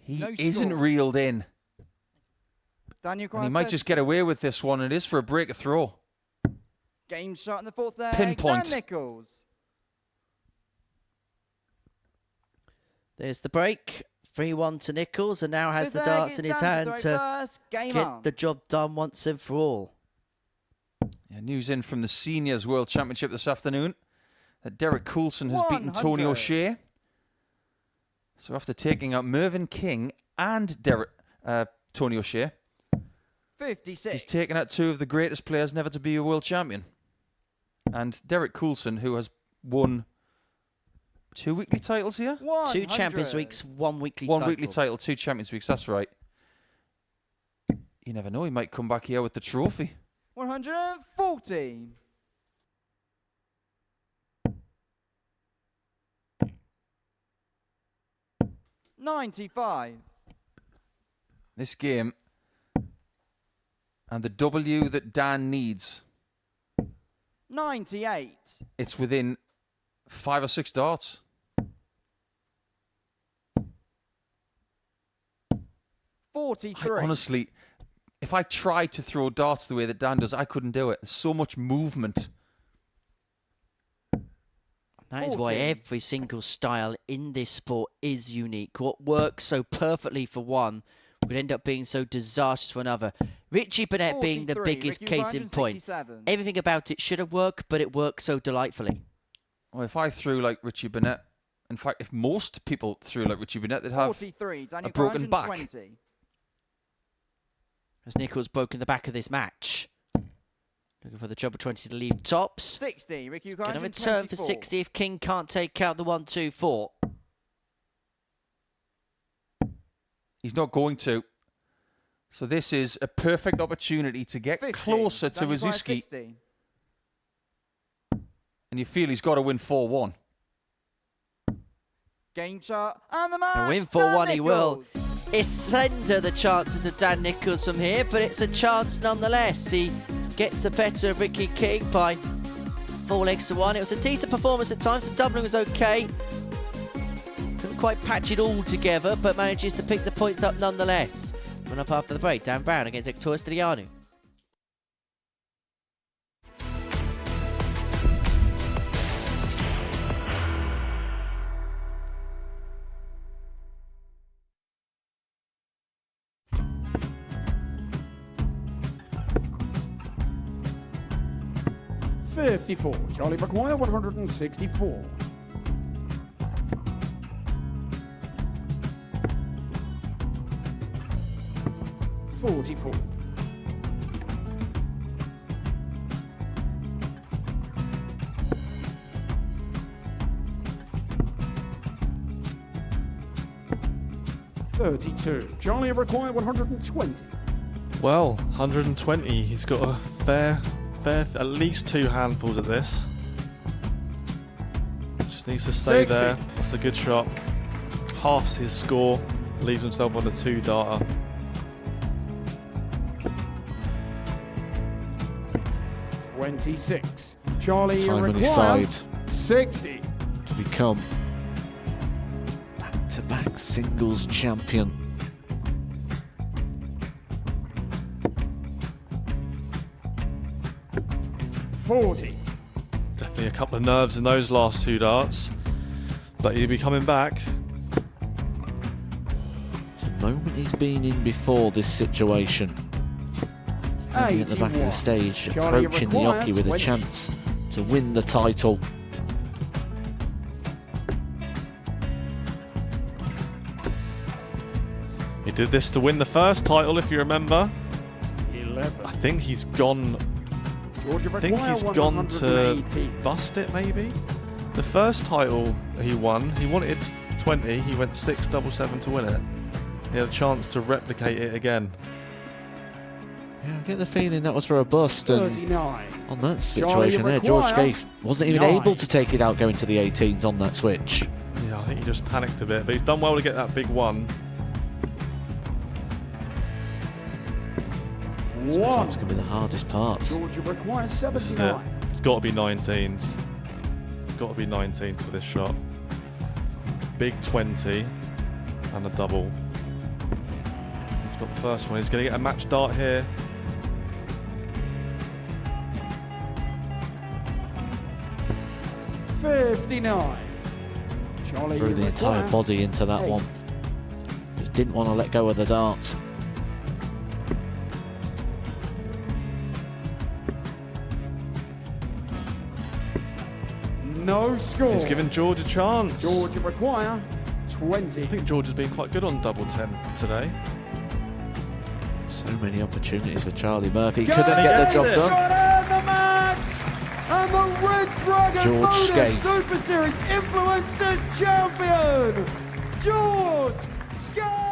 He No isn't score. reeled in. Daniel And Craig, he might just get away with this one. It is for a break of throw. Game shot in the fourth leg. Pinpoint. Dan Nicholls. There's the break. 3-1 to Nicholls, and now has Fifth the leg, darts it's in his Dan to hand throw to first. Game get on. the job done once and for all. Yeah, news in from the Seniors World Championship this afternoon that Derek Coulson has beaten 100. Tony O'Shea. So after taking out Mervyn King and Tony O'Shea, 56. he's taken out two of the greatest players never to be a world champion. And Derek Coulson, who has won 2 weekly titles here? 2 Champions Weeks, 1 weekly One title. weekly title, 2 Champions Weeks, that's right. You never know, he might come back here with the trophy. 140. $95. This game, and the W that Dan needs, 98. it's within 5 or 6 darts. I 43. honestly, if I tried to throw darts the way that Dan does, I couldn't do it. There's so much movement. That is why 40. every single style in this sport is unique. What works so perfectly for one would end up being so disastrous for another. Richie Burnett being the 43. biggest Ricky, case in point. 167. Everything about it should have worked, but it worked so delightfully. Well, if I threw like Richie Burnett, in fact, if most people threw like Richie Burnett, they'd have 43. Daniel a broken back. 120. As Nicholls broken the back of this match. Looking for the treble 20 to leave tops. 60. Ricky Going to return for 60 if King can't take out the 1, 2, 4. He's not going to. So this is a perfect opportunity to get 50. closer to Daniel Bryan, Wawrzewski. 60. And you feel he's got to win 4-1. Game chart and the match. And win 4-1 he will. It's slender, the chances of Dan Nicholls from here, but it's a chance nonetheless. He gets the better of Ricky King by 4 legs to 1. It was a decent performance at times. The doubling was okay. Couldn't quite patch it all together, but manages to pick the points up nonetheless. Run up after the break. Dan Brown against Stylianou. $54. Charlie McGuire, 164. $44. $32. Charlie required 120. Well, 120. He's got a fair, at least 2 handfuls of this. Just needs to stay 60. there. That's a good shot. Halves his score. Leaves himself on a 2-darter. $26. Charlie Time on his required side 60. to become back-to-back singles champion. $40. Definitely a couple of nerves in those last 2 darts. But he'll be coming back. It's a moment he's been in before this situation. Standing at the back of the stage, Charlie approaching the required hockey with a 20. chance to win the title. He did this to win the first title, if you remember. 11. I think he's gone. Georgia I think require he's gone to 180. bust it, maybe. The first title he wanted 20. He went 6-7-7 to win it. He had a chance to replicate it again. Yeah, I get the feeling that was for a bust, and 39. on that situation there, George require Scaife wasn't even 9. able to take it out going to the 18s on that switch. Yeah, I think he just panicked a bit, but he's done well to get that big one. Sometimes can be the hardest part. Georgia requires This is it. 79. It's got to be 19s. It's got to be 19s for this shot. Big 20 and a double. He's got the first one. He's going to get a match dart here. $59. Charlie Threw the entire require body into that 8. one. Just didn't want to let go of the dart. No score. He's given George a chance. Georgia require 20. I think George has been quite good on double 10 today. So many opportunities for Charlie Murphy. Go Couldn't get the job it. done. And the match! And the Red Dragon George MODUS Scaife. Super Series Influencers Champion, George Scaife!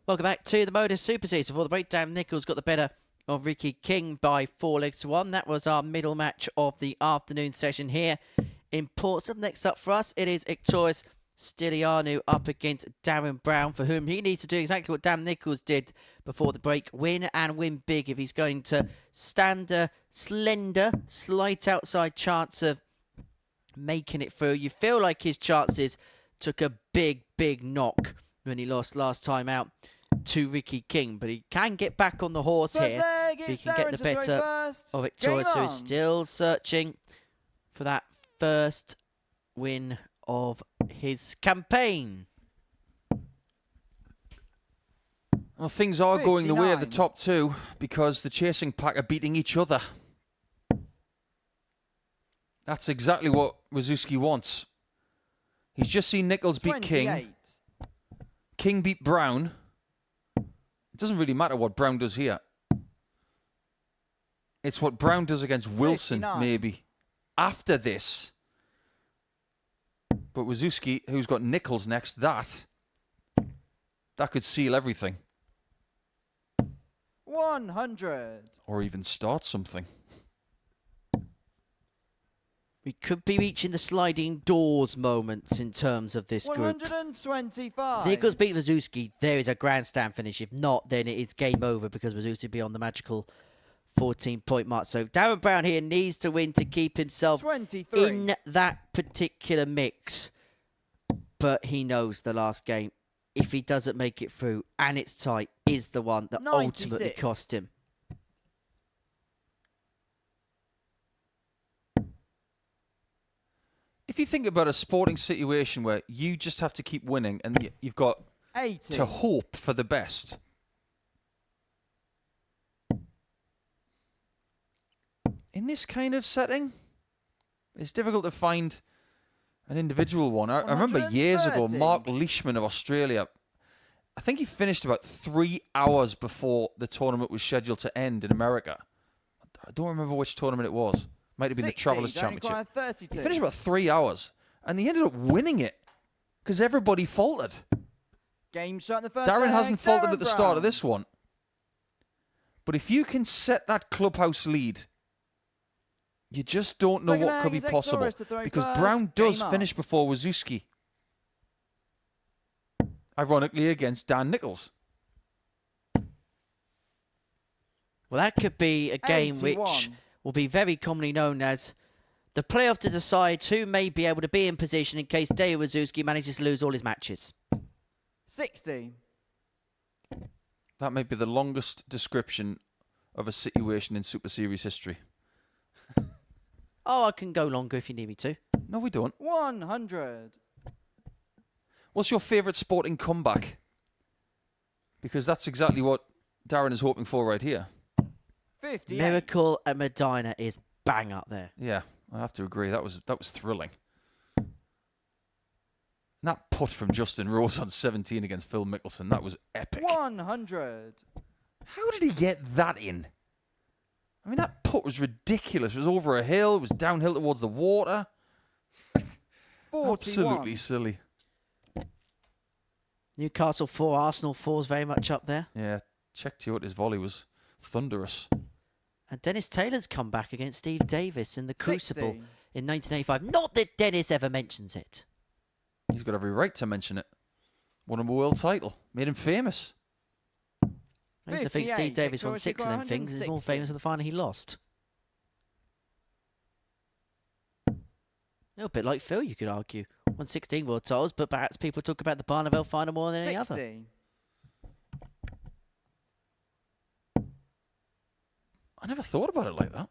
Welcome back to the MODUS Super Series. Before the breakdown, Nicholls got the better of Ricky King by 4 legs to 1. That was our middle match of the afternoon session here in Portsmouth. Next up for us, it is victorious Stylianou up against Darren Brown, for whom he needs to do exactly what Dan Nicholls did before the break. Win and win big if he's going to stand a slender, slight outside chance of making it through. You feel like his chances took a big, big knock when he lost last time out to Ricky King, but he can get back on the horse First here. leg, If he it's can get Darren the to throw better first. of Victoria, so Game he's on. still searching for that first win of his campaign. Well, things are going the way of the 59. top 2 because the chasing pack are beating each other. That's exactly what Wawrzewski wants. He's just seen Nicholls beat 28. King. King beat Brown. It doesn't really matter what Brown does here. It's what Brown does against Wilson, 59. maybe. After this. But Wawrzewski, who's got Nicholls next, that could seal everything. 100. Or even start something. We could be reaching the sliding doors moments in terms of this group. 125. Nicholls beat Wawrzewski. There is a grandstand finish. If not, then it is game over because Wawrzewski will be on the magical 14-point mark. So Darren Brown here needs to win to keep himself 23. in that particular mix. But he knows the last game, if he doesn't make it through and it's tight, is the one that 96. ultimately cost him. If you think about a sporting situation where you just have to keep winning and you've got 80. to hope for the best. In this kind of setting, it's difficult to find an individual one. I remember years ago, 130. Mark Leishman of Australia, I think he finished about 3 hours before the tournament was scheduled to end in America. I don't remember which tournament it was. Might have been 60, the Travellers Danny Championship. Cryer, 32. He finished about 3 hours, and he ended up winning it because everybody faltered. Game shot in the first Darren leg, hasn't faltered Darren at the start of Brown. this one. But if you can set that clubhouse lead, you just don't know Second what could be leg, Zach possible. Torres to throw Because first, Brown does game on. finish before Wawrzewski. Ironically, against Dan Nicholls. Well, that could be a game 81. which will be very commonly known as the playoff to decide who may be able to be in position in case Dave Wawrzewski manages to lose all his matches. 60. That might be the longest description of a situation in Super Series history. Oh, I can go longer if you need me to. No, we don't. 100. What's your favourite sporting comeback? Because that's exactly what Darren is hoping for right here. 58. Miracle at Medina is bang up there. Yeah, I have to agree. That was thrilling. And that putt from Justin Rose on 17 against Phil Mickelson, that was epic. 100. How did he get that in? I mean, that putt was ridiculous. It was over a hill. It was downhill towards the water. 41. Absolutely silly. Newcastle 4, Arsenal 4 is very much up there. Yeah, checked you out. His volley was thunderous. And Dennis Taylor's come back against Steve Davis in the Crucible 60. in 1985. Not that Dennis ever mentions it. He's got every right to mention it. Won him a world title. Made him famous. I used to think 58, Steve Davis won Victoria 6 of them things. He's more 160. famous for the final he lost. A little bit like Phil, you could argue. Won 16 world titles, but perhaps people talk about the Barneveld final more than any other. 60. I never thought about it like that.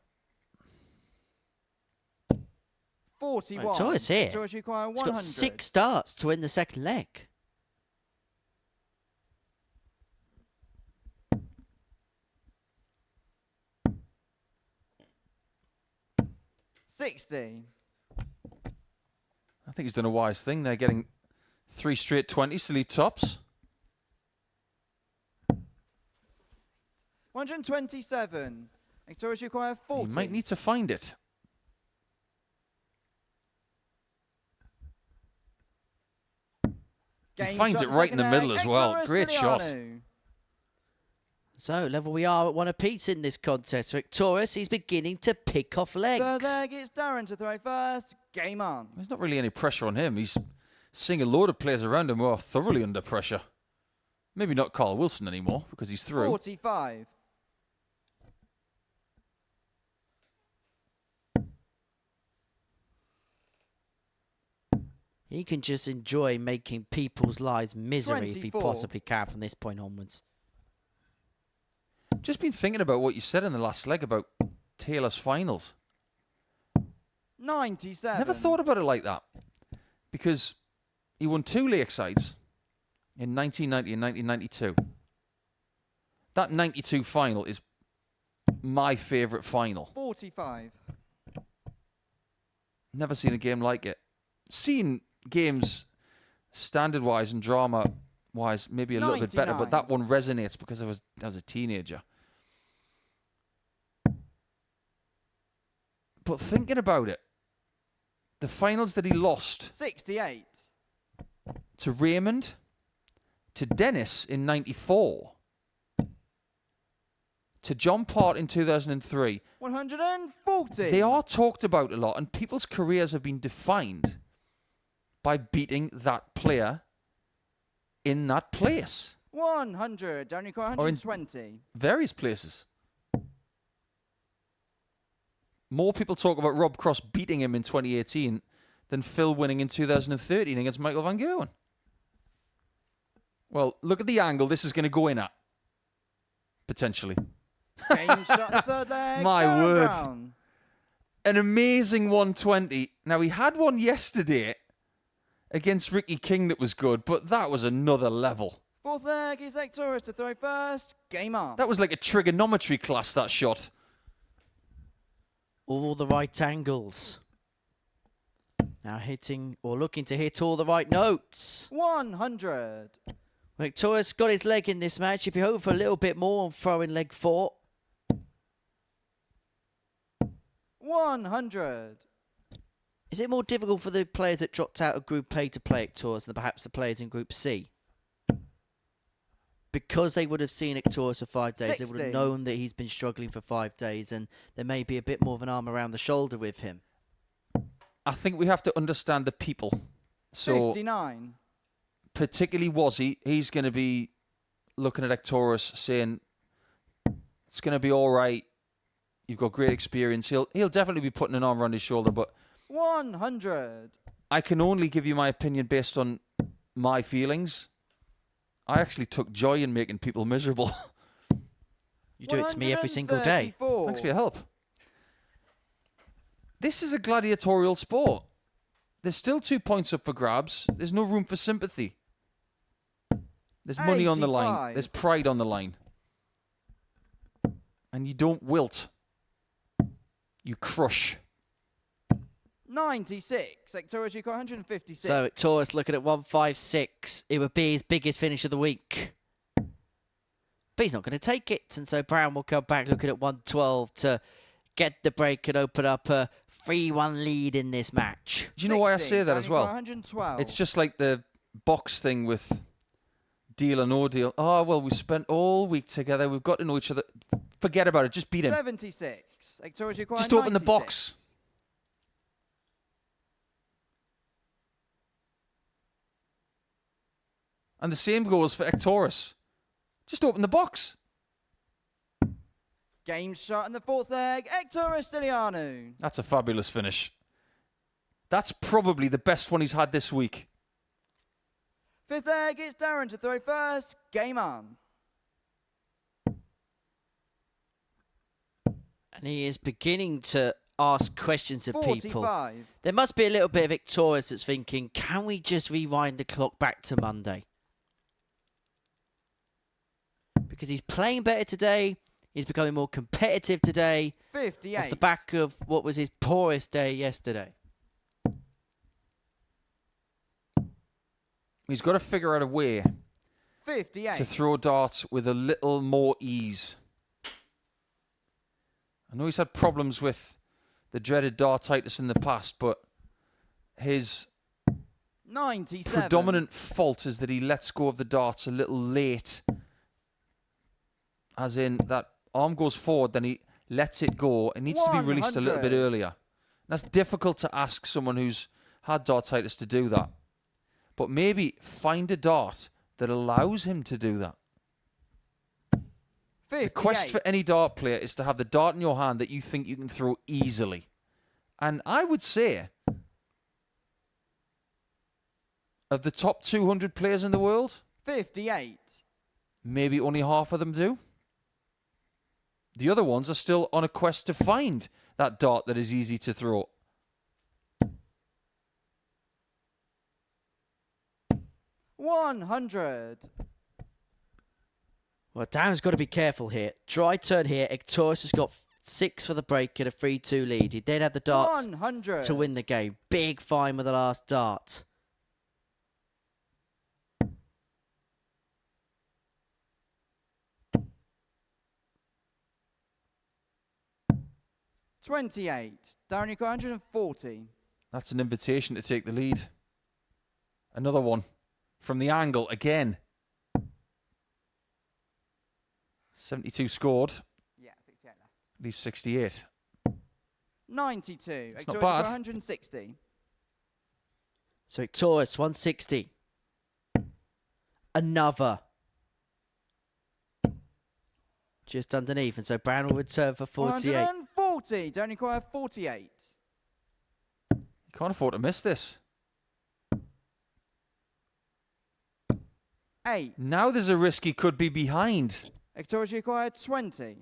41. Right, Torres here. Torres require He's 100. got 6 starts to win the second leg. $60. I think he's done a wise thing. They're getting 3 straight 20s to lead tops. 127. Victoria's require 40. He might need to find it. He Game finds shot it right in the second middle leg, as well. Hector Great shot. Stylianou. So, level we are at 1 apiece in this contest. Victorious, he's beginning to pick off legs. Third leg, it's Darren to throw first. Game on. There's not really any pressure on him. He's seeing a load of players around him who are thoroughly under pressure. Maybe not Carl Wilson anymore because he's through. 45. He can just enjoy making people's lives misery if he 24. possibly can from this point onwards. Just been thinking about what you said in the last leg about Taylor's finals. 97. Never thought about it like that. Because he won 2 Lakesides in 1990 and 1992. That 92 final is my favourite final. 45. Never seen a game like it. Seen games standard-wise and drama-wise maybe a little bit better, but that one resonates because I was a teenager. But thinking about it, the finals that he lost 68. to Raymond, to Dennis in 94, to John Part in 2003. 140. They are talked about a lot, and people's careers have been defined by beating that player in that place. 100. Only quite 120. Various places. More people talk about Rob Cross beating him in 2018 than Phil winning in 2013 against Michael Van Gerwen. Well, look at the angle this is going to go in at. Potentially. Game shot the third leg. My Darren word. Brown. An amazing 120. Now, he had one yesterday against Ricky King that was good, but that was another level. Fourth leg is Hectorus to throw first. Game on. That was like a trigonometry class, that shot. All the right angles. Now hitting or looking to hit all the right notes. 100. Victoria's got his leg in this match. He'd be hoping for a little bit more on throwing leg 4. 100. Is it more difficult for the players that dropped out of Group A to play Ictorus than perhaps the players in Group C? Because they would have seen Ictorus for 5 days, 60. they would have known that he's been struggling for 5 days, and there may be a bit more of an arm around the shoulder with him. I think we have to understand the people. So, 59. particularly Wazzy, he's going to be looking at Ictorus saying, it's going to be all right. You've got great experience. He'll definitely be putting an arm around his shoulder, but 100. I can only give you my opinion based on my feelings. I actually took joy in making people miserable. You do it to me every single day. 134. Thanks for your help. This is a gladiatorial sport. There's still 2 points up for grabs. There's no room for sympathy. There's money on the line. 85. There's pride on the line. And you don't wilt. You crush. 96. Hectorus, you got 156. So Victoria's looking at 156. It would be his biggest finish of the week. But he's not going to take it. And so Brown will come back looking at 112 to get the break and open up a 3-1 lead in this match. Do you know why I say that as well? 112. It's just like the box thing with deal or no deal. Oh, well, we spent all week together. We've got to know each other. Forget about it. Just beat him. 76. Hectorus, you Just open the box. And the same goes for Ictorus. Just open the box. Game shot in the fourth leg. Hectorus Stylianou. That's a fabulous finish. That's probably the best one he's had this week. Fifth leg, it's Darren to throw first. Game on. And he is beginning to ask questions of 45. people. There must be a little bit of Ictorus that's thinking, can we just rewind the clock back to Monday? Because he's playing better today. He's becoming more competitive today. 58. Off the back of what was his poorest day yesterday. He's got to figure out a way 58. to throw darts with a little more ease. I know he's had problems with the dreaded dartitis in the past, but his 97. predominant fault is that he lets go of the darts a little late. As in, that arm goes forward, then he lets it go. It needs to be released a little bit 100. earlier. That's difficult to ask someone who's had dartitis to do that. But maybe find a dart that allows him to do that. 58. The quest for any dart player is to have the dart in your hand that you think you can throw easily. And I would say, of the top 200 players in the world, 58. maybe only half of them do. The other ones are still on a quest to find that dart that is easy to throw. $100. Well, Darren's got to be careful here. Try turn here. Ictorus has got 6 for the break at a 3-2 lead. He did have the darts 100. to win the game. Big find with the last dart. $28. Darren, you got 140. That's an invitation to take the lead. Another one from the angle again. 72 scored. Yeah, 68 left. Leaves 68. 92. It's not Victoria's bad. got 160. So Victorious, 160. Another. Just underneath. And so Brown will return for 48. 140. Don't require 48. You can't afford to miss this. 8. Now there's a risk he could be behind. Victoria's required 20.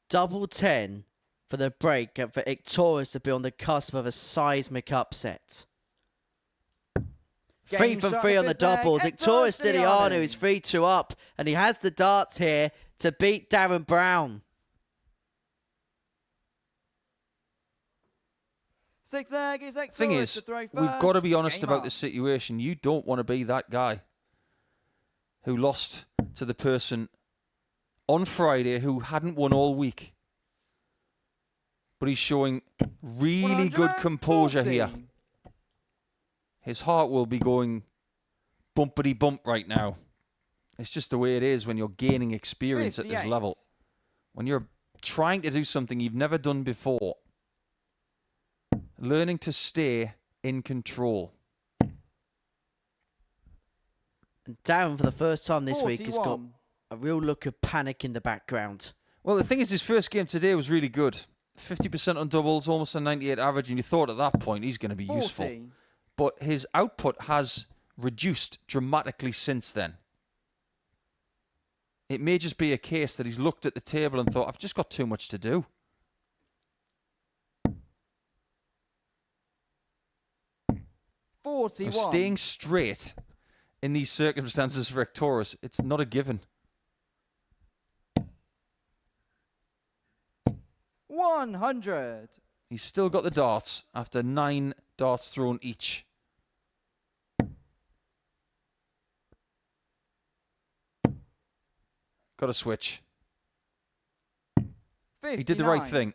Double 10 for the break and for Victorious to be on the cusp of a seismic upset. 3 Game from shot 3 in on the fifth leg. doubles. Hector Victorious Stylianou Stylianou. is 3-2 up, and he has the darts here to beat Darren Brown. Sixth leg is Victorious Thing is, to throw we've first. got to be honest Game about on. this situation. You don't want to be that guy who lost to the person on Friday who hadn't won all week. But he's showing really good composure here. 140. His heart will be going bumpity bump right now. It's just the way it is when you're gaining experience at this 58. level. When you're trying to do something you've never done before. Learning to stay in control. And Darren, for the first time this week, has got 41. a real look of panic in the background. Well, the thing is, his first game today was really good. 50% on doubles, almost a 98 average, and you thought at that point he's going to be 40. useful. But his output has reduced dramatically since then. It may just be a case that he's looked at the table and thought, I've just got too much to do. 41. Staying straight in these circumstances for Victorious, it's not a given. 100. He's still got the darts after 9 darts thrown each. Got to switch. 59. He did the right thing.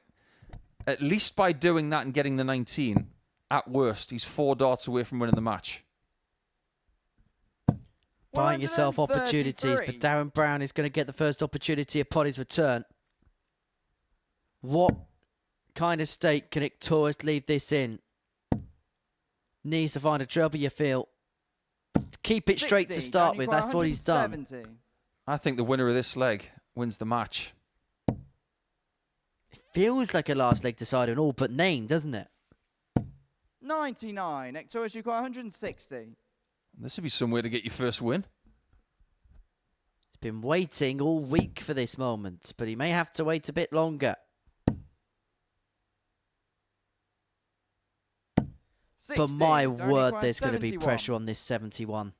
At least by doing that and getting the 19, at worst, he's 4 darts away from winning the match. Buying yourself opportunities, 133. but Darren Brown is going to get the first opportunity upon his return. What kind of state can Victorious leave this in? Needs to find a trouble, you feel. Keep it straight to 60. start Don't with. require That's what he's done. 170. I think the winner of this leg wins the match. It feels like a last leg decider in all but name, doesn't it? 99. Victorious require 160. This would be some way to get your first win. He's been waiting all week for this moment, but he may have to wait a bit longer. 60. But my Don't word, require there's going to be 71. pressure on this 71.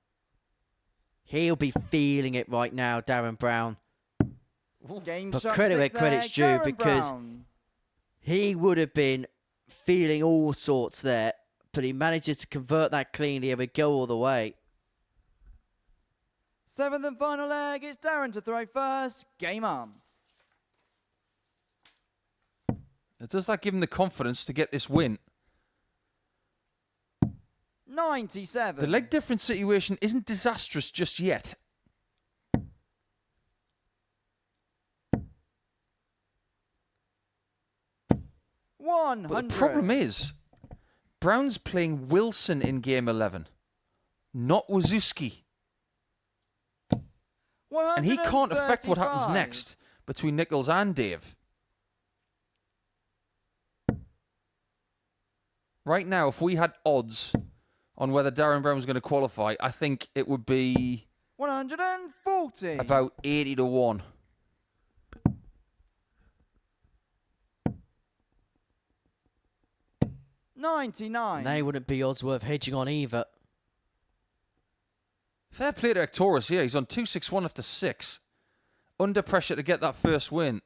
He'll be feeling it right now, Darren Brown. Game But shot credit where sixth credit's leg, due, Darren because Brown. he would have been feeling all sorts there, but he manages to convert that cleanly and we go all the way. Seventh and final leg, it's Darren to throw first. Game on. Does that give him the confidence to get this win? 97. The leg difference situation isn't disastrous just yet. But 100. the problem is, Brown's playing Wilson in game 11, not Wawrzewski. And he can't affect what happens 135. next between Nicholls and Dave. Right now, if we had odds on whether Darren Brown was going to qualify, I think it would be 140. about 80 to 1. $99. They wouldn't be odds worth hedging on either. Fair play to Victorious here. He's on 261 after 6. Under pressure to get that first win.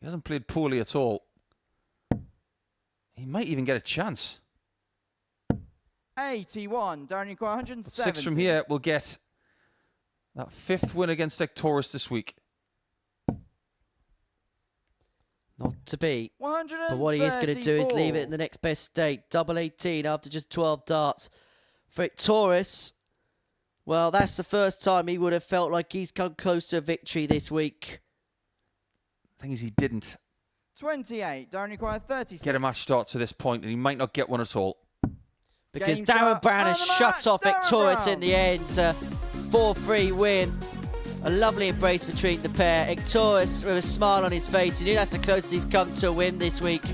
He hasn't played poorly at all. He might even get a chance. 81. Darren, you got 170. 6 from here will get that 5th win against Nicholls this week. Not to beat. 134. But what he is going to do is leave it in the next best state. Double 18 after just 12 darts. Victorious. Well, that's the first time he would have felt like he's come close to a victory this week. The thing is, he didn't 28. Darren required 36. get a match start to this point, and he might not get one at all. Because Game Darren shot, Brown has and the shut match, off Darren Victorious Brown. in the end. 4-3 win. A lovely embrace between the pair. Victorious with a smile on his face. He knew that's the closest he's come to a win this week.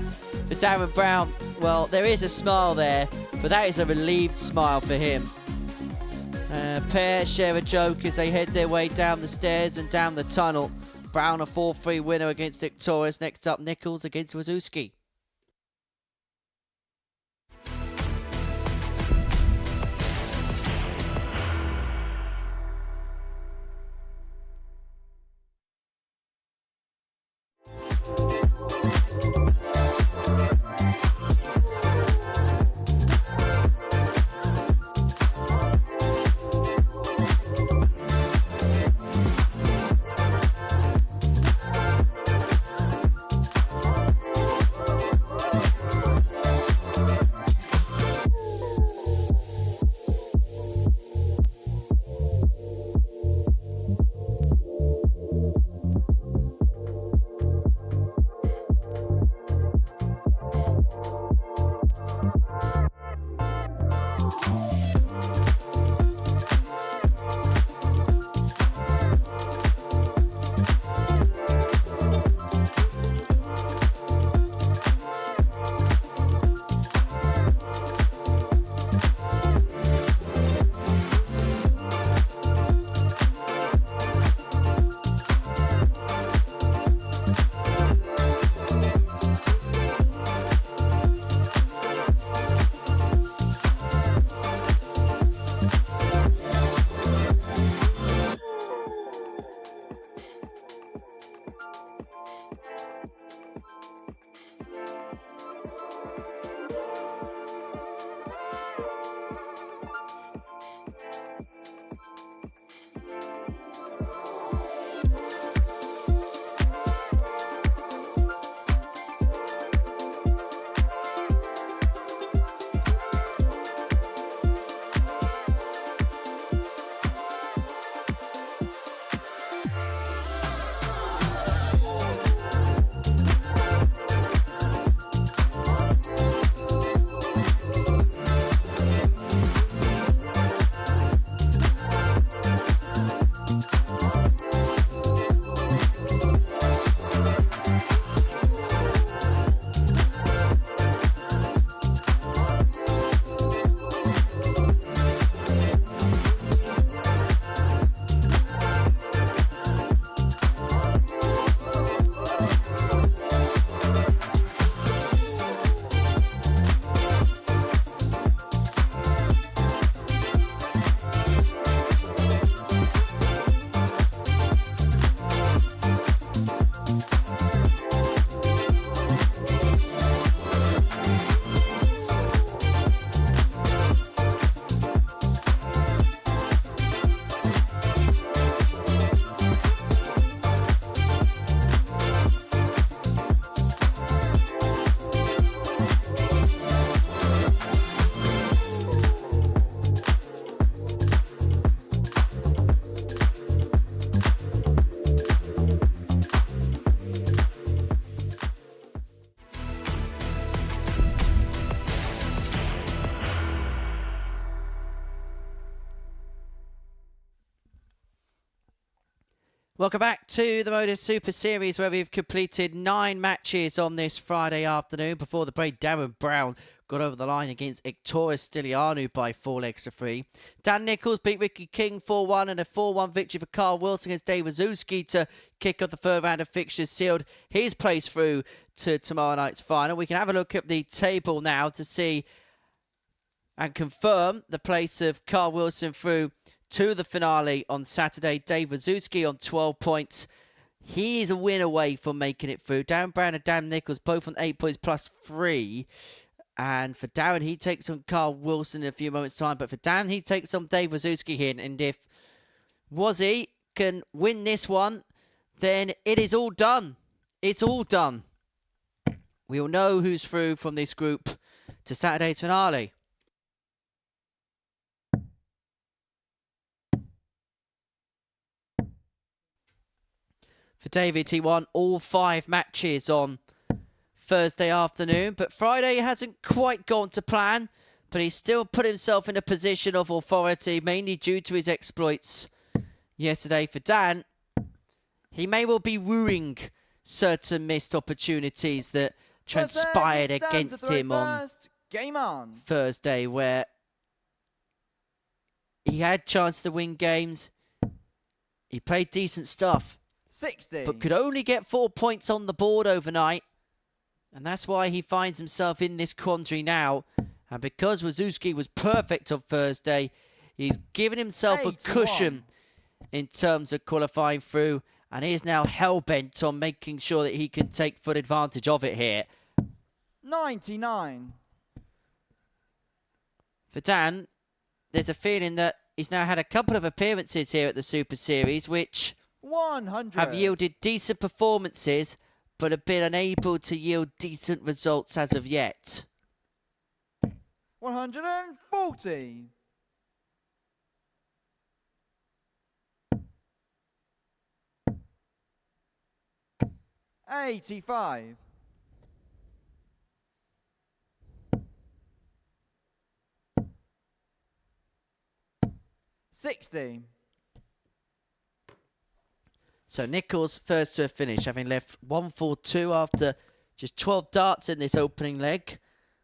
For Darren Brown, well, there is a smile there, but that is a relieved smile for him. Pair share a joke as they head their way down the stairs and down the tunnel. Brown a 4-3 winner against Victorious. Next up, Nicholls against Wawrzewski. Welcome back to the MODUS Super Series, where we've completed 9 matches on this Friday afternoon. Before the break, Darren Brown got over the line against victorious Stylianou by 4 legs to 3. Dan Nicholls beat Ricky King 4-1 and a 4-1 victory for Carl Wilson against Dave Wawrzewski to kick off the third round of fixtures, sealed his place through to tomorrow night's final. We can have a look at the table now to see and confirm the place of Carl Wilson through to the finale on Saturday. Dave Wawrzewski on 12 points. He is a win away from making it through. Darren Brown and Dan Nicholls both on 8 points +3. And for Darren, he takes on Carl Wilson in a few moments' time. But for Dan, he takes on Dave Wawrzewski here. And if Wazzy can win this one, then it is all done. It's all done. We'll know who's through from this group to Saturday's finale. For David, he won all 5 matches on Thursday afternoon, but Friday hasn't quite gone to plan, but he's still put himself in a position of authority, mainly due to his exploits yesterday. For Dan, he may well be ruining certain missed opportunities that transpired against him on Thursday, where he had chance to win games. He played decent stuff, 60. but could only get 4 points on the board overnight. And that's why he finds himself in this quandary now. And because Wawrzewski was perfect on Thursday, he's given himself 81. a cushion in terms of qualifying through. And he is now hell-bent on making sure that he can take full advantage of it here. 99. For Dan, there's a feeling that he's now had a couple of appearances here at the Super Series, which 100. have yielded decent performances, but have been unable to yield decent results as of yet. 140. 85. 60. So Nicholls first to a finish, having left 142 after just 12 darts in this opening leg.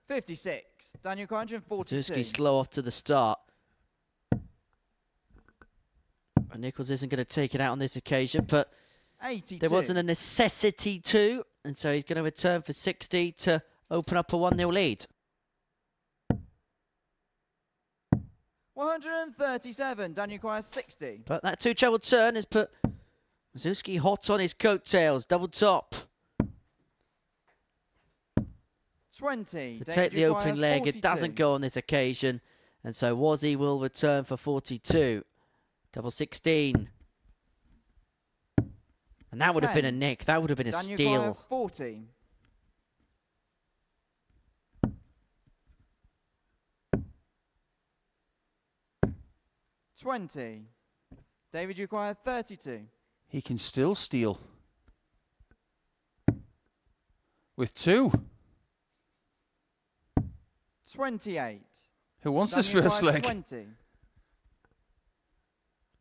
56. Daniel 142. Wawrzewski slow off to the start. And Nicholls isn't going to take it out on this occasion, but 82. there wasn't a necessity to, and so he's going to return for 60 to open up a 1-0 lead. 137. Daniel requires 60. But that 2-treble turn has put Wawrzewski hot on his coattails, double top. 20. To take the opening leg, it doesn't go on this occasion, and so Wazzy will return for 42. Double 16. And that would have been a nick. That would have been a steal. 40. 20. David, you require 32. He can still steal. With 2. 28. Who wants Daniel this first requires leg? 20.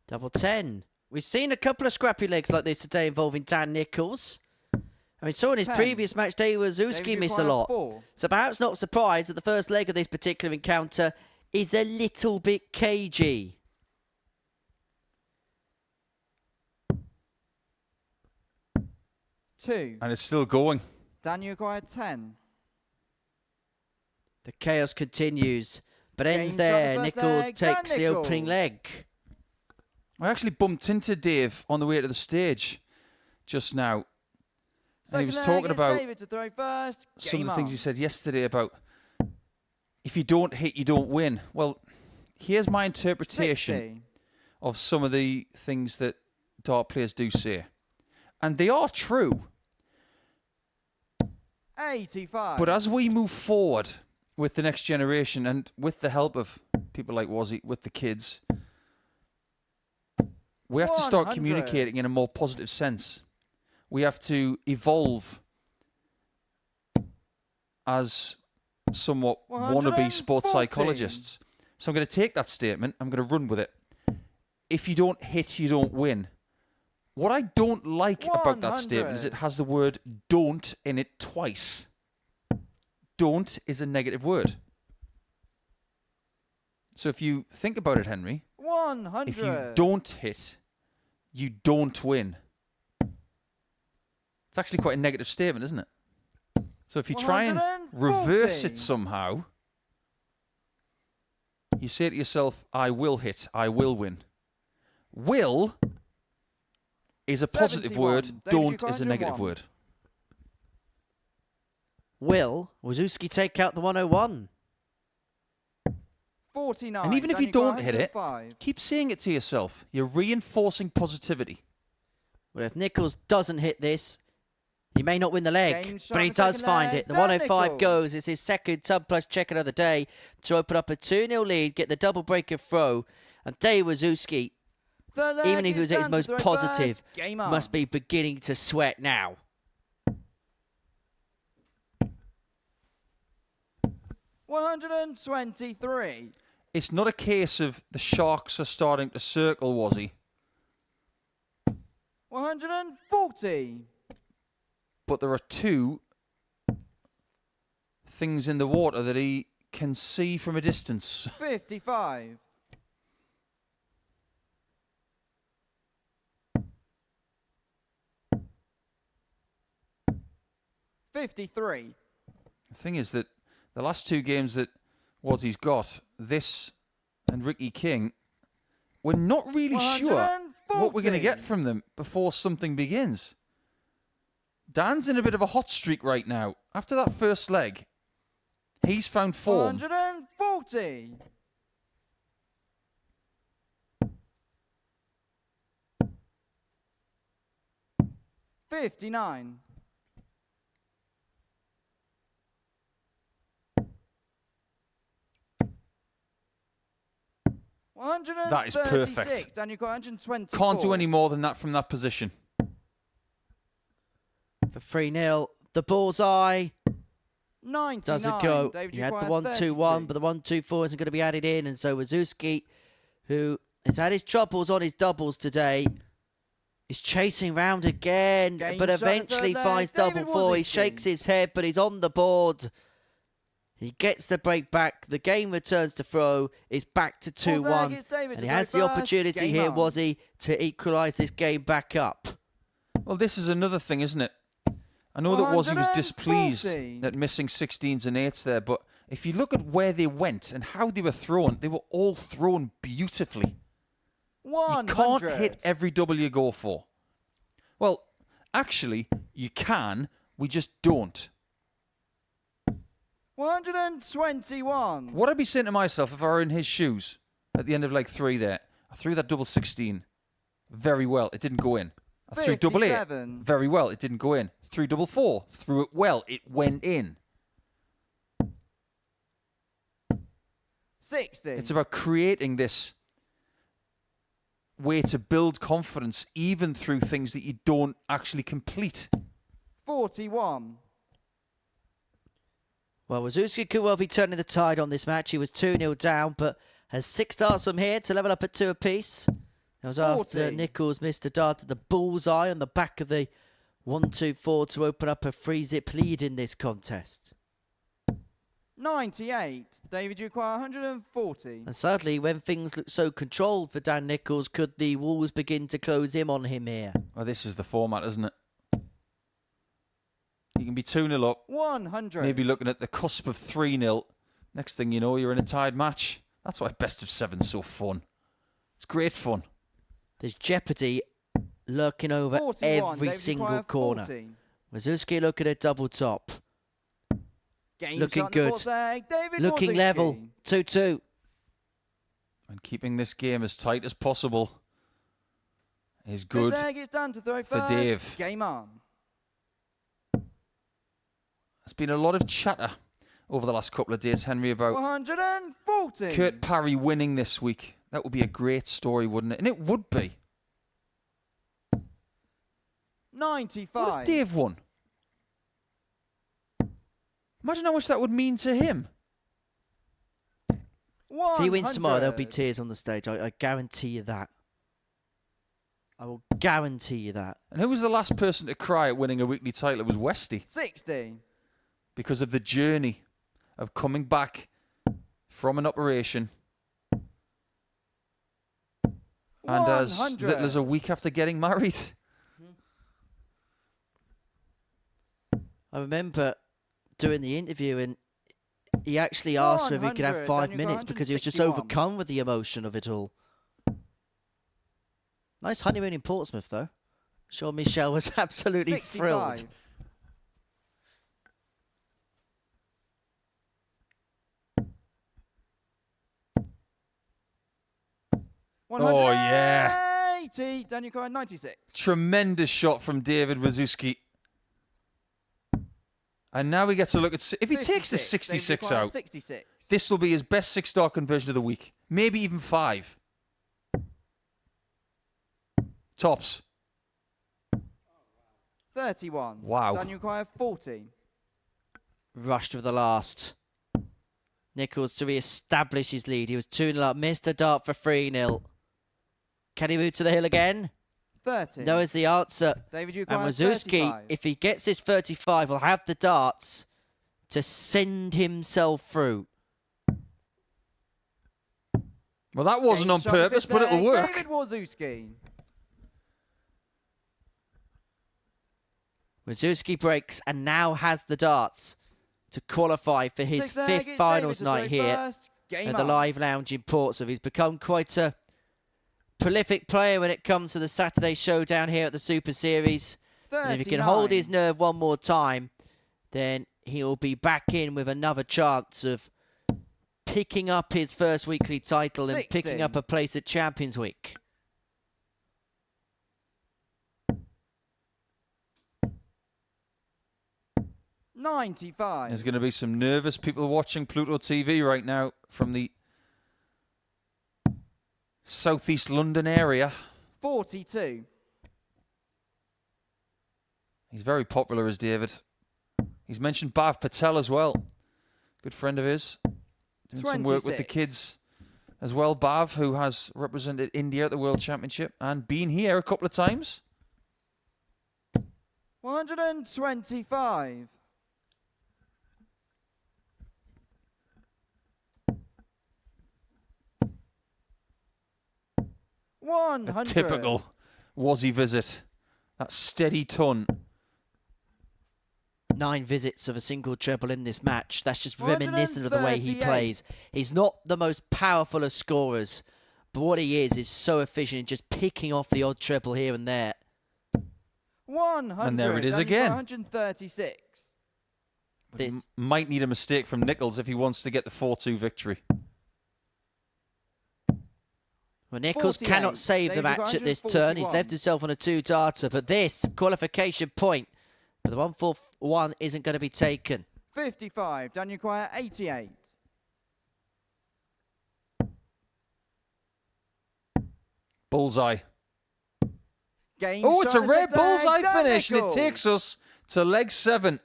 Double 10. We've seen a couple of scrappy legs like this today involving Dan Nicholls. I mean, so in his 10. previous match day, Wawrzewski missed a lot. 4. So perhaps not surprised that the first leg of this particular encounter is a little bit cagey. Two. And it's still going. Daniel required 10. The chaos continues, but ends Gains on there. the first Nichols leg, takes Dan the opening Nicholls. leg. I actually bumped into Dave on the way to the stage just now. And he was Second leg talking is about David to throw first. some of Game the things on. he said yesterday about if you don't hit, you don't win. Well, here's my interpretation 60. of some of the things that dart players do say. And they are true. 85. But as we move forward with the next generation and with the help of people like Wazzy, with the kids, we have to start 100. communicating in a more positive sense. We have to evolve as somewhat wannabe sports 114. psychologists. So I'm going to take that statement, I'm going to run with it. If you don't hit, you don't win. What I don't like about that statement is it has the word don't in it twice. Don't is a negative word. So if you think about it, Henry, 100. if you don't hit, you don't win. It's actually quite a negative statement, isn't it? So if you try and reverse 140. it somehow, you say to yourself, I will hit, I will win. Will is a positive 71. word. David Don't Duke, is a negative 101. word. Will Wawrzewski take out the 101? 49. And even if you Daniel don't hit it, 105. keep saying it to yourself. You're reinforcing positivity. Well, if Nicholls doesn't hit this, he may not win the leg, Game shot but he on the does second find leg. it. The Dan 105 Nicholls. goes. It's his second tub plus checker of the day to open up a 2-0 lead, get the double breaker throw. And Dave Wawrzewski, Third leg even if he is was at his Dan most to throw positive, first. Game on. must be beginning to sweat now. 123. It's not a case of the Sharks are starting to circle, was he? 140. But there are two things in the water that he can see from a distance. 55. 53. The thing is that the last two games that Wazzie's got, this and Ricky King, we're not really sure what we're going to get from them before something begins. Dan's in a bit of a hot streak right now. After that first leg, he's found form. 140. 59. 136. That is perfect. Daniel got 120. Can't do any more than that from that position. For 3-0, the bullseye 99. doesn't go. David He had the Duquois, 1-2-1, but the 1-2-4 isn't going to be added in. And so Wawrzewski, who has had his troubles on his doubles today, is chasing round again, Game but shot, the eventually third leg, finds David double four. He Wawrzewski. shakes his head, but he's on the board. He gets the break back. The game returns to throw. It's back to Fourth leg 2-1. is David And to he go has the first. opportunity Game here, on. was he, to equalise this game back up. Well, this is another thing, isn't it? I know that Wazzie was 140. displeased at missing 16s and 8s there, but if you look at where they went and how they were thrown, they were all thrown beautifully. 100. You can't hit every double you go for. Well, actually, you can. We just don't. 121. What I'd be saying to myself if I were in his shoes at the end of leg 3 there, I threw that double 16 very well. It didn't go in. I threw double 8 57. very well. It didn't go in. Threw double 4. Threw it well. It went in. 60. It's about creating this way to build confidence even through things that you don't actually complete. 41. Well, Wawrzewski could well be turning the tide on this match. He was 2-0 down, but has 6 darts from here to level up at 2 apiece. That was after 40. Nicholls missed a dart at the bullseye on the back of the 1-2-4 to open up a 3-zip lead in this contest. 98. David Duquois, 140. And sadly, when things look so controlled for Dan Nicholls, could the Wolves begin to close in on him here? Well, this is the format, isn't it? You can be 2-0 up, 100. maybe looking at the cusp of 3-0. Next thing you know, you're in a tied match. That's why best of 7's so fun. It's great fun. There's jeopardy lurking over 41. every David single Duquois, corner. 40. Wawrzewski looking at double top. Game Looking shot in the good. fourth leg, David Looking Wawrzewski. level. 2-2. And keeping this game as tight as possible is Fifth good. leg is done to throw for first. Dave. Game on. There's been a lot of chatter over the last couple of days, Henry, about 140. Kurt Parry winning this week. That would be a great story, wouldn't it? And it would be. 95. What if Dave won? Imagine how much that would mean to him. If he wins tomorrow, there'll be 100. tears on the stage. I guarantee you that. I will guarantee you that. And who was the last person to cry at winning a weekly title? It was Westy. 60. Because of the journey of coming back from an operation. And as 100. little as a week after getting married. I remember doing the interview and he actually asked whether he could have 100. 5 Daniel got minutes because he was just 161. overcome with the emotion of it all. Nice honeymoon in Portsmouth, though. Sure, Michelle was absolutely 65. thrilled. Oh, yeah. 80. Daniel Correa, 96. Tremendous shot from David Wawrzewski. And now we get to look at... If he takes the 66 out, 66. this will be his best 6-star conversion of the week. Maybe even 5. Tops. 31. Wow. Daniel Correa, 40. Rushed with the last. Nicholls to re-establish his lead. He was 2-0 up. Missed a dart for 3-0. Can he move to the hill again? 30. No is the answer. David And Correa, Wawrzewski, 35. if he gets his 35, will have the darts to send himself through. Well, that wasn't on Shot in purpose, fifth but it'll leg, work. David Wawrzewski. Wawrzewski breaks and now has the darts to qualify for his Sixth leg, 5th it's finals David to night throw here first. Game at the on. Live Lounge in Portsmouth. He's become quite a prolific player when it comes to the Saturday showdown here at the Super Series. And if he can hold his 39. nerve one more time, then he'll be back in with another chance of picking up his first weekly title and picking 16. up a place at Champions Week. $95. There's going to be some nervous people watching Pluto TV right now from the southeast London area. 42. He's very popular as David. He's mentioned Bhav Patel as well. Good friend of his. Doing some work with the 26. kids as well. Bhav, who has represented India at the World Championship and been here a couple of times. 125. A 100. typical Wazzy visit. That steady ton. 9 visits of a single treble in this match. That's just reminiscent of the way he 138. plays. He's not the most powerful of scorers, but what he is so efficient in just picking off the odd treble here and there. 100. And there it is Daniel again. 136. But he might need a mistake from Nicholls if he wants to get the 4-2 victory. Well, Nicholls 48. cannot save the David match at this turn. He's 141. left himself on a 2-darter, but this qualification point for the 1-4-1 isn't going to be taken. 55. Daniel Correa, 88. Bullseye. Game Oh, it's shot a in rare sixth leg, bullseye Dan finish, and it Nicholls. takes us to leg 7.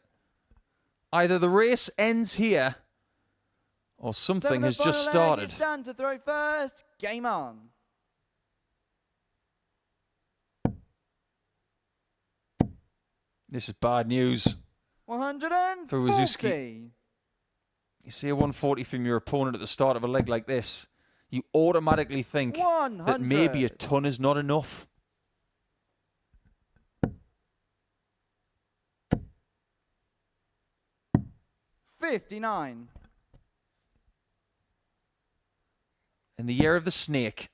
Either the race ends here, or something Seventh has and just final leg, started. it's Dan to throw first. Game on. This is bad news. 140. For Wawrzewski. You see a 140 from your opponent at the start of a leg like this, you automatically think that maybe a 100. ton is not enough. $59. In the year of the snake,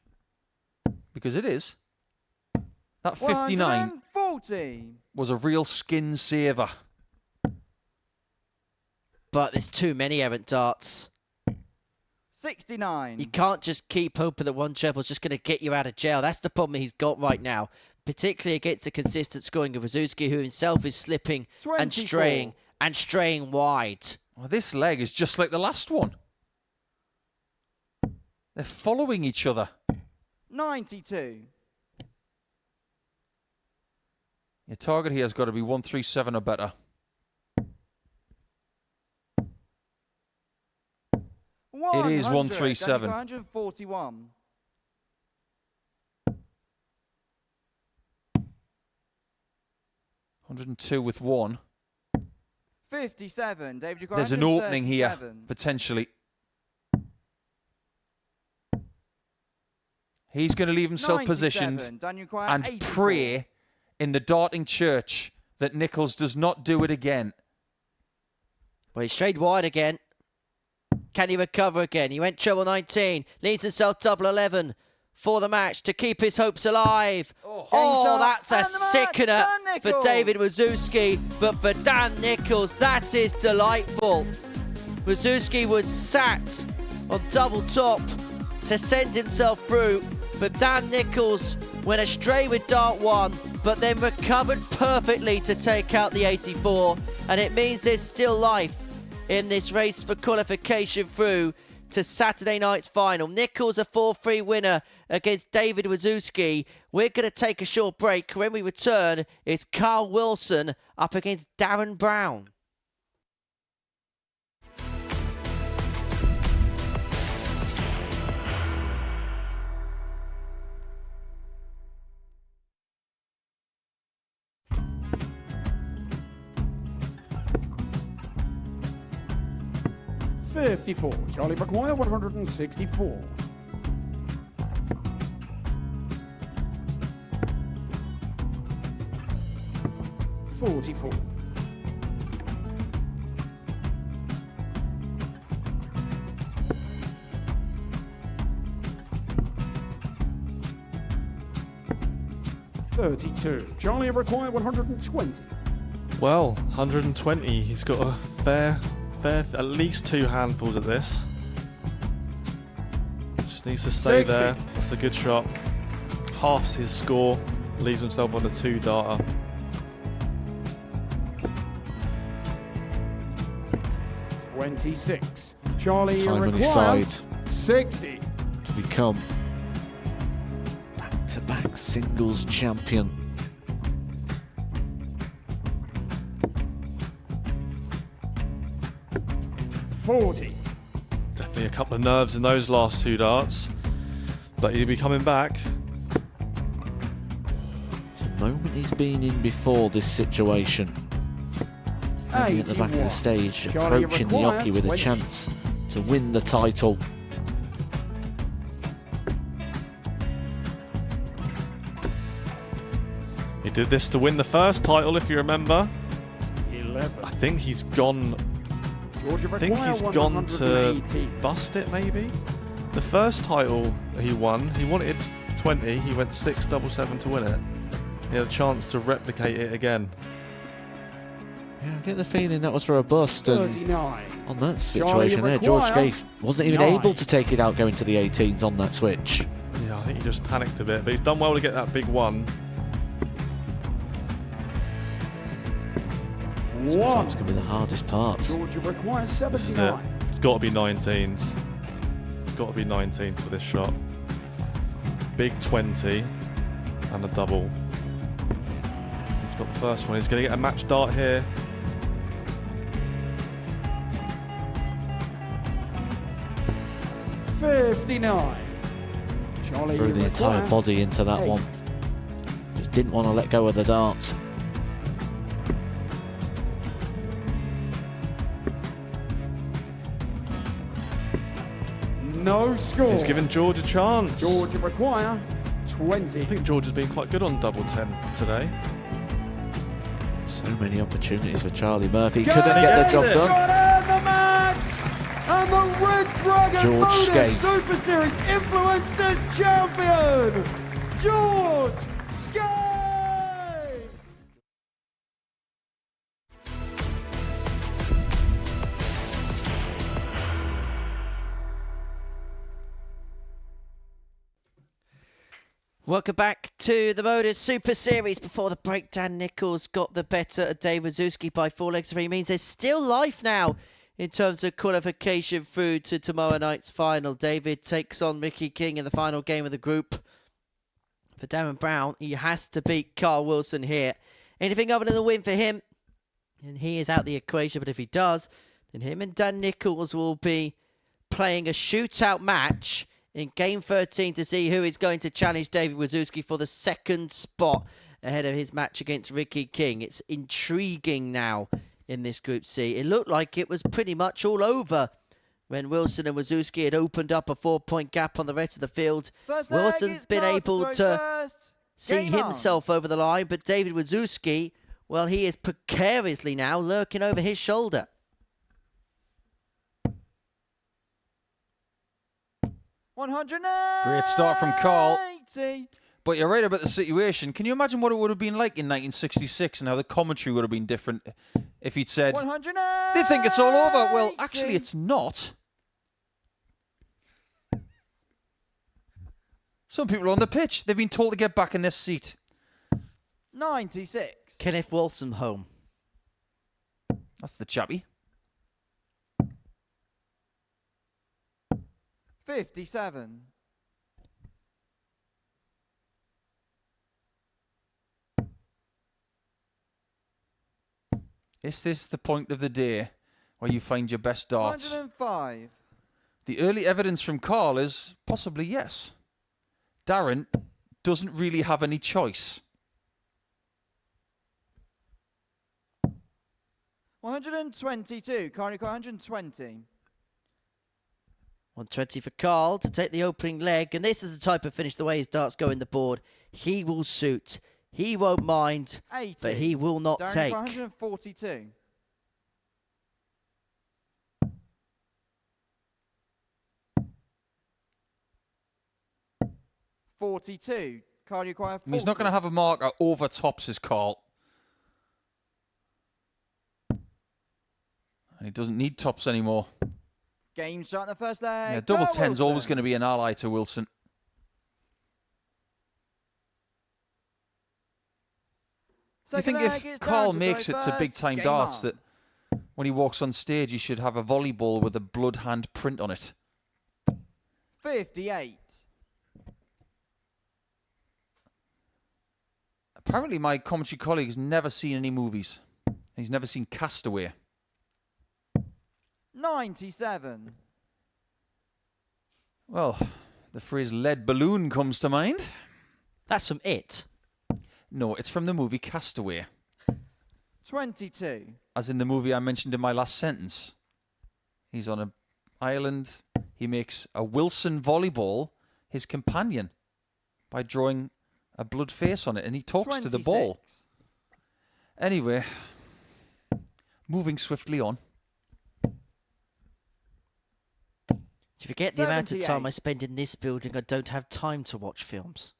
because it is, that 59 140. was a real skin saver. But there's too many errant darts. 69. You can't just keep hoping that one treble is just going to get you out of jail. That's the problem he's got right now, particularly against the consistent scoring of Wawrzewski, who himself is slipping and 24. straying wide. Well, this leg is just like the last one. They're following each other. 92. Your target here has got to be 137 or better. It is 137. 141. $102 with 1. 57. David, There's an opening here, potentially. He's going to leave himself 97. positioned Daniel Correa, and 84. pray in the darting church that Nicholls does not do it again. Well, he strayed wide again. Can he recover again? He went treble 19, leads himself double 11. for the match to keep his hopes alive. Oh, that's a sickener for David Wawrzewski, but for Dan Nicholls, that is delightful. Wawrzewski was sat on double top to send himself through, but Dan Nicholls went astray with dart 1, but then recovered perfectly to take out the 84, and it means there's still life in this race for qualification through to Saturday night's final. Nicholls a 4-3 winner against David Wawrzewski. We're going to take a short break. When we return, it's Carl Wilson up against Darren Brown. .54, Charlie McGuire 164. .44. .32, Charlie McGuire 120. Well, 120. He's got a fair, at least 2 handfuls at this. Just needs to stay 60. there. That's a good shot. Halves his score. Leaves himself on a 2-darter. .26, Charlie Time on his McGuire side 60. to become back-to-back singles champion. .40. Definitely a couple of nerves in those last 2 darts. But he'll be coming back. It's a moment he's been in before this situation. Standing at the back of the stage, Charlie approaching the McGuire, jockey with a 20. chance to win the title. He did this to win the first title, if you remember. 11. I think he's gone. Georgia I think McGuire, he's gone to 118. bust it, maybe. The first title he won, he wanted 20. He went 6-7-7 to win it. He had a chance to replicate it again. Yeah, I get the feeling that was for a bust. And 39. on that situation there, George McGuire, Scaife wasn't even 9. able to take it out going to the 18s on that switch. Yeah, I think he just panicked a bit, but he's done well to get that big one. Sometimes can be the hardest part. Georgia McGuire, This is it. 79. It's got to be 19s. It's got to be 19s for this shot. Big 20 and a double. He's got the first one. He's going to get a match dart here. .59. Charlie Threw the entire McGuire, body into that 8. one. Just didn't want to let go of the dart. No score. He's given George a chance. Georgia McGuire, 20. I think George has been quite good on double 10 today. So many opportunities for Charlie Murphy. Can Couldn't get the job it done. end the match! And the Red Dragon George MODUS Scaife. Super Series Influencers Champion, George Scaife! Welcome back to the MODUS Super Series. Before the break, Dan Nicholls got the better of Dave Wawrzewski by 4 legs. 3 means there's still life now in terms of qualification through to tomorrow night's final. David takes on Ricky King in the final game of the group. For Darren Brown, he has to beat Carl Wilson here. Anything other than a win for him, and he is out the equation. But if he does, then him and Dan Nicholls will be playing a shootout match in Game 13 to see who is going to challenge David Wawrzewski for the second spot ahead of his match against Ricky King. It's intriguing now in this Group C. It looked like it was pretty much all over when Wilson and Wawrzewski had opened up a 4-point gap on the rest of the field. First leg, Wilson's it's been Carter able throwing to first. see Game on. himself over the line, but David Wawrzewski, well, he is precariously now lurking over his shoulder. 180. Great start from Carl. But you're right about the situation. Can you imagine what it would have been like in 1966 and how the commentary would have been different if he'd said, they think it's all over. Well, actually, it's not. Some people are on the pitch. They've been told to get back in their seat. 96. Kenneth Wilson home. That's the chappy. 57. Is this the point of the day where you find your best darts? 105. The early evidence from Carl is possibly yes. Darren doesn't really have any choice. 122. Carl, 120. 120 for Carl to take the opening leg. And this is the type of finish, the way his darts go in the board. He will suit. He won't mind, 80. but he will not Darren, take. 142. $42. Carl, you require 40. He's not going to have a marker over tops his Carl. And he doesn't need tops anymore. Game shot in the first leg. Yeah, double Go, 10's Wilson. always going to be an ally to Wilson. You think if Carl makes it to big-time darts that when he walks on stage he should have a volleyball with a blood hand print on it? 58. Apparently my commentary colleague has never seen any movies. He's never seen Castaway. 97. Well, the phrase lead balloon comes to mind. That's from It. No, it's from the movie Castaway. 22. As in the movie I mentioned in my last sentence. He's on an island. He makes a Wilson volleyball his companion by drawing a blood face on it, and he talks to the ball. 26. Anyway, moving swiftly on. You forget the amount of time 78. I spend in this building, I don't have time to watch films.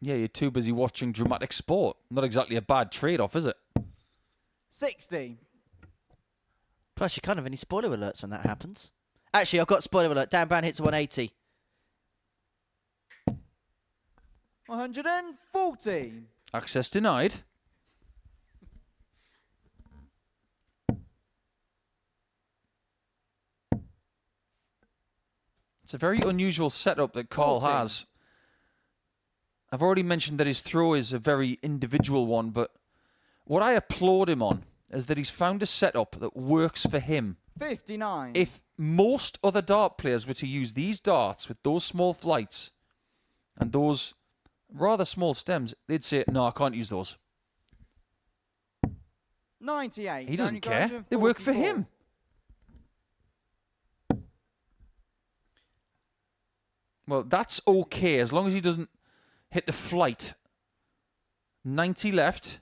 Yeah, you're too busy watching dramatic sport. Not exactly a bad trade-off, is it? 60. Plus, you can't have any spoiler alerts when that happens. Actually, I've got spoiler alert. Dan Brown hits a 180. 140. Access denied. It's a very unusual setup that Carl 40. has. I've already mentioned that his throw is a very individual one, but what I applaud him on is that he's found a setup that works for him. 59. If most other dart players were to use these darts with those small flights and those rather small stems, they'd say, no, I can't use those. 98. He doesn't care. They work for him. Well, that's okay as long as he doesn't hit the flight. 90 left.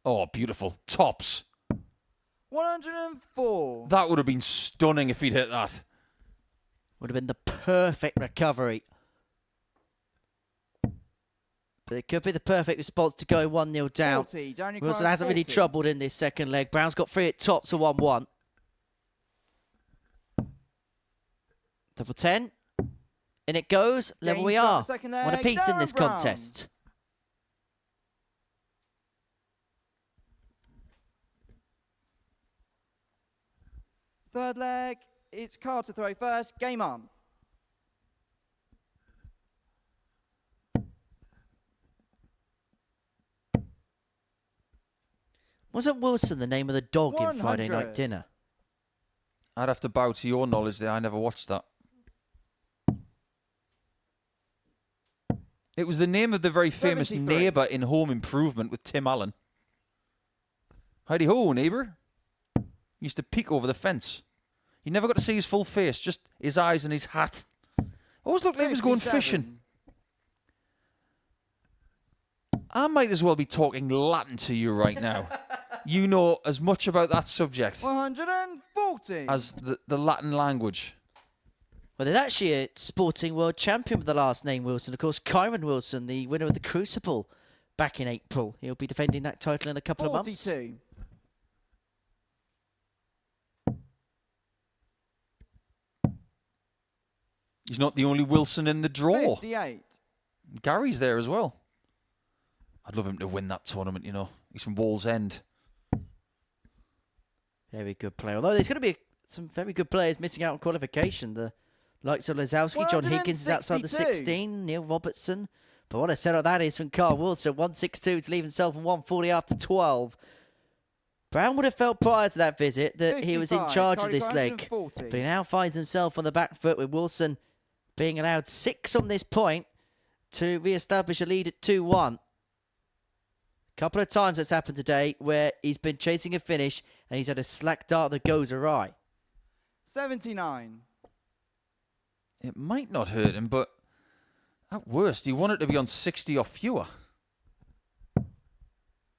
Oh, beautiful. Tops. 104. That would have been stunning if he'd hit that. Would have been the perfect recovery. But it could be the perfect response to going 1-0 down. 40. Darren, you Wilson require hasn't really 40. troubled in this second leg. Brown's got 3 at tops of 1-1. Double 10. In it goes. Level Game we shot, are. second One leg, apiece in Darren this Brown. contest. Third leg. It's Carl to throw first. Game on. Wasn't Wilson the name of the dog in Friday 100. Night Dinner? I'd have to bow to your knowledge there. I never watched that. It was the name of the very famous 73. neighbour in Home Improvement with Tim Allen. Howdy ho, neighbour. He used to peek over the fence. You never got to see his full face, just his eyes and his hat. Always looked like he was going 57. fishing. I might as well be talking Latin to you right now. You know as much about that subject. 140. 14. as the Latin language. Well, there's actually a sporting world champion with the last name Wilson. Of course, Kyron Wilson, the winner of the Crucible back in April. He'll be defending that title in a couple of months. 42. He's not the only Wilson in the draw. 58. Gary's there as well. I'd love him to win that tournament, you know. He's from Wallsend. Very good player. Although there's going to be some very good players missing out on qualification. The likes of Lazowski, John Higgins is outside the 16, Neil Robertson. But what a setup that is from Carl Wilson. 162 to leave himself on 140 after 12. Brown would have felt prior to that visit that he was in charge of this leg. But he now finds himself on the back foot with Wilson being allowed 6 on this point to re-establish a lead at 2-1. Couple of times that's happened today where he's been chasing a finish and he's had a slack dart that goes awry. 79. It might not hurt him, but at worst, he wanted to be on 60 or fewer.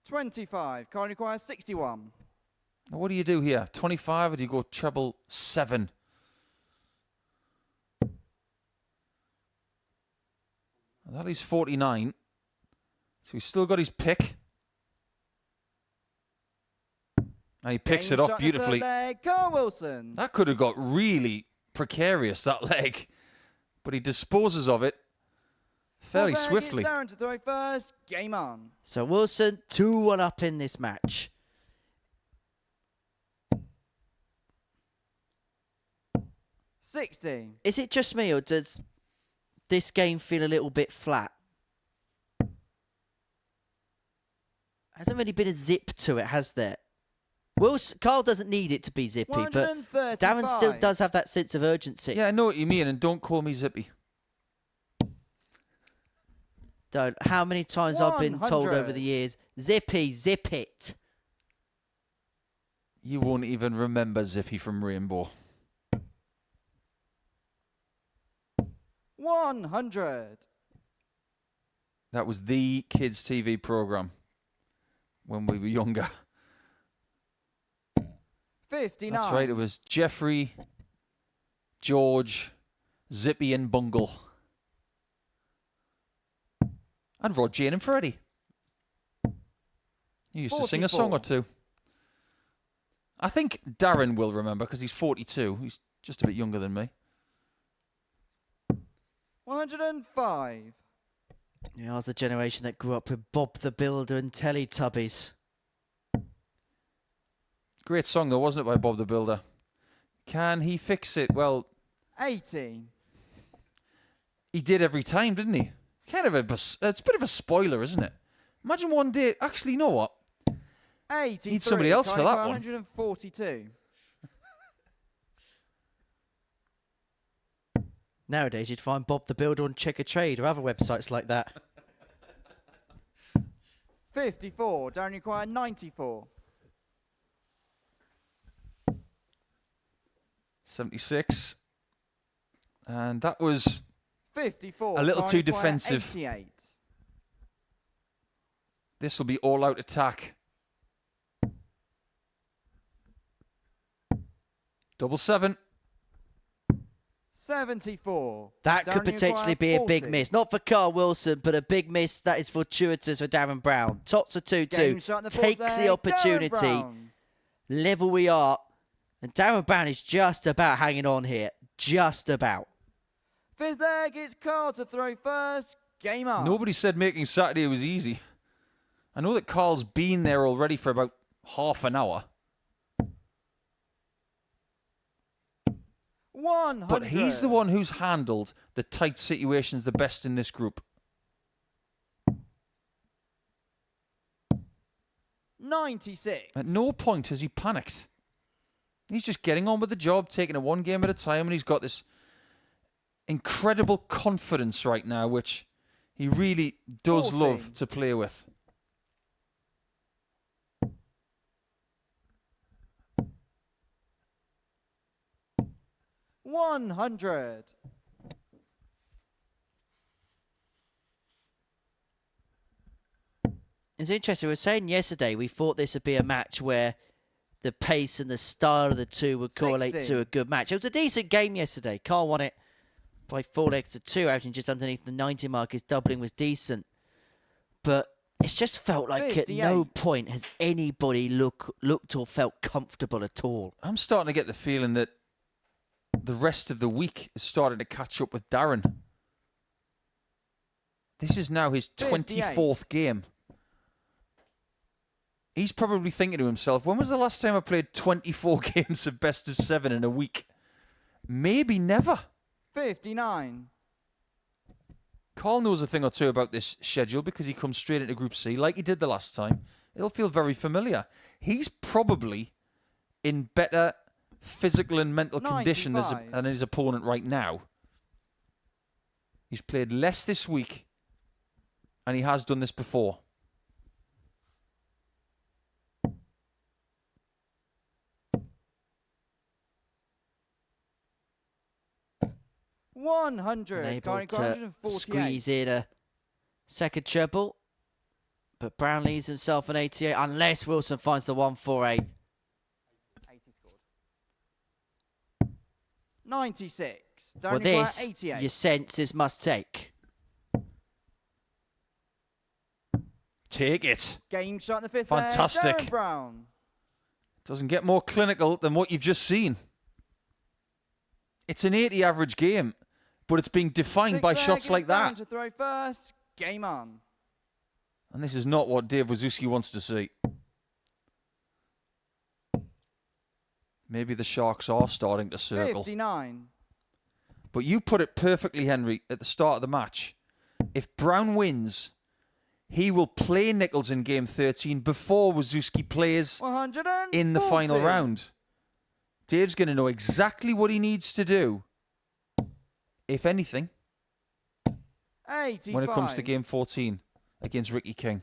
25. Currently requires 61. Now, what do you do here? 25, or do you go treble 7? Well, that is 49. So he's still got his pick. And he picks it off beautifully. Carl Wilson. That could have got really precarious, that leg. But he disposes of it fairly swiftly. Darren to throw first. Game on. So Wilson 2-1 up in this match. $60. Is it just me or does this game feel a little bit flat? Hasn't really been a zip to it, has there? Carl doesn't need it to be zippy, but Darren still does have that sense of urgency. Yeah, I know what you mean, and don't call me zippy. Don't. How many times I've been told over the years, zippy, zip it. You won't even remember Zippy from Rainbow. 100. That was the kids' TV program when we were younger. 59. That's right, it was Jeffrey, George, Zippy and Bungle. And Rod, Jane and Freddie. He used to sing a song or two. I think Darren will remember because he's 42. He's just a bit younger than me. 105. Yeah, I was the generation that grew up with Bob the Builder and Teletubbies. Great song though, wasn't it, by Bob the Builder? Can he fix it? Well, 80. He did every time, didn't he? It's a bit of a spoiler, isn't it? Imagine one day, actually, you know what? 83. Need somebody else for that one. 142. Nowadays, you'd find Bob the Builder on Checker Trade or other websites like that. 54. Darren required 94. 76. And that was 54. a little too defensive. 88. This will be all-out attack. 777. 74. That could potentially be a big miss. Not for Carl Wilson, but a big miss that is fortuitous for Darren Brown. Tops of 2-2. Takes the opportunity. Level we are. And Darren Brown is just about hanging on here. Just about. Fifth leg, it's Carl to throw first. Game on. Nobody said making Saturday was easy. I know that Carl's been there already for about half an hour. 100. But he's the one who's handled the tight situations the best in this group. 96. At no point has he panicked. He's just getting on with the job, taking it one game at a time, and he's got this incredible confidence right now, which he really does 14. love to play with. $100. It's interesting. We were saying yesterday we thought this would be a match where the pace and the style of the two would correlate 60. to a good match. It was a decent game yesterday. Carl won it by 4 legs to 2, averaging just underneath the 90 mark. His doubling was decent. But it's just felt like 58. at no point has anybody looked or felt comfortable at all. I'm starting to get the feeling that the rest of the week is starting to catch up with Darren. This is now his 24th game. He's probably thinking to himself, when was the last time I played 24 games of best of 7 in a week? Maybe never. 59. Carl knows a thing or two about this schedule because he comes straight into Group C like he did the last time. It'll feel very familiar. He's probably in better physical and mental condition 95. than his opponent right now. He's played less this week, and he has done this before. Unable to squeeze in a second treble. But Brown leaves himself an 88 unless Wilson finds the 148. 80 scored. 96. Well, this, 88. your senses must take. Take it. Game shot in the 5th. Fantastic. Darren Brown. Doesn't get more clinical than what you've just seen. It's an 80 average game, but it's being defined by shots like that. To throw first. Game on. And this is not what Dave Wawrzewski wants to see. Maybe the Sharks are starting to circle. 59. But you put it perfectly, Henry, at the start of the match. If Brown wins, he will play Nicholls in game 13 before Wawrzewski plays in the final round. Dave's going to know exactly what he needs to do, if anything, 85. when it comes to game 14 against Ricky King.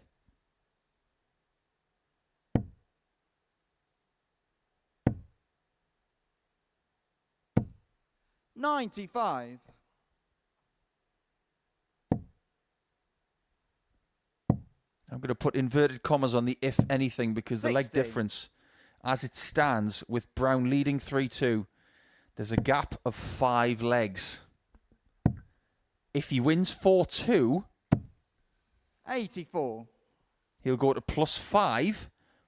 $95. I'm going to put inverted commas on the if anything because the leg 60. difference, as it stands, with Brown leading 3-2, there's a gap of 5 legs. If he wins 4-2, 84. he'll go to +5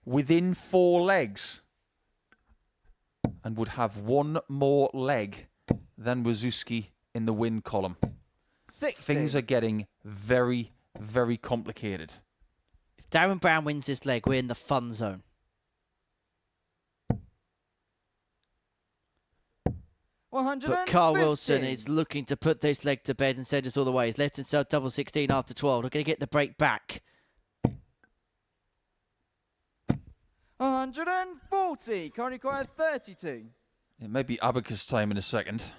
within 4 legs and would have 1 more leg than Wawrzewski in the win column. 60. Things are getting very, very complicated. If Darren Brown wins this leg, we're in the fun zone. But Carl Wilson is looking to put this leg to bed and send us all the way. He's left himself double 16 after 12. We're going to get the break back. 140. Currently required 32. It may be abacus time in a second.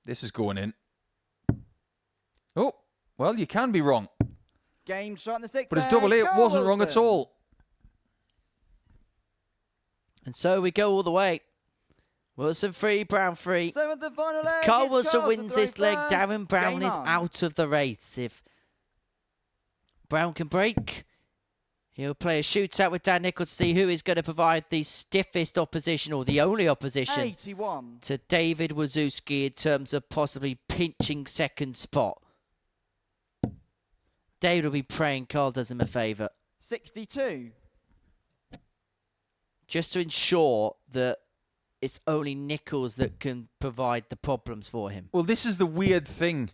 This is going in. Oh, well, you can be wrong. Game shot in the 6th. But it's double it wasn't wrong at all. And so we go all the way. Wilson 3, Brown 3. 7th and final leg. If Carl It's Wilson Carl to wins throw this leg, first. Darren Brown Game is on. out of the race. If Brown can break, he'll play a shootout with Dan Nicholls to see who is going to provide the stiffest opposition, or the only opposition, 81. to David Wawrzewski in terms of possibly pinching second spot. David will be praying Carl does him a favour. 62. Just to ensure that it's only Nicholls that can provide the problems for him. Well, this is the weird thing.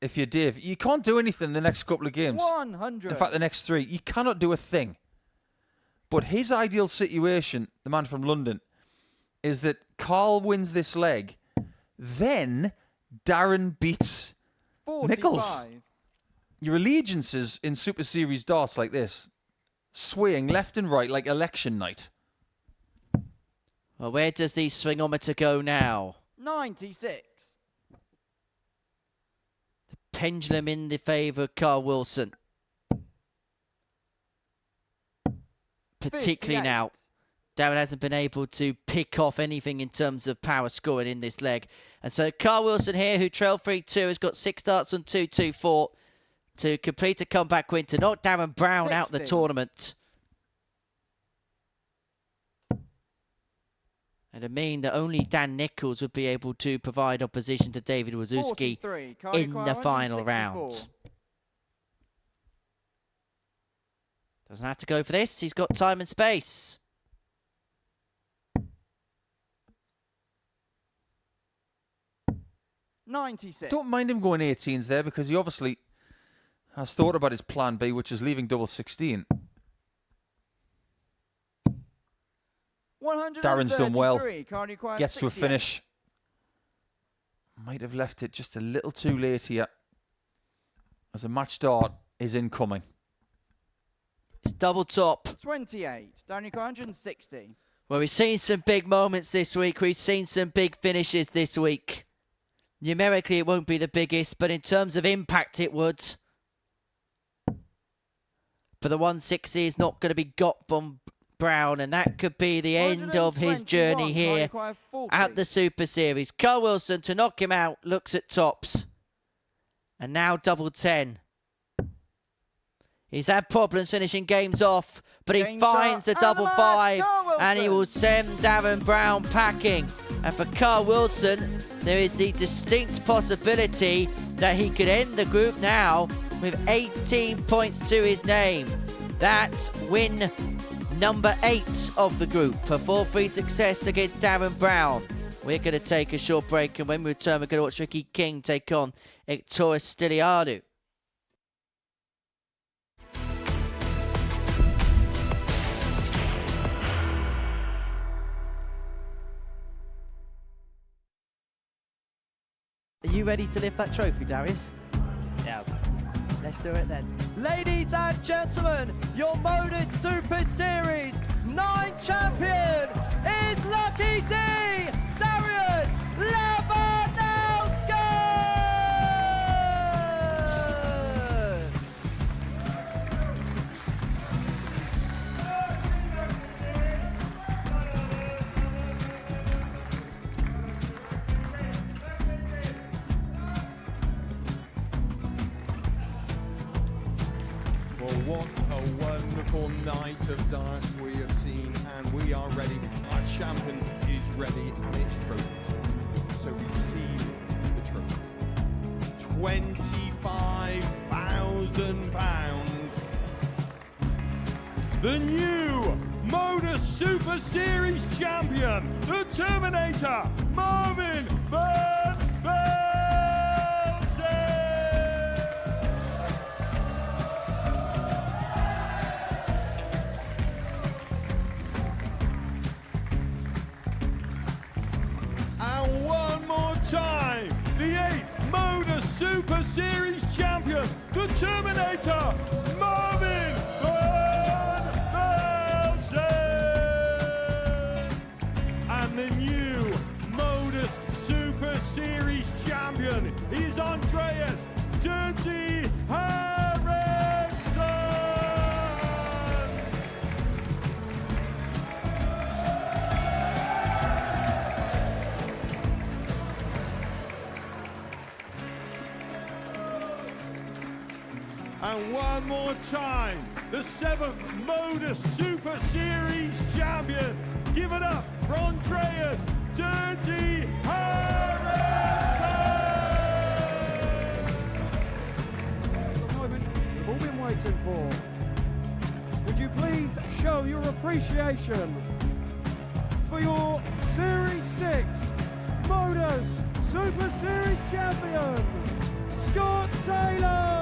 If you're Dave, you can't do anything the next couple of games. 100. In fact, the next 3. You cannot do a thing. But his ideal situation, the man from London, is that Carl wins this leg, then Darren beats 45. Nicholls. Your allegiances in Super Series darts like this, swaying left and right like election night. Well, where does the swingometer go now? 96. The pendulum in the favour of Carl Wilson. Particularly 58. now. Darren hasn't been able to pick off anything in terms of power scoring in this leg. And so Carl Wilson here, who trailed 3-2, has got 6 darts on 2-2-4 to complete a comeback win to knock Darren Brown out the 60. tournament. And it mean that only Dan Nicholls would be able to provide opposition to David Wawrzewski 43, in the final round. Doesn't have to go for this. He's got time and space. Don't mind him going 18s there because he obviously has thought about his plan B, which is leaving double 16. Darren's done well. Gets to a finish. Might have left it just a little too late here, as a match start is incoming. It's double top. 28. Down your 160. Well, we've seen some big moments this week. We've seen some big finishes this week. Numerically, it won't be the biggest, but in terms of impact, it would. But the 160 is not going to be got from Brown, and that could be the end of his journey here at the Super Series. Carl Wilson, to knock him out, looks at tops. And now double 10. He's had problems finishing games off, but he finds the double 5, and he will send Darren Brown packing. And for Carl Wilson, there is the distinct possibility that he could end the group now with 18 points to his name. That's win number 8 of the group for 4-3 success against Darren Brown. We're going to take a short break, and when we return, we're going to watch Ricky King take on Stylianou. Are you ready to lift that trophy, Darius? Yes. Let's do it then. Ladies and gentlemen, your MODUS Super Series 9 champion is Lucky D, Darius Lewandowski! Well, what a wonderful night of darts we have seen, and we are ready. Our champion is ready, and it's trophy. So receive the trophy. £25,000. The new MODUS Super Series champion, the Terminator, Marvin Van Velzen. And one more time, the 8th MODUS Super Series champion, the Terminator, Marvin Van Velzen. And the new MODUS Super Series champion is Andreas Dirty Harrison. And one more time, the 7th MODUS Super Series champion. Give it up for Andreas Dirty Harrison! The moment we've all been waiting for. Would you please show your appreciation for your Series 6 MODUS Super Series champion, Scott Taylor!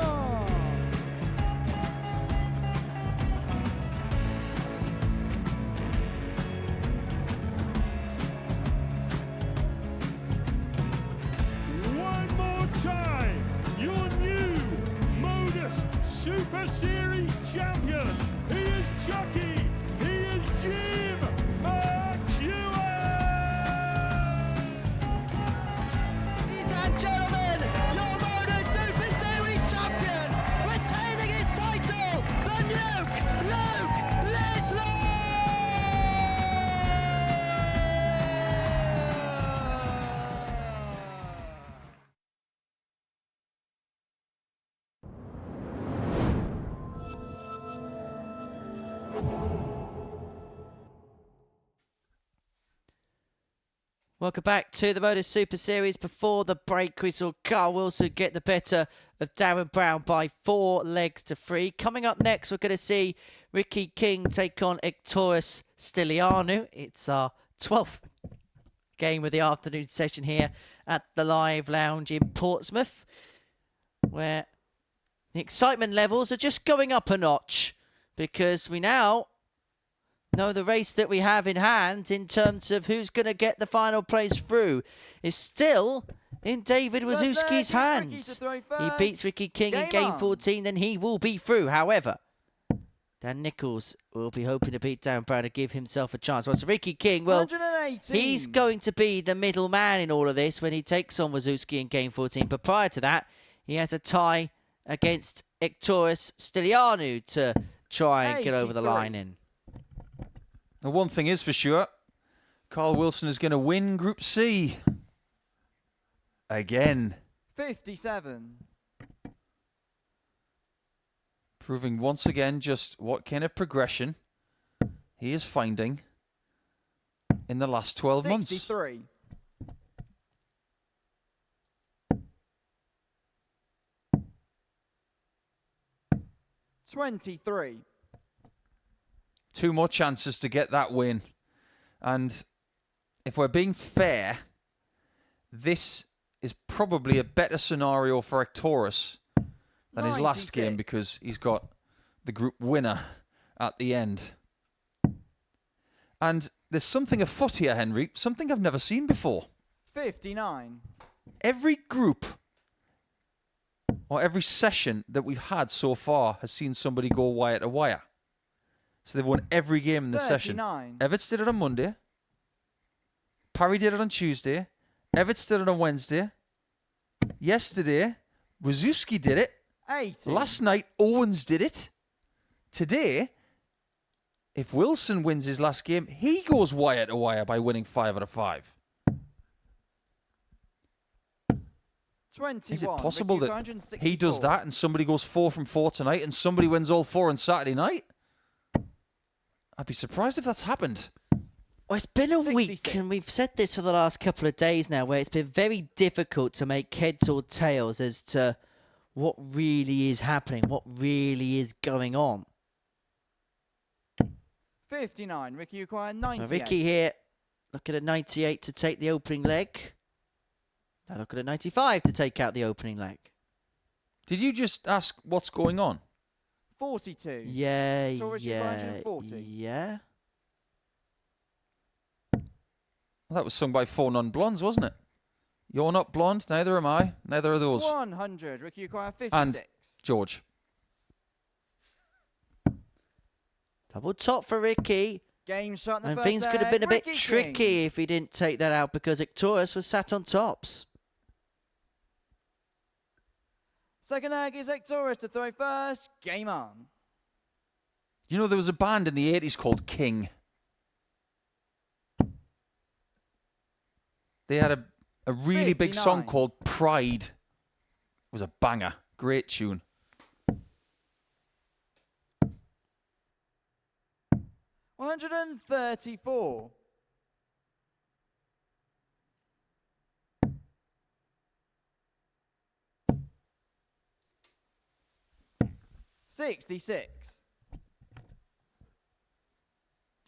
One more time, your new MODUS Super Series champion. He is Chucky. He is Jim McEwen. Ladies and gentlemen, your MODUS Super Series champion, retaining his title, the Luke Littler! Welcome back to the MODUS Super Series. Before the break, we saw Carl Wilson get the better of Darren Brown by 4 legs to 3. Coming up next, we're going to see Ricky King take on Nicholls Stylianou. It's our 12th game of the afternoon session here at the Live Lounge in Portsmouth, where the excitement levels are just going up a notch because we now know the race that we have in hand in terms of who's going to get the final place through is still in David Wawrzewski's hands. He beats Ricky King in game 14, then he will be through. However, Dan Nicholls will be hoping to beat Darren Brown to give himself a chance. Well, so Ricky King, well, he's going to be the middle man in all of this when he takes on Wawrzewski in game 14. But prior to that, he has a tie against Nicholls Stylianou to try and get over the line in. The one thing is for sure, Carl Wilson is going to win Group C. Again. 57. Proving once again just what kind of progression he is finding in the last 12 months. 63. 23. 2 more chances to get that win. And if we're being fair, this is probably a better scenario for Nicholls than his last game because he's got the group winner at the end. And there's something afoot here, Henry, something I've never seen before. 59. Every group or every session that we've had so far has seen somebody go wire to wire. So they've won every game in the session. Everts did it on Monday. Parry did it on Tuesday. Everts did it on Wednesday. Yesterday, Wawrzewski did it. 80. Last night, Owens did it. Today, if Wilson wins his last game, he goes wire to wire by winning 5 out of 5. 21. Is it possible that he does that and somebody goes 4 from 4 tonight and somebody wins all 4 on Saturday night? I'd be surprised if that's happened. Well, it's been a week, and we've said this for the last couple of days now, where it's been very difficult to make heads or tails as to what really is happening, what really is going on. 59. Ricky acquired 98. Now, Ricky here, looking at 98 to take the opening leg. Now looking at 95 to take out the opening leg. Did you just ask what's going on? 42. Yeah, yeah. Well, that was sung by 4 non-blondes, wasn't it? You're not blonde, neither am I, neither are those. 100. Ricky acquired 56. And George. Double top for Ricky. Game shot in the and first things could have been a bit Ricky tricky King. if he didn't take that out because Nicholls was sat on tops. Second leg is Nicholls to throw first. Game on. You know, there was a band in the 80s called King. They had a really big song called Pride. It was a banger. Great tune. $134. 66.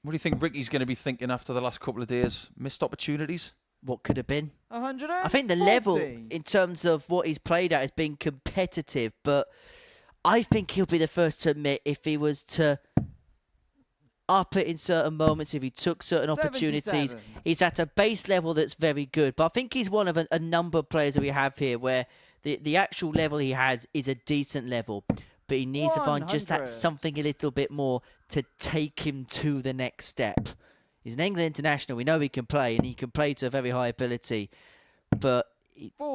What do you think Ricky's going to be thinking after the last couple of days? Missed opportunities? What could have been? 140. I think the level in terms of what he's played at has been competitive, but I think he'll be the first to admit if he was to up it in certain moments, if he took certain opportunities, he's at a base level that's very good. But I think he's one of a number of players that we have here where the actual level he has is a decent level, but he needs to find just that something a little bit more to take him to the next step. He's an England international. We know he can play, and he can play to a very high ability. But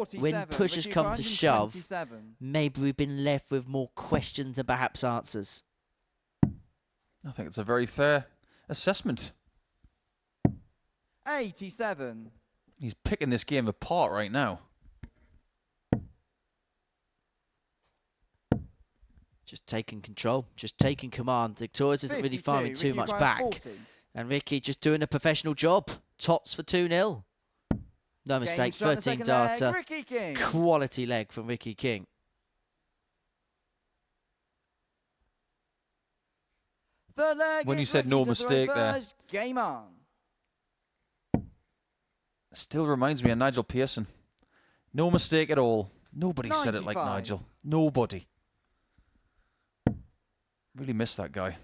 when push has come to shove, maybe we've been left with more questions and perhaps answers. I think it's a very fair assessment. 87. He's picking this game apart right now. Just taking control, just taking command. Nicholls isn't really firing too much back. 40. And Ricky just doing a professional job. Tops for 2-0. No mistake, shot in the 13 second leg, data. Ricky King. Quality leg from Ricky King. Third leg. When you it's said no Ricky to throw mistake there. first. Game on. Still reminds me of Nigel Pearson. No mistake at all. Nobody said it like 95. Nigel. Nobody. Really miss that guy.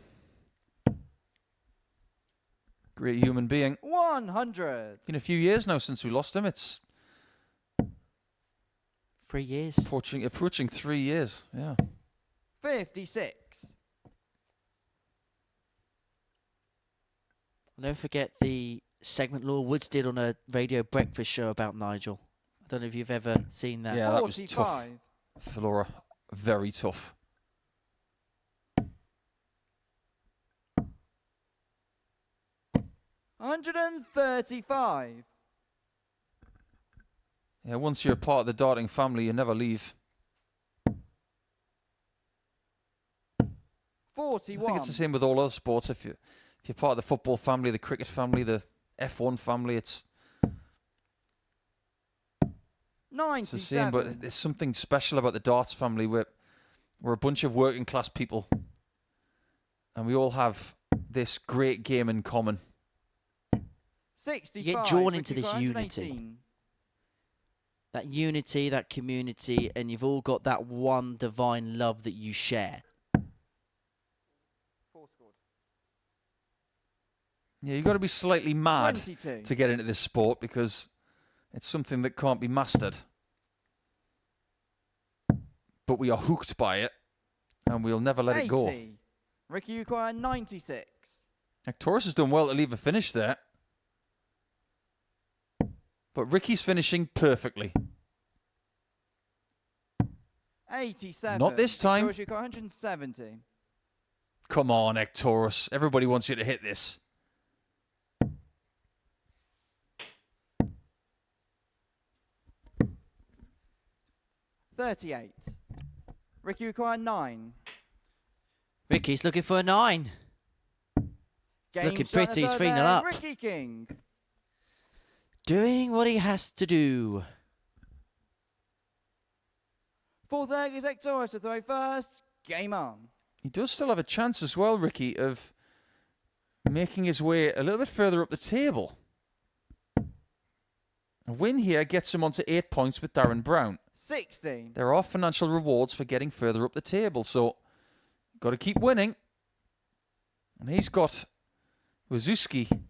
Great human being. 100. Been a few years now since we lost him. It's 3 years. approaching 3 years. Yeah. 56. I'll never forget the segment Laura Woods did on a radio breakfast show about Nigel. I don't know if you've ever seen that. Yeah, that was tough 45. for Laura. Very tough. $135. Yeah, once you're a part of the darting family, you never leave. 41. I think it's the same with all other sports. If you're part of the football family, the cricket family, the F1 family, it's 97. It's the same, but there's something special about the darts family. We're a bunch of working class people, and we all have this great game in common. 65. You get drawn into Ricky this got unity. 118. That unity, that community, and you've all got that one divine love that you share. Yeah, you've got to be slightly mad 22. to get into this sport because it's something that can't be mastered. But we are hooked by it, and we'll never let it go. 80. Ricky required 96. Torres has done well to leave a finish there. But Ricky's finishing perfectly. 87. Not this time. Ricky got 170. Come on, Ektorus. Everybody wants you to hit this. $38. Ricky required 9. Ricky's looking for a 9. Game looking shot in the pretty, he's third 3-0 leg, up. Ricky King. Doing what he has to do. Fourth leg is Ektorus to throw first. Game on. He does still have a chance as well, Ricky, of making his way a little bit further up the table. A win here gets him onto 8 points with Darren Brown. 60. There are financial rewards for getting further up the table, so got to keep winning. And he's got Wawrzewski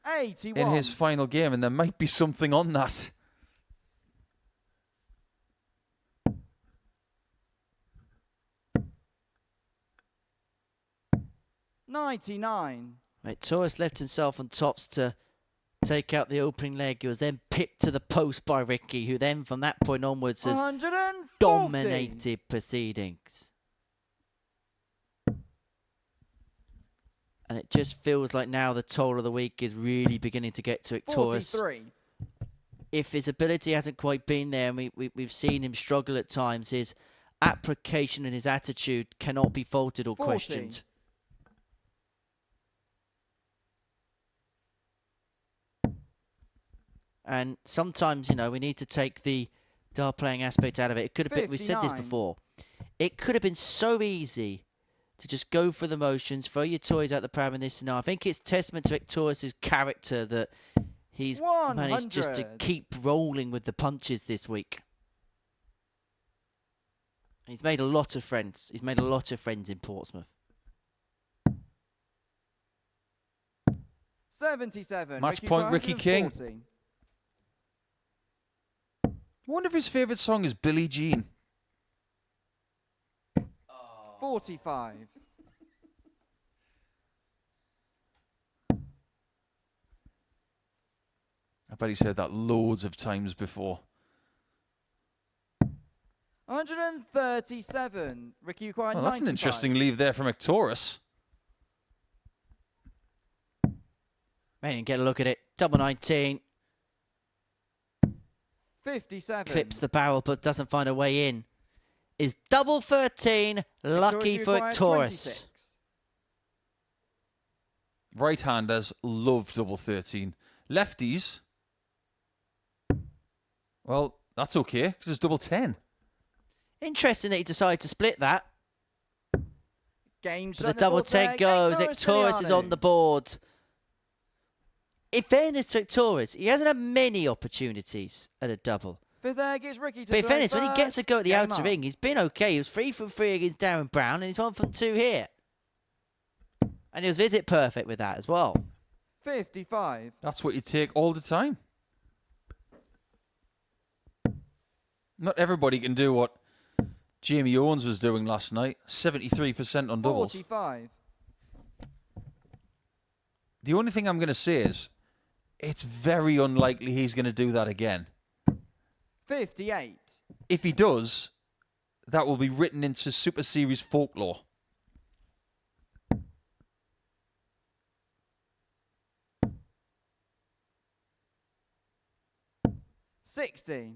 81. in his final game, and there might be something on that. $99. Right, Torres left himself on tops to take out the opening leg. He was then pipped to the post by Ricky, who then from that point onwards has 140. dominated proceedings. And it just feels like now the toll of the week is really beginning to get to Torres. 43. If his ability hasn't quite been there, and we've seen him struggle at times, his application and his attitude cannot be faulted or 40. questioned. And sometimes, you know, we need to take the dart playing aspect out of it. It could have been, we've said this 59. before, it could have been so easy to just go for the motions, throw your toys out the pram in this scenario. I think it's testament to Ektorus' character that he's managed just to 100. keep rolling with the punches this week. He's made a lot of friends. He's made a lot of friends in Portsmouth. 77. Match point, Ricky King. 140. I wonder if his favourite song is Billie Jean. 45. I bet he's heard that loads of times before. 137. Ricky required Well, 95. that's an interesting leave there from Ektorus. Man, get a look at it. Double 19. 57. Clips the barrel but doesn't find a way in. Is double 13 lucky for required Ektorus? 26. Right-handers love double 13. Lefties Well, that's okay, because it's double 10. Interesting that he decided to split that. Game But the double 10 goes. Nicholls is on the board. In fairness to Nicholls, he hasn't had many opportunities at a double. Fifth egg is Ricky to But in throw fairness, when he gets a go at the Game outer up. ring, he's been okay. He was 3 from 3 against Darren Brown, and he's 1 from 2 here. And he was visit perfect with that as well. 55. That's what you take all the time. Not everybody can do what Jamie Owens was doing last night. 73% on doubles. 45. The only thing I'm going to say is it's very unlikely he's going to do that again. 58. If he does, that will be written into Super Series folklore. $60.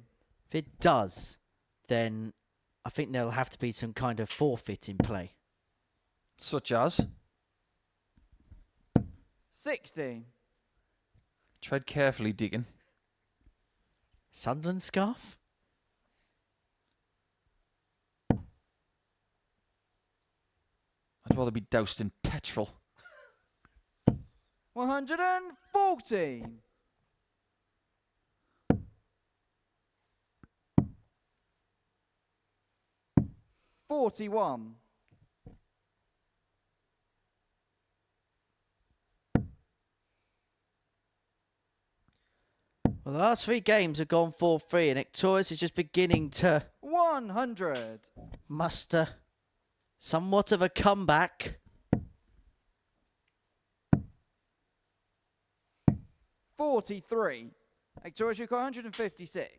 If it does, then I think there'll have to be some kind of forfeit in play. Such as? 60. Tread carefully, Deacon. Sunderland scarf? I'd rather be doused in petrol. 140. $41. Well, the last 3 games have gone 4-3, and Nicholls is just beginning to 100. muster somewhat of a comeback. 43. Victoria's Yuko 156.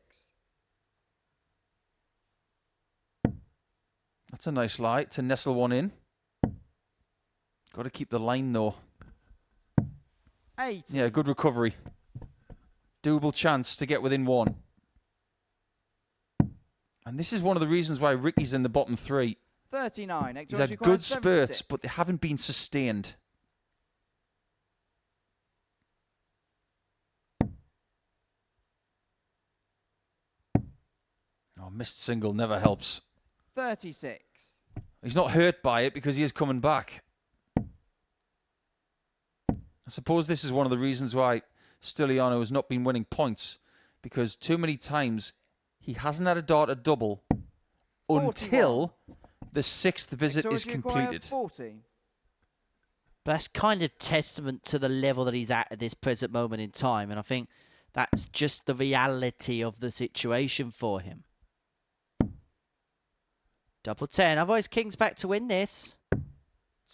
That's a nice light to nestle one in. Got to keep the line though. 80. Yeah, good recovery. Doable chance to get within 1. And this is one of the reasons why Ricky's in the bottom 3. 39. He's had good spurts, but they haven't been sustained. Oh, missed single never helps. 36. He's not hurt by it because he is coming back. I suppose this is one of the reasons why Stylianou has not been winning points, because too many times he hasn't had a dart at double until the 6th visit is completed. 40. That's kind of testament to the level that he's at this present moment in time, and I think that's just the reality of the situation for him. Double 10. Otherwise, King's back to win this.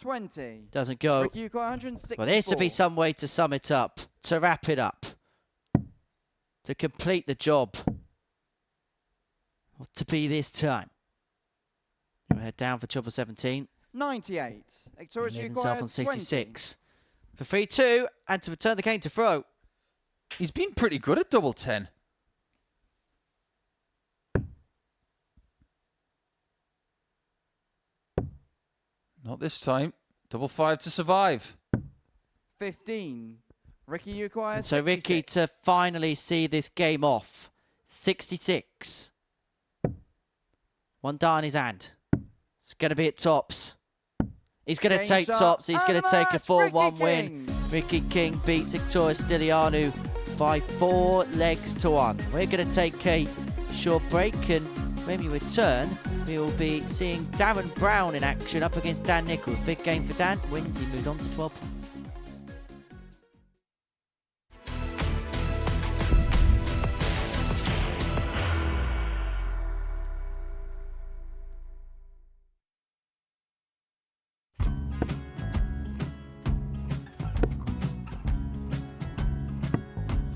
20. Doesn't go. Ricky Yuko 164. Well, there has to be some way to sum it up, to wrap it up, to complete the job. What to be this time? We'll head down for trouble 17. 98. Victoria's Leaving Yuko himself on 20. 66. For 3-2, and to return the game to throw. He's been pretty good at double 10. Not this time. Double 5 to survive. 15. Ricky Yuko And so Ricky to finally see this game off. 66. 1 dart in his hand. It's going to be at tops. He's going to Game take shot tops. He's going to take a match. 4-1 Ricky win. King. Ricky King beats Victoria Stylianou by 4 legs to 1. We're going to take a short break, and when we return, we will be seeing Darren Brown in action up against Dan Nicholls. Big game for Dan. Wins, he moves on to 12 points.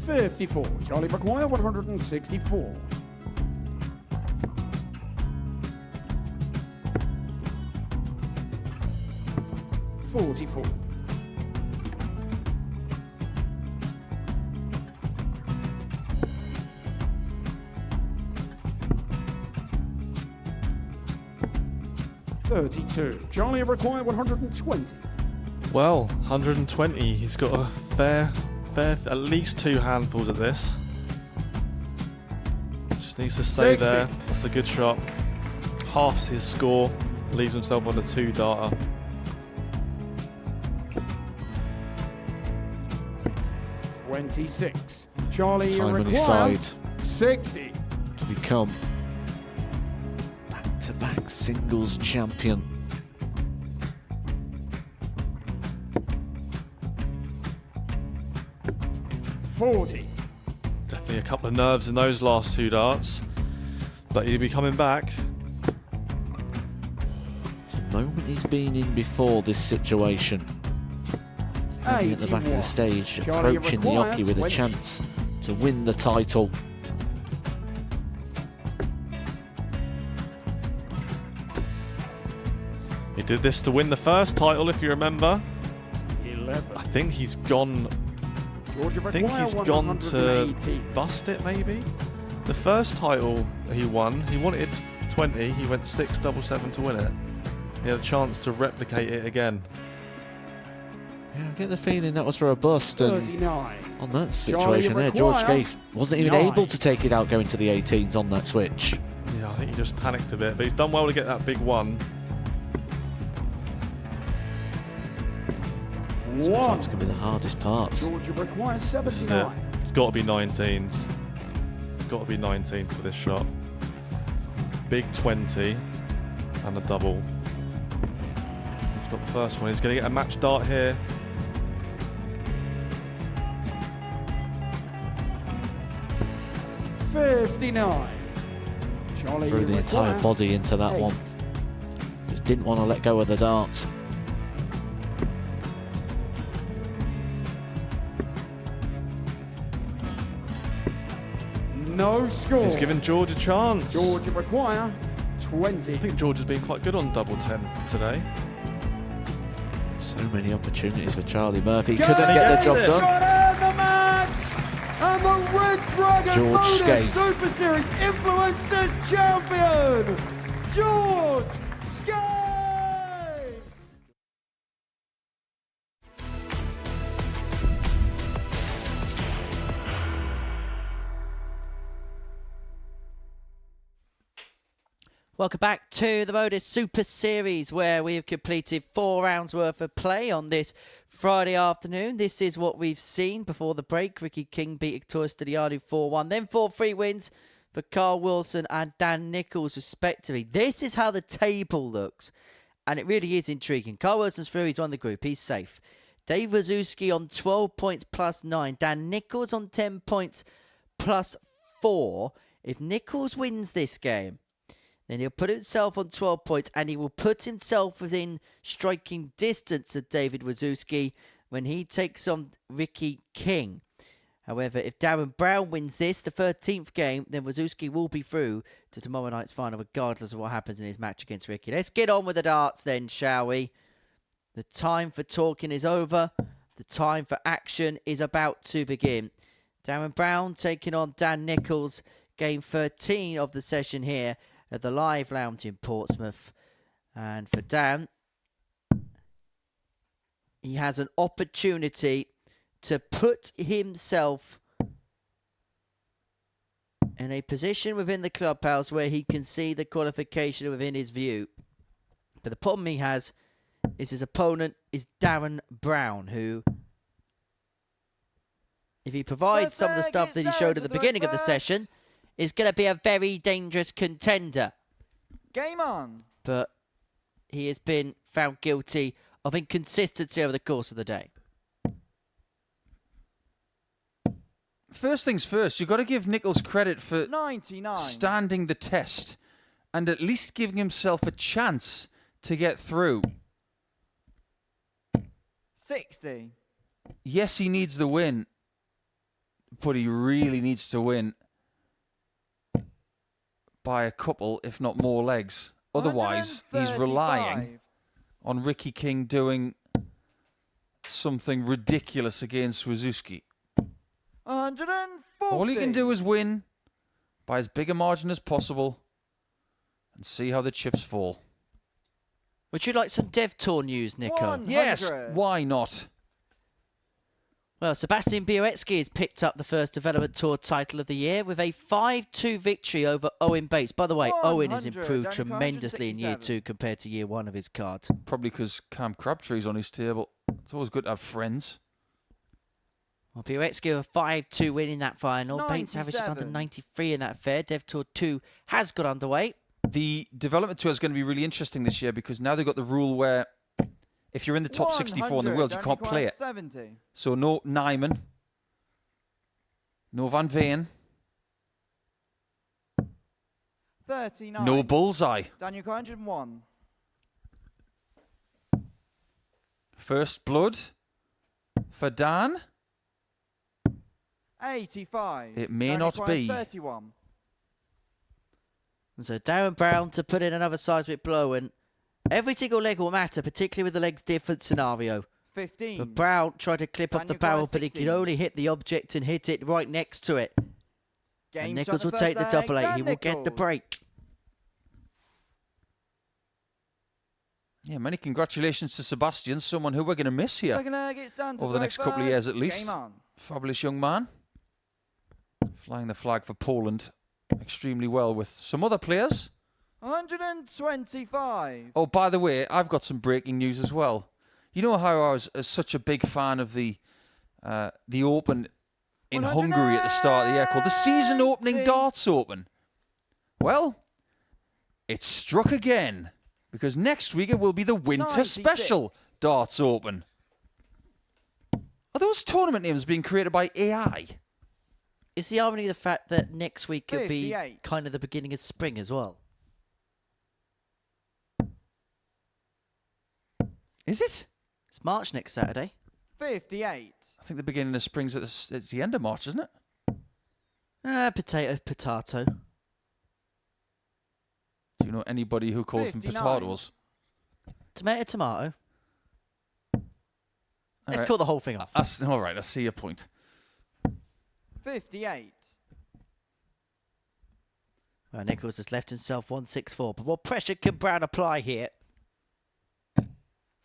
$54. Charlie McGuire, 164. $44. $32. Charlie require 120. Well, 120. He's got a fair, at least 2 handfuls of this. Just needs to stay 60. there. That's a good shot. Halves his score. Leaves himself on a 2-darter. $26. Charlie Time on his require side 60. to become back-to-back singles champion. $40. Definitely a couple of nerves in those last 2 darts. But he'll be coming back. It's a moment he's been in before this situation. Standing at the back of the 81. stage, Charlie approaching the require Oki with a 20. chance to win the title. He did this to win the first title, if you remember. 11. I think he's gone. Georgia I think require he's gone to 180. bust it, maybe. The first title he won, he wanted 20. He went 6-7-7 to win it. He had a chance to replicate it again. Yeah, I get the feeling that was for a bust, and 39. on that situation there, George require Gay wasn't even 9. able to take it out going to the 18s on that switch. Yeah, I think he just panicked a bit, but he's done well to get that big one. Sometimes can be the hardest part. Georgia requires This is it. 79. It's got to be 19s. It's got to be 19s for this shot. Big 20 and a double. He's got the first one. He's going to get a match dart here. $59. Charlie Threw the entire require body into that 8. one. Just didn't want to let go of the dart. No score. He's given George a chance. Georgia require 20. I think George has been quite good on double 10 today. So many opportunities for Charlie Murphy. Go Couldn't get the job it. done. Got out the match! And the Red Dragon George MODUS Skate. Super Series Influencers Champion, George Skate! Welcome back to the MODUS Super Series, where we have completed 4 rounds worth of play on this Friday afternoon. This is what we've seen before the break. Ricky King beat Victoria Stylianou 4-1, then 4-3 wins for Carl Wilson and Dan Nicholls, respectively. This is how the table looks, and it really is intriguing. Carl Wilson's through, he's won the group, he's safe. Dave Wawrzewski on 12 points plus 9. Dan Nicholls on 10 points plus 4. If Nicholls wins this game, then he'll put himself on 12 points, and he will put himself within striking distance of David Wawrzewski when he takes on Ricky King. However, if Darren Brown wins this, the 13th game, then Wawrzewski will be through to tomorrow night's final, regardless of what happens in his match against Ricky. Let's get on with the darts then, shall we? The time for talking is over. The time for action is about to begin. Darren Brown taking on Dan Nicholls. Game 13 of the session here at the Live Lounge in Portsmouth. And for Dan, he has an opportunity to put himself in a position within the clubhouse where he can see the qualification within his view. But the problem he has is his opponent is Darren Brown, who, if he provides some of the stuff that he showed at the beginning of the session, is going to be a very dangerous contender. Game on. But he has been found guilty of inconsistency over the course of the day. First things first, you've got to give Nicholls credit for 99. standing the test and at least giving himself a chance to get through. 60. Yes, he needs the win, but he really needs to win by a couple, if not more legs. Otherwise, he's relying on Ricky King doing something ridiculous against Wawrzewski. 140. All he can do is win by as big a margin as possible and see how the chips fall. Would you like some Dev Tour news, Nico? 100. Yes, why not? Well, Sebastian Wawrzewski has picked up the first Development Tour title of the year with a 5-2 victory over Owen Bates. By the way, Owen has improved tremendously in year 2 compared to year 1 of his card. Probably because Cam Crabtree's on his table. It's always good to have friends. Well, Wawrzewski with a 5-2 win in that final. Bates averages under 93 in that affair. Dev Tour 2 has got underway. The Development Tour is going to be really interesting this year because now they've got the rule where if you're in the top 64 in the world, you can't play it. 70. So no Nyman, no Van Veen, 39. no Bullseye. Daniel 101. First blood for Dan. 85. It may Daniel not be. 31. And so Darren Brown to put in another seismic blow, and every single leg will matter, particularly with the legs different scenario. 15. But Brown tried to clip off the Daniel barrel, but he 16. could only hit the object and hit it right next to it. Game And shot Nicholls the will first take the leg, double 8. Dan He will get the Nicholls. break. Yeah, many congratulations to Sebastian, someone who we're going to miss here Second leg, it's done to over the go next couple of first. years at least. Game on. Fabulous young man. Flying the flag for Poland extremely well with some other players. 125. Oh, by the way, I've got some breaking news as well. You know how I was such a big fan of the Open in Hungary at the start of the year called the season opening darts open? Well, it's struck again because next week it will be the winter 96. special darts open. Are those tournament names being created by AI? Is the irony the fact that next week could be 58. kind of the beginning of spring as well? Is it? It's March next Saturday. 58. I think the beginning of spring's it's the end of March, isn't it? Potato. Do you know anybody who calls 59. them potatoes? Tomato. All Let's right. call the whole thing off. All right, I see your point. 58. Well, Nicholls has left himself 164, but what pressure can Brown apply here?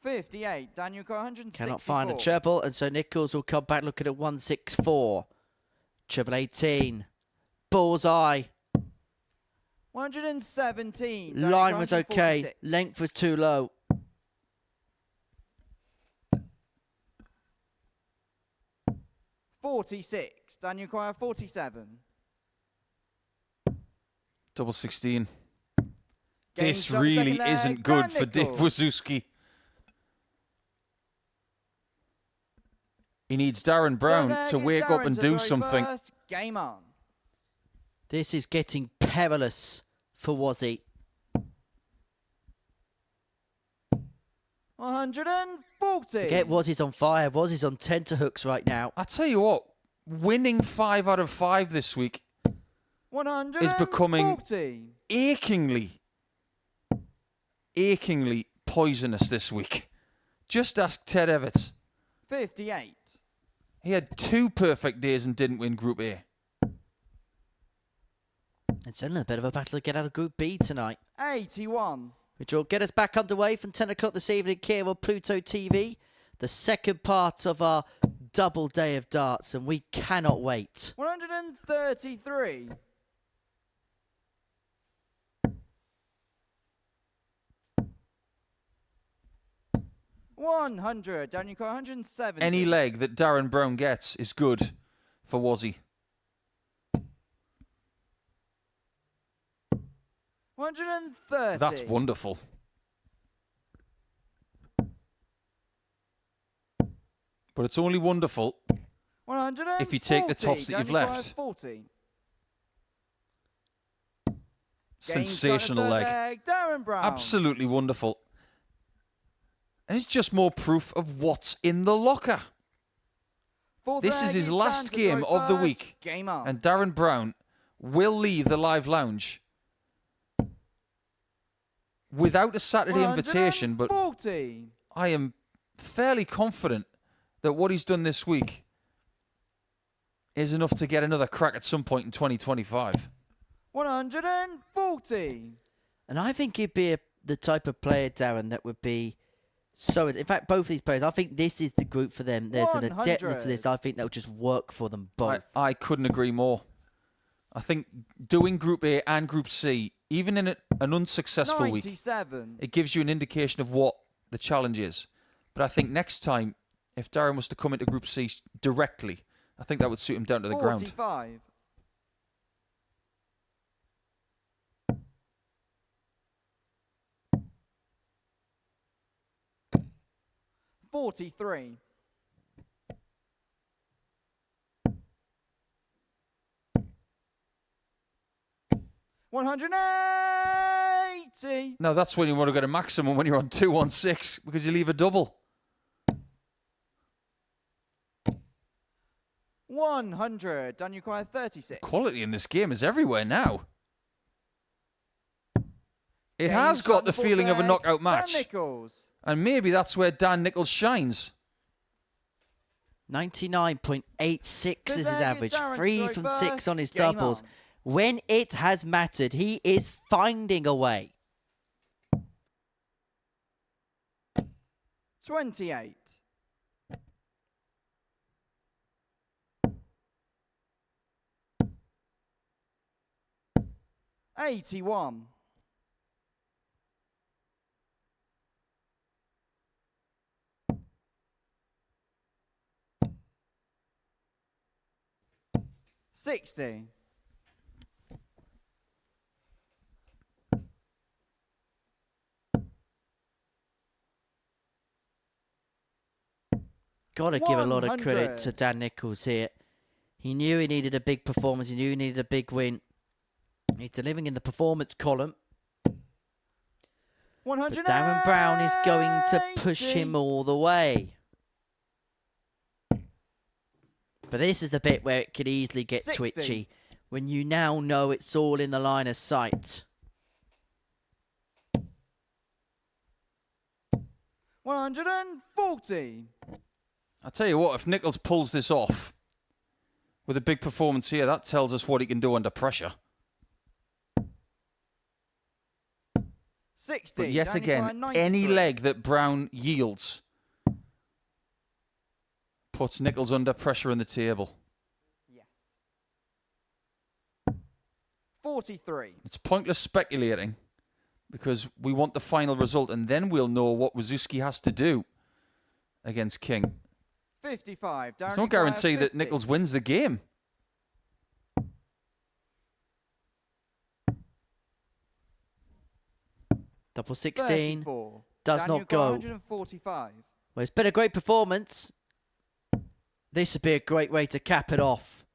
58. Daniel 164. Cannot find a treble, and so Nicholls will come back looking at 164. Treble 18. Bullseye. 117. Daniel Line was okay. 146. Length was too low. $46. Daniel Quire 47. Double 16. Game This shot, really second leg, isn't good Dan for Dave Nicholls. Wawrzewski. He needs Darren Brown Third leg to is wake up Darren and to do very something. first. Game on. This is getting perilous for Wazzy. 140. Get Wazzy's on fire. Wazzy's on tenterhooks right now. I tell you what, winning 5 out of 5 this week 140. is becoming achingly poisonous this week. Just ask Ted Everett. 58. He had 2 perfect days and didn't win Group A. It's only a bit of a battle to get out of Group B tonight. 81. Which will get us back underway from 10 o'clock this evening here on Pluto TV. The second part of our double day of darts, and we cannot wait. 133. $100. Daniel Quire 170. Any leg that Darren Brown gets is good for Wazzy. 130. That's wonderful. But it's only wonderful 140. if you take the tops that you've Daniel Quire left. 40. Sensational Game shot, leg. third leg. Darren Brown. Absolutely wonderful. And it's just more proof of what's in the locker. Fourth This is leg his is last Dan to game throw of the first. week. Game on. And Darren Brown will leave the live lounge without a Saturday invitation, but 140. I am fairly confident that what he's done this week is enough to get another crack at some point in 2025. 140. And I think he'd be the type of player, Darren, that would be So, in fact, both these players, I think this is the group for them. There's an adeptness to 100. this. I think they'll just work for them both. I couldn't agree more. I think doing Group A and Group C, even in an unsuccessful week, 97. it gives you an indication of what the challenge is. But I think next time, if Darren was to come into Group C directly, I think that would suit him down to the ground. 45. 43. 180. No, that's when you want to get a maximum when you're on 216 because you leave a double. 100. Done require 36. Quality in this game is everywhere now. It Game has got the shot feeling of a leg. knockout match. Dan Nicholls. And maybe that's where Dan Nicholls shines. 99.86 is his Good average. Darren to 3 throw from 6 first. on his Game doubles. on. When it has mattered, he is finding a way. 28. 81. 60. 'Gotta give a lot of credit 100. to Dan Nicholls here. He knew he needed a big performance. He knew he needed a big win. He's delivering in the performance column. But 100. Darren Brown is going to push him all the way. But this is the bit where it could easily get 60. twitchy. When you now know it's all in the line of sight. 140. I'll tell you what, if Nicholls pulls this off with a big performance here, that tells us what he can do under pressure. 60. But yet Danny again, Fine, any 93. leg that Brown yields puts Nicholls under pressure on the table. Yes. 43. It's pointless speculating because we want the final result and then we'll know what Wawrzewski has to do against King. 55. There's Darren no Require, guarantee that 50. Nicholls wins the game. Double 16. 34. Does Daniel not go. 145. Well, it's been a great performance. This would be a great way to cap it off.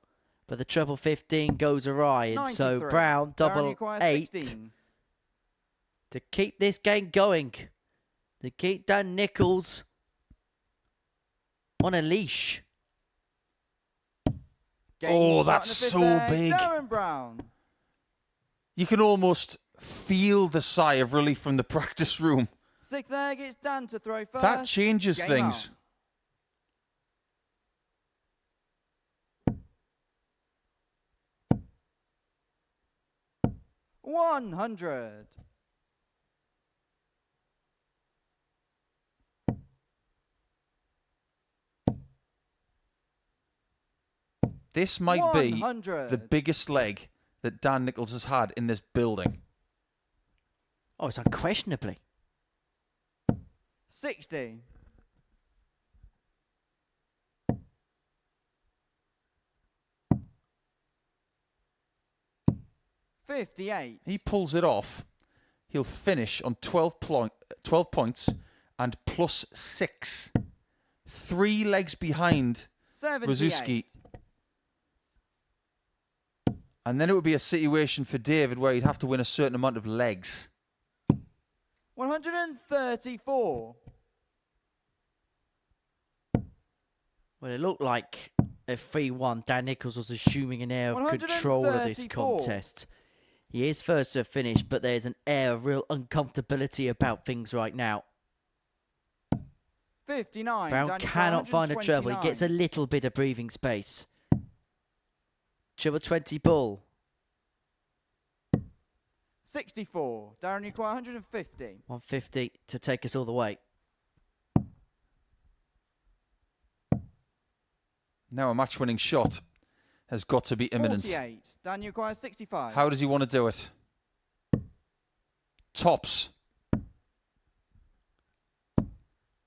But the treble 15 goes awry. And so 93. Brown, Darren double Require, 8. 16. To keep this game going. To keep Dan Nicholls on a leash. Game Oh, shot that's in the fifth so leg, big. Darren Brown. You can almost feel the sigh of relief from the practice room. Sixth leg, it's Dan to throw first. That changes Game things. on. 100. This might be 100. the biggest leg that Dan Nicholls has had in this building. Oh, it's unquestionably. 60. 58. He pulls it off. He'll finish on 12 points and +6. 3 legs behind 78. Wawrzewski. And then it would be a situation for David where he'd have to win a certain amount of legs. 134. Well, it looked like at 3-1, Dan Nicholls was assuming an air of control of this 134. contest. He is first to finish, but there's an air of real uncomfortability about things right now. 59. Brown Daniel cannot find a treble. He gets a 129. little bit of breathing space. Treble 20 bull. 64. Darren Require 150. 150 to take us all the way. Now a match-winning shot has got to be imminent. 48. Dan, you require 65. How does he want to do it? Tops.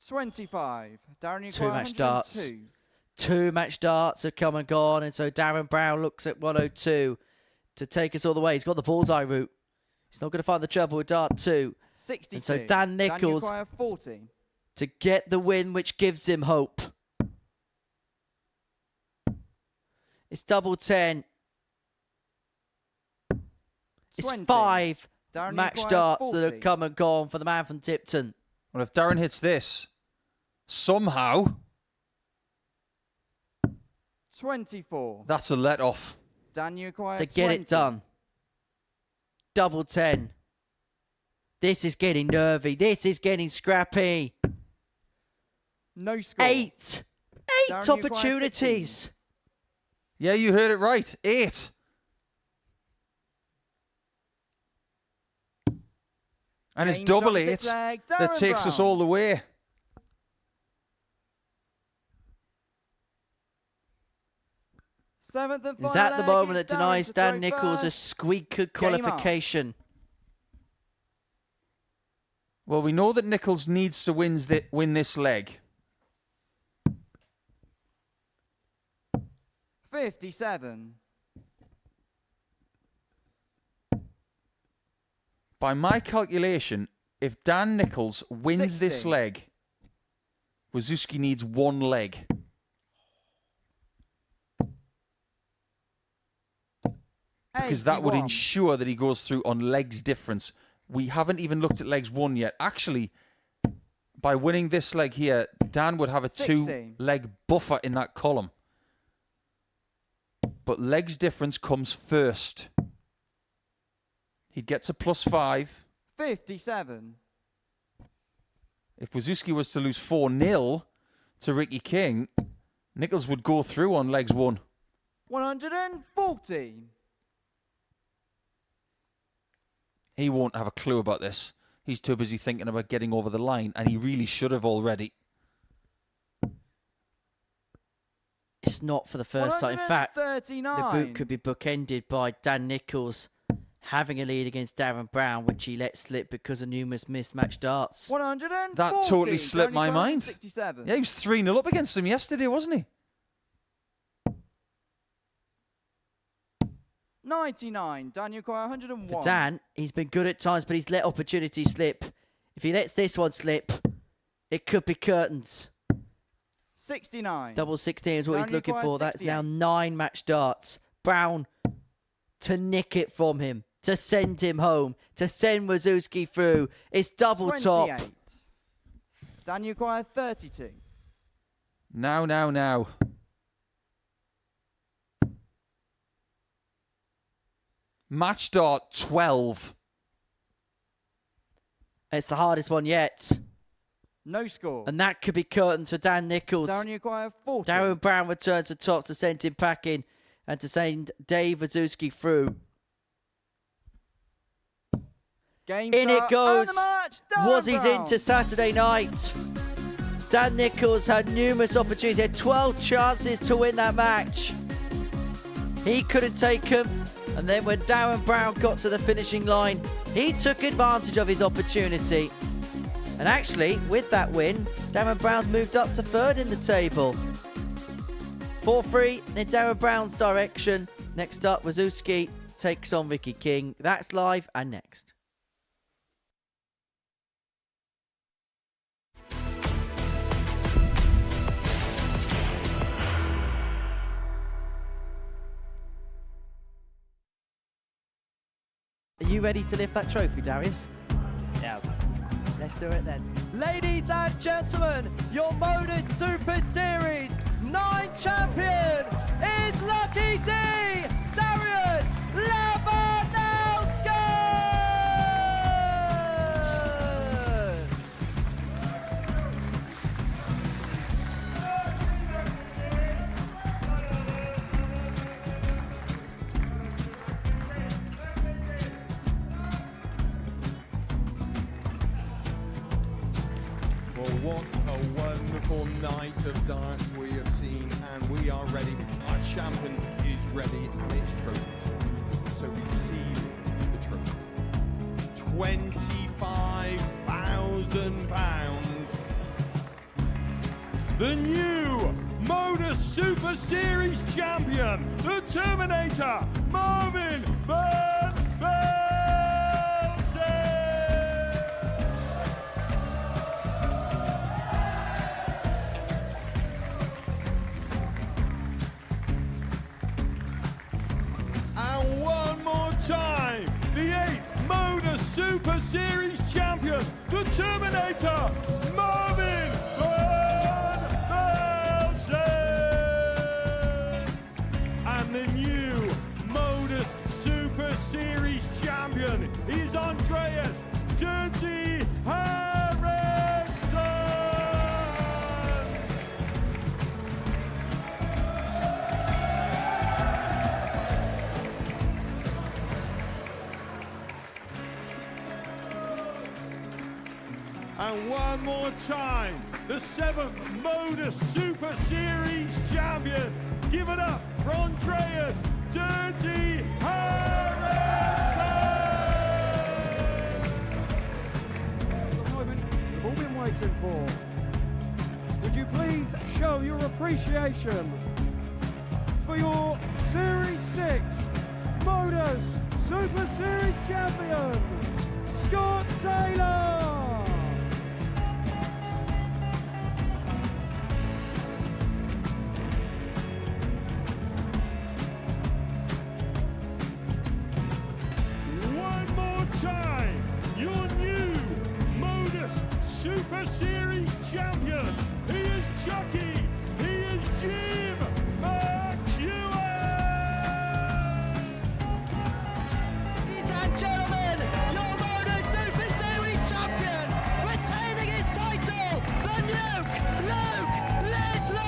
25. Darren, you Two require match darts. 102. 2 match darts have come and gone, and so Darren Brown looks at 102 to take us all the way. He's got the bullseye route. He's not going to find the trouble with dart 2. 62. And so Dan Nicholls Dan, you require 40. to get the win, which gives him hope. It's double 10. It's 20. 5 Darren, you match require darts that 40. have come and gone for the man from Tipton. Well, if Darren hits this, somehow, 24. that's a let-off. Dan, you require To get 20. it done. Double 10. This is getting nervy. This is getting scrappy. No score. 8 Darren, you require opportunities. Yeah, you heard it right. 8. And it's Game double shot 8 six leg, that Darren takes us Brown. all the way. Seventh and final Is that the leg moment is that denies Darren to Dan throw Nicholls a first. squeaker Game up. qualification? Well, we know that Nicholls needs to win this leg. 57. By my calculation, if Dan Nicholls wins this 60. leg, Wawrzewski needs 1 leg. Because that would 81. ensure that he goes through on legs difference. We haven't even looked at legs 1 yet. Actually, by winning this leg here, Dan would have a 60. 2-leg buffer in that column. But legs difference comes first. He'd get to +5. 57. If Wawrzewski was to lose 4-0 to Ricky King, Nicholls would go through on legs 1. 140. He won't have a clue about this. He's too busy thinking about getting over the line, and he really should have already. It's not for the first time. In fact, the 139. boot could be bookended by Dan Nicholls having a lead against Darren Brown, which he let slip because of numerous mismatched darts. 140. That totally slipped Darren, my you require mind. 67. Yeah, he was 3-0 up against him yesterday, wasn't he? 99. Dan, you require 101. For Dan, he's been good at times, but he's let opportunities slip. If he lets this one slip, it could be curtains. 69. Double 16 is what Darren, he's you looking require for. That's 68. now 9 match darts. Brown to nick it from him, to send him home, to send Wawrzewski through. It's double 28. top. Dan, you require 32. Now. Match dart 12. It's the hardest one yet. No score. And that could be curtains for Dan Nicholls. Darren, you require 40. Darren Brown returns to top to send him packing and to send Dave Wawrzewski through. Game In shot it goes. and the match. Darren Was he's Brown. into Saturday night. Dan Nicholls had numerous opportunities. He had 12 chances to win that match. He couldn't take them. And then when Darren Brown got to the finishing line, he took advantage of his opportunity. And actually, with that win, Darren Brown's moved up to 3rd in the table. 4-3 in Darren Brown's direction. Next up, Wawrzewski takes on Ricky King. That's live and next. Are you ready to lift that trophy, Darius? Yes. Let's do it then. Ladies and gentlemen, your MODUS Super Series 9 champion is Lucky D, Darius Lewandowski! Well, what a wonderful night of darts we have seen, and we are ready. Our champion is ready, and it's trophy. So receive the trophy. £25,000. The new MODUS Super Series champion, the Terminator, Marvin Van Velzen. And one more time, the 8th MODUS Super Series champion, the Terminator, Marvin Van Velzen. And the new MODUS Super Series champion is Andreas Dirty Harrison. And one more time, the 7th MODUS Super Series champion. Give it up for Andreas Dirty Harrison. The moment we've all been waiting for. Would you please show your appreciation for your Series 6 MODUS Super Series champion, Scott Taylor. One more time, your new MODUS Super Series champion. He is Chucky. He is Jim McEwen. Ladies and gentlemen, your MODUS Super Series champion, retaining his title, the Nuke, Luke Littler!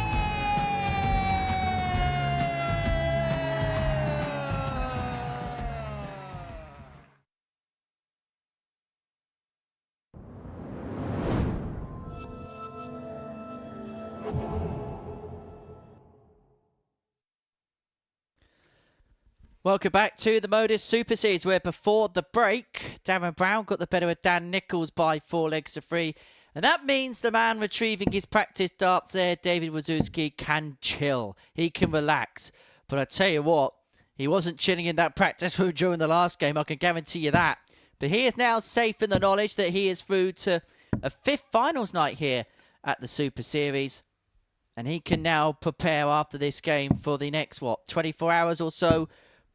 Welcome back to the MODUS Super Series, where before the break, Darren Brown got the better of Dan Nicholls by 4 legs to 3. And that means the man retrieving his practice darts there, David Wawrzewski, can chill. He can relax. But I tell you what, he wasn't chilling in that practice room during the last game, I can guarantee you that. But he is now safe in the knowledge that he is through to a 5th finals night here at the Super Series. And he can now prepare after this game for the next, 24 hours or so,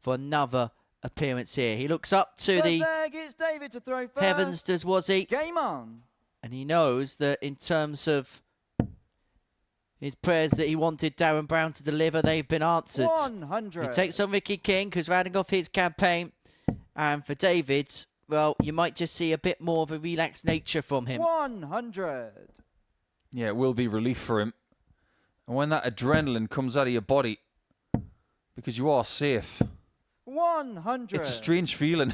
for another appearance here. He looks up to First the leg, it's David to throw first. heavens, does Wazzy. Game on. And he knows that in terms of his prayers that he wanted Darren Brown to deliver, they've been answered. 100. He takes on Ricky King, who's rounding off his campaign. And for David, well, you might just see a bit more of a relaxed nature from him. 100. Yeah, it will be relief for him. And when that adrenaline comes out of your body, because you are safe, 100. it's a strange feeling.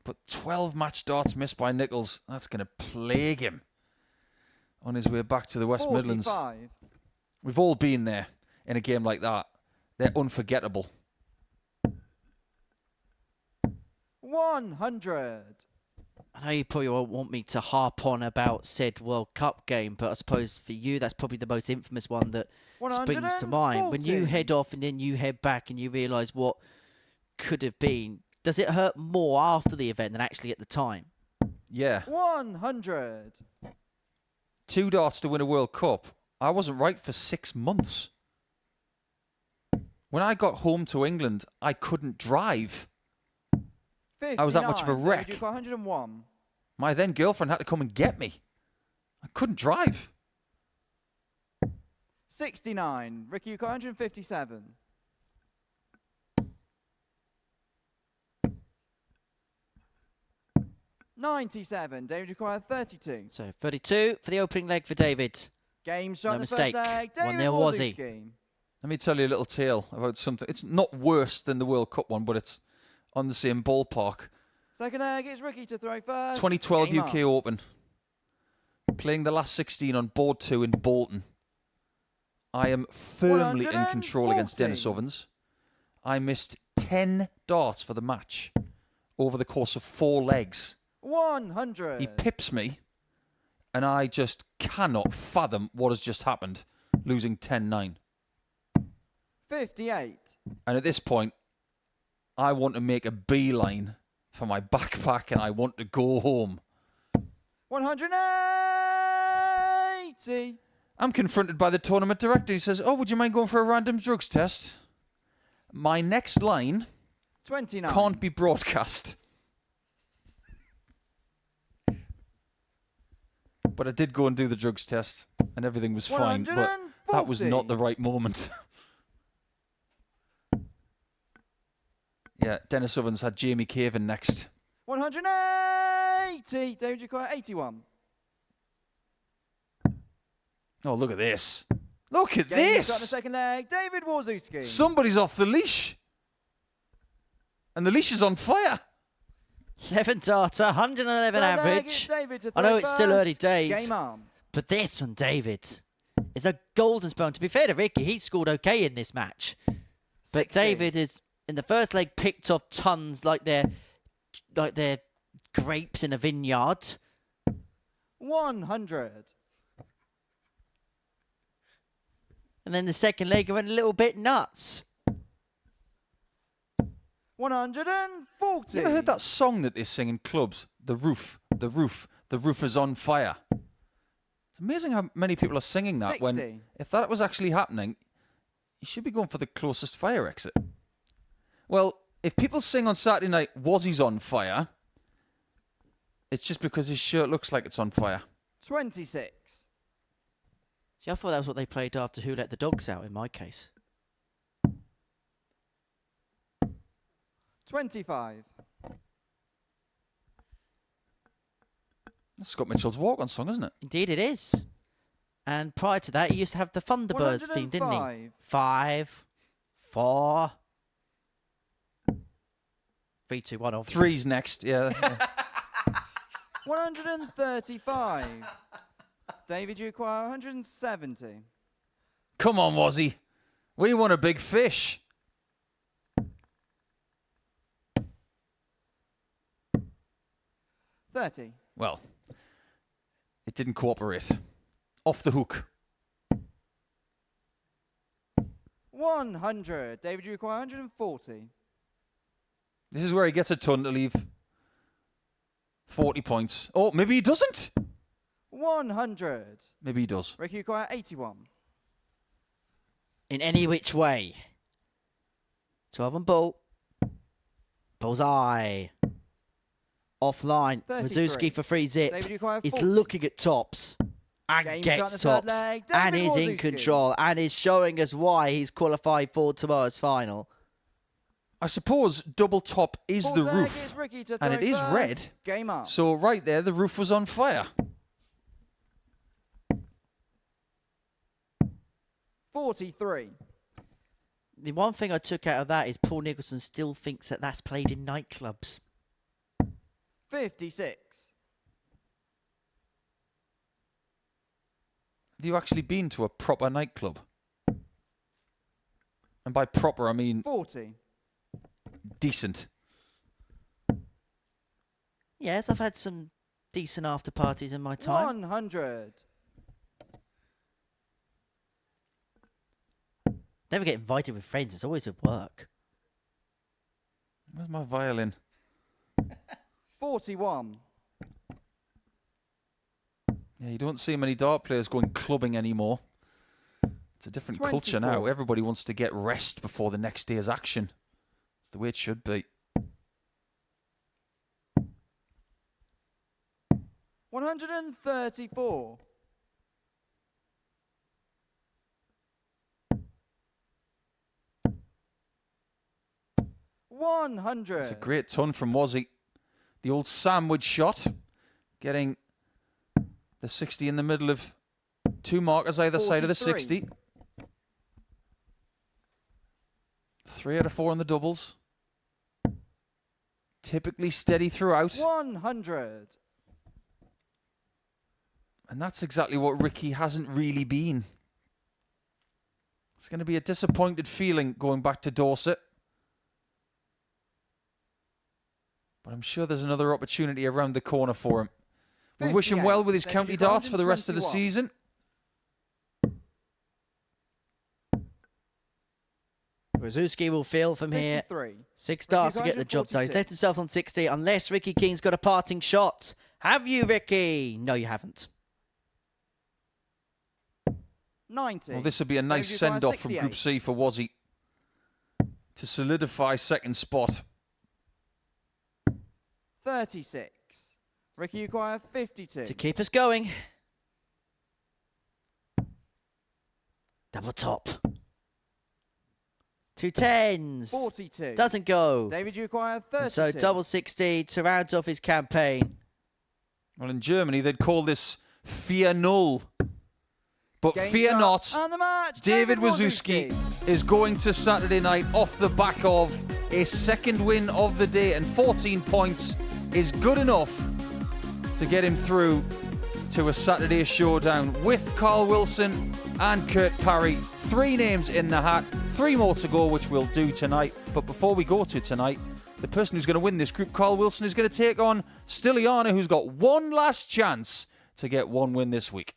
But 12 match darts missed by Nicholls, that's going to plague him on his way back to the West 45. Midlands. We've all been there in a game like that. They're unforgettable. 100. I know you probably won't want me to harp on about said World Cup game, but I suppose for you, that's probably the most infamous one that springs to mind. When you head off and then you head back and you realise what could have been, does it hurt more after the event than actually at the time? Yeah. 100. 2 darts to win a World Cup. I wasn't right for 6 months. When I got home to England, I couldn't drive. 59. I was that much of a wreck. David, you've got 101. My then girlfriend had to come and get me. I couldn't drive. 69. Ricky, you've got 157. 97. David required 32. So 32 for the opening leg for David. Game shot No in the mistake. first leg. 1-0 David Wazzy. Wawrzewski. Let me tell you a little tale about something. It's not worse than the World Cup one, but it's on the same ballpark. Second leg, it's Ricky to throw first. 2012 Game UK on. Open. playing the last 16 on board 2 in Bolton. I am firmly in control against Dennis Ovens. I missed 10 darts for the match over the course of 4 legs. 100. He pips me, and I just cannot fathom what has just happened, losing 10-9. 58. And at this point, I want to make a beeline for my backpack, and I want to go home. 180. I'm confronted by the tournament director. He says, "Oh, would you mind going for a random drugs test?" My next line 29. can't be broadcast. But I did go and do the drugs test, and everything was fine. But that was not the right moment. Yeah, Dennis Ovens had Jamie Caven next. 180. David Jaquire, 81. Oh, look at this. Look at Game this. shot in the second leg. David Wawrzewski. Somebody's off the leash. And the leash is on fire. 11 darter, 111 Third leg, average. it's David to I know throw it's still first. early days. Game on. But this one, David, is a golden spell. To be fair to Ricky, he scored okay in this match. But 60. David is, in the first leg, picked off tons like they're grapes in a vineyard. 100. And then the second leg, he went a little bit nuts. 140. You ever heard that song that they sing in clubs? The roof, the roof, the roof is on fire. It's amazing how many people are singing that 60. when, if that was actually happening, you should be going for the closest fire exit. Well, if people sing on Saturday night, "Wazzy's on fire," it's just because his shirt looks like it's on fire. 26. See, I thought that was what they played after Who Let the Dogs Out in my case. 25. That's Scott Mitchell's walk-on song, isn't it? Indeed it is. And prior to that, he used to have the Thunderbirds theme, didn't he? 105. 5, 4, 3, 2, 1 off. 3's next, yeah. 135. David, you acquire 170. Come on, Wazzy. We want a big fish. $30. Well, it didn't cooperate. Off the hook. 100. David, you acquire 140. This is where he gets a ton to leave 40 points. Oh, maybe he doesn't. 100. Maybe he does. Ricky, you acquire 81. In any which way. 12 on bull. Bullseye. Offline. 33. Wawrzewski for free zip. David, you acquire He's 40. looking at tops. And Game shot in gets the third tops. leg. And David is in Wawrzewski. control. And is showing us why he's qualified for tomorrow's final. I suppose double top is Fourth the leg roof. is Ricky to And throw it is first. red. Game up. So right there, the roof was on fire. 43. The one thing I took out of that is Paul Nicholson still thinks that that's played in nightclubs. 56. Have you actually been to a proper nightclub? And by proper, I mean 40. decent. Yes, I've had some decent after parties in my time. 100. Never get invited with friends. It's always with work. Where's my violin? 41. Yeah, you don't see many dart players going clubbing anymore. It's a different culture now. 24. Everybody wants to get rest before the next day's action. It's the way it should be. 134. It's a great ton from Wazzy. The old sandwich shot. Getting the 60 in the middle of two markers either side of the 43. 60. 3 out of 4 on the doubles. Typically steady throughout. 100. And that's exactly what Ricky hasn't really been. It's going to be a disappointed feeling going back to Dorset. But I'm sure there's another opportunity around the corner for him. We wish him well with his county darts for the rest of the season. Wawrzewski will field from here. 6 darts to get the job done. He's left himself on 60 unless Ricky King's got a parting shot. Have you, Ricky? No, you haven't. 90. Well, this would be a nice send-off from Group C for Wazzy to solidify second spot. 36. Ricky Uguay 52. To keep us going. Double top. 2 10s. 42. Doesn't go. David Uguay 32. And so double 60 to round off his campaign. Well, in Germany, they'd call this fear null. But Games fear up not, on the match, David Wawrzewski is going to Saturday night off the back of a second win of the day, and 14 points is good enough to get him through to a Saturday showdown with Carl Wilson and Kurt Parry. 3 names in the hat, 3 more to go, which we'll do tonight. But before we go to tonight, the person who's going to win this group, Carl Wilson, is going to take on Stylianou, who's got one last chance to get 1 win this week.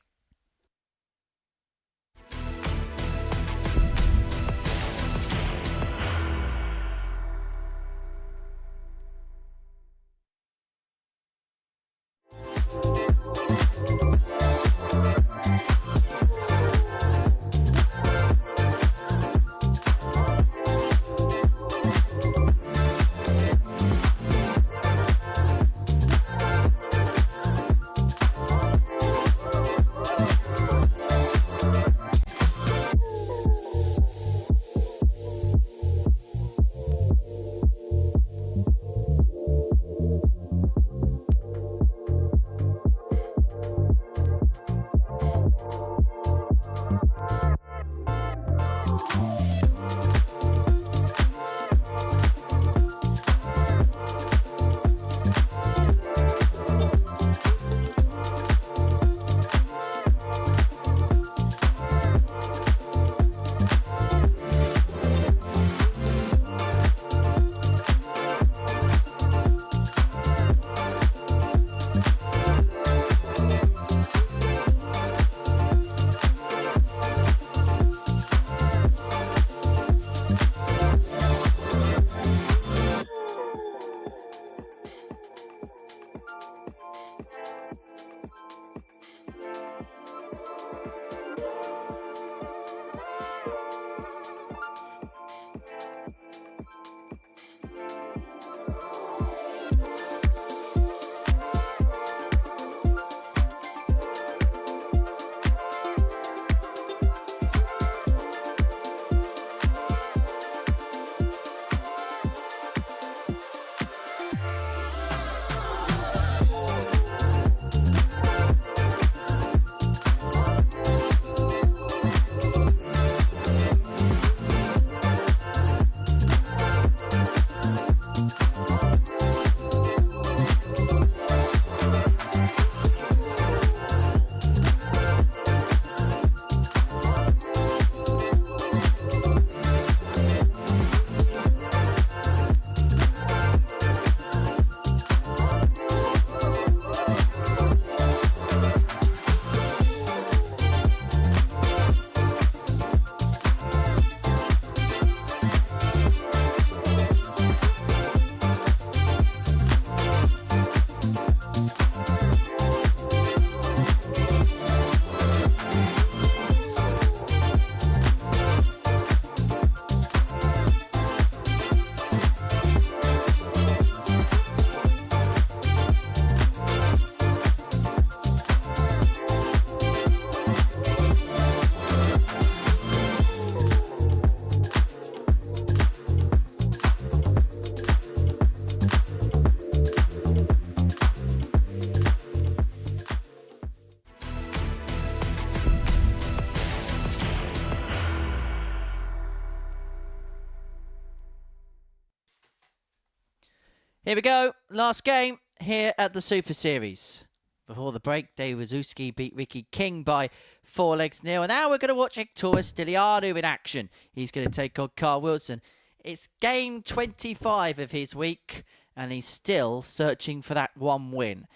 Here we go. Last game here at the Super Series. Before the break, Wawrzewski beat Ricky King by 4-0. And now we're going to watch Stylianou in action. He's going to take on Carl Wilson. It's game 25 of his week, and he's still searching for that one win.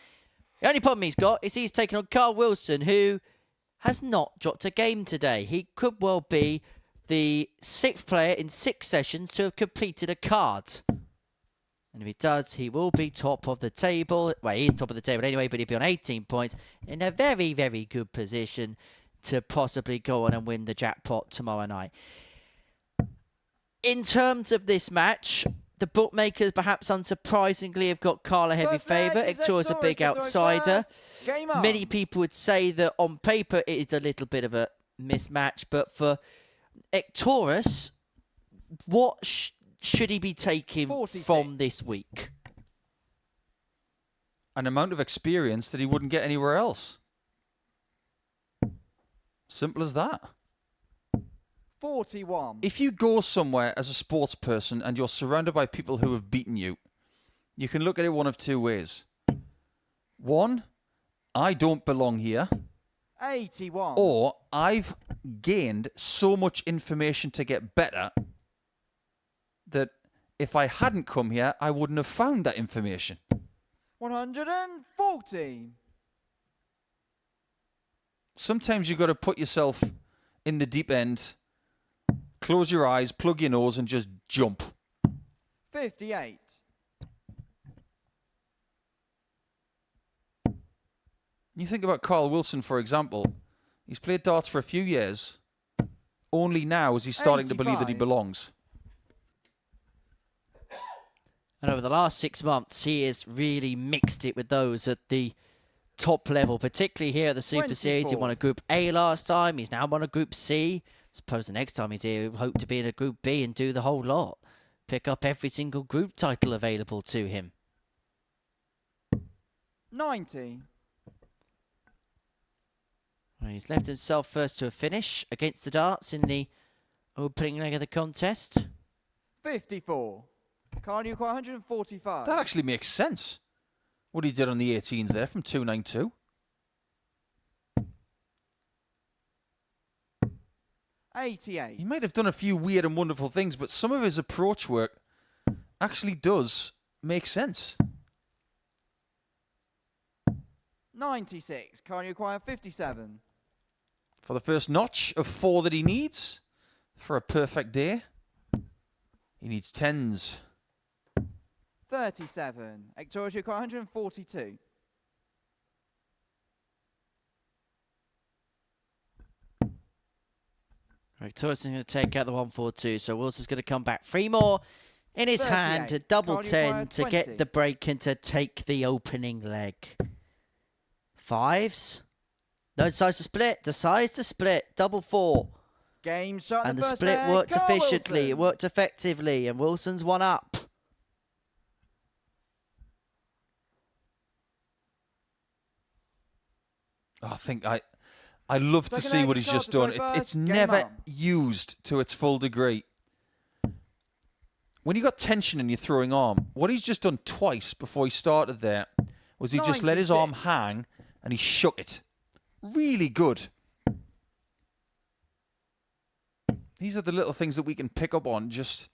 The only problem he's got is he's taking on Carl Wilson, who has not dropped a game today. He could well be the 6th player in 6 sessions to have completed a card. And if he does, he will be top of the table. Well, he is top of the table anyway, but he'll be on 18 points in a very, very good position to possibly go on and win the jackpot tomorrow night. In terms of this match, the bookmakers, perhaps unsurprisingly, have got Carl a heavy favourite. Ictoria's a big outsider. Many people would say that on paper it is a little bit of a mismatch, but for Ictoria's, what should he be taking 46 from this week? An amount of experience that he wouldn't get anywhere else. Simple as that. 41. If you go somewhere as a sports person and you're surrounded by people who have beaten you, you can look at it one of 2 ways. One, I don't belong here. 81. Or I've gained so much information to get better that if I hadn't come here, I wouldn't have found that information. 140. Sometimes you've got to put yourself in the deep end, close your eyes, plug your nose, and just jump. 58. You think about Carl Wilson, for example. He's played darts for a few years. Only now is he starting to believe that he 85. belongs. And over the last 6 months, he has really mixed it with those at the top level, particularly here at the Super Series. He 24. won a Group A last time. He's now won a Group C. Suppose the next time he's here, he'll hope to be in a Group B and do the whole lot. Pick up every single group title available to him. 90. Well, he's left himself first to a finish against the darts in the opening leg of the contest. 54. Carl, you got 145. That actually makes sense. What he did on the 18s there from 292. 88. He might have done a few weird and wonderful things, but some of his approach work actually does make sense. 96. Carl, you acquire 57. For the first notch of 4 that he needs for a perfect day, he needs 10s. 37. Ictoria's you acquire 142. Ictoria's going to take out the 142, so Wilson's going to come back. 3 more in his 38. hand to double Carl, you 10 acquire to 20. get the break and to take the opening leg. 5s. No, decides to split. Decides to split. Double 4. Game shot in And the first split leg, worked Carl efficiently. It Wilson. worked effectively. And Wilson's one up. I think I love to Second see leg, what he he's just starts done. the It's first. Game never on. used to its full degree. When you got tension in your throwing arm, what he's just done twice before he started there was he just let his arm 96. hang and he shook it. Really good. These are the little things that we can pick up on just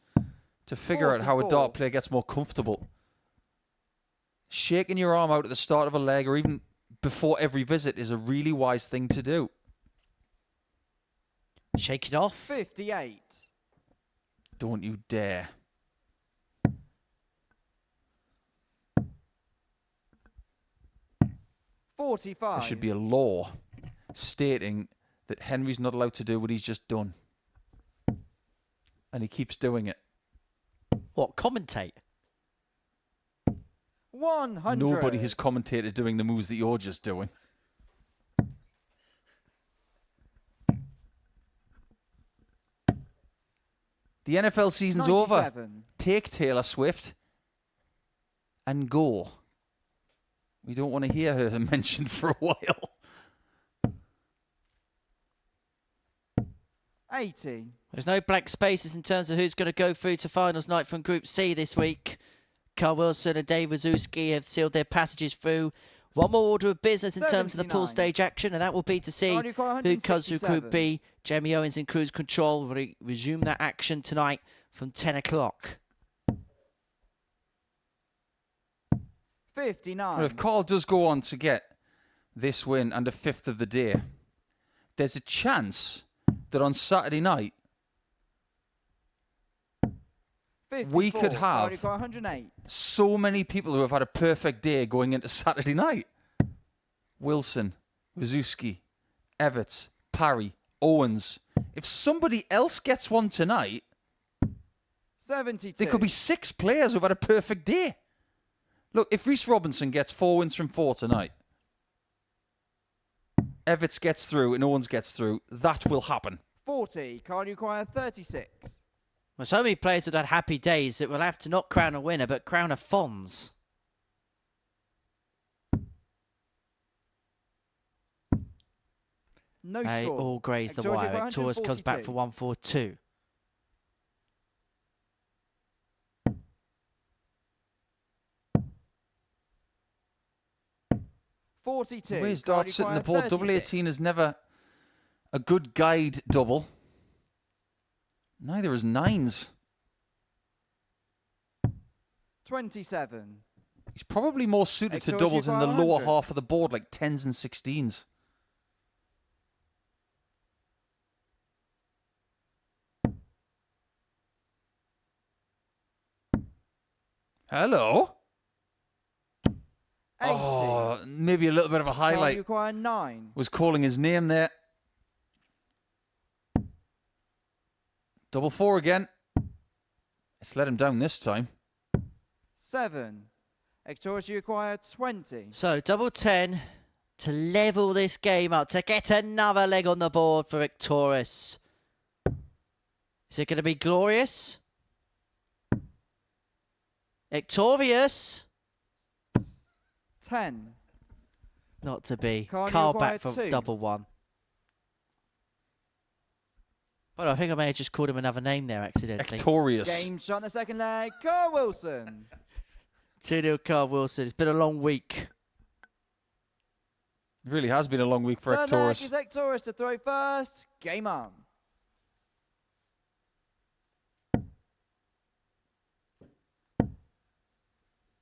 to figure out how a 44. dart player gets more comfortable. Shaking your arm out at the start of a leg or even before every visit is a really wise thing to do. Shake it off. 58. Don't you dare. There 45. should be a law stating that Henry's not allowed to do what he's just done. And he keeps doing it. What, commentate? 100. Nobody has commentated doing the moves that you're just doing. The NFL season's over. 97. Take Taylor Swift and go. We don't want to hear her mentioned for a while. 80. There's no blank spaces in terms of who's going to go through to finals night from Group C this week. Carl Wilson and Wawrzewski have sealed their passages through One more order of business in terms of the pool 79. stage action, and that will be to see Cardi require who comes through Group 167. B. Jamie Owens in cruise control will resume that action tonight from 10 o'clock. 59. Well, if Carl does go on to get this win and a 5th of the day, there's a chance that on Saturday night 54. we could Cardi have require 108. so many people who have had a perfect day going into Saturday night. Wilson, Wawrzewski, Everts, Parry, Owens. If somebody else gets one tonight, 72. there could be 6 players who've had a perfect day. Look, if Reece Robinson gets 4 wins from 4 tonight, Everts gets through and Owens gets through, that will happen. 40. Cardi require 36. Well, so many players have had happy days that will have to not crown a winner, but crown a Fonz. No They score. all graze the Victoria wire. Victorious comes back 142. for 142. $42. Where's Cardi Dart sitting the require board? Double 36. 18 is never a good guide double. Neither is 9s. 27. He's probably more suited to Victoria doubles in the require lower 100. half of the board, like 10s and 16s. Hello? 80. Oh, maybe a little bit of a Cardi highlight. require 9. Was calling his name there. Double 4 again. It's let him down this time. 7. Victoria require 20. So double 10 to level this game up, to get another leg on the board for Victorious. Is it going to be glorious? Victorious? 10. Not to be. Cardi Carl require back for 2. double 1. Well, I think I may have just called him another name there accidentally. Victorious. Game shot in the second leg. Carl Wilson. 2-0 Carl Wilson. It's been a long week. It really has been a long week for Third leg Victorious. is Victorious to throw first. Game on.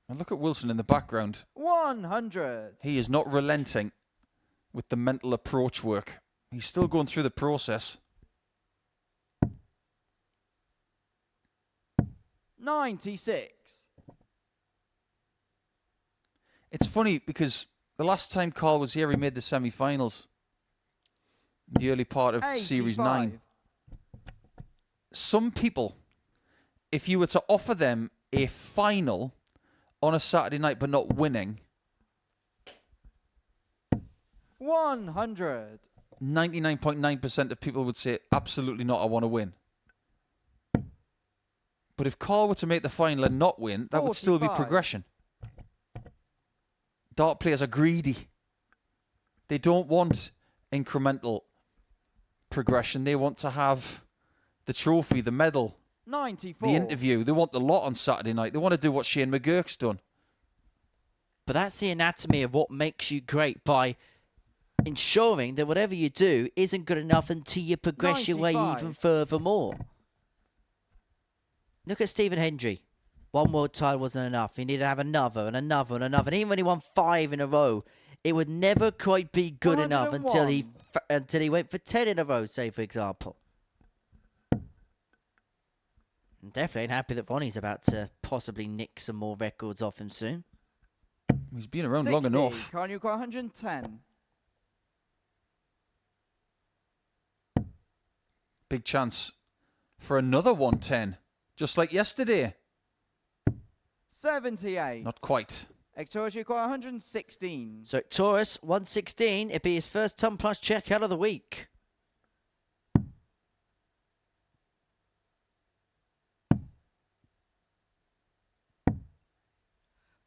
And look at Wilson in the background. 100. He is not relenting with the mental approach work. He's still going through the process. 96. It's funny because the last time Carl was here, he made the semi-finals. The early part of Series 9. 85. Some people, if you were to offer them a final on a Saturday night but not winning, 100. 99.9% of people would say, absolutely not, I want to win. But if Carl were to make the final and not win, that would still be 45. progression. Dart players are greedy. They don't want incremental progression. They want to have the trophy, the medal, 94. the interview. They want the lot on Saturday night. They want to do what Shane McGurk's done. But that's the anatomy of what makes you great, by ensuring that whatever you do isn't good enough until you progress your way 95. even further more. Look at Stephen Hendry. One world title wasn't enough. He needed to have another and another and another. And even when he won 5 in a row, it would never quite be good enough until he went for 10 in a row, say, for example. I'm definitely ain't happy that Ronnie's about to possibly nick some more records off him soon. He's been around 60. long enough. Carl require 110. Big chance for another 110, just like yesterday. 78. Not quite. Victoria require 116. So Taurus, 116. It'd be his first ton plus check out of the week.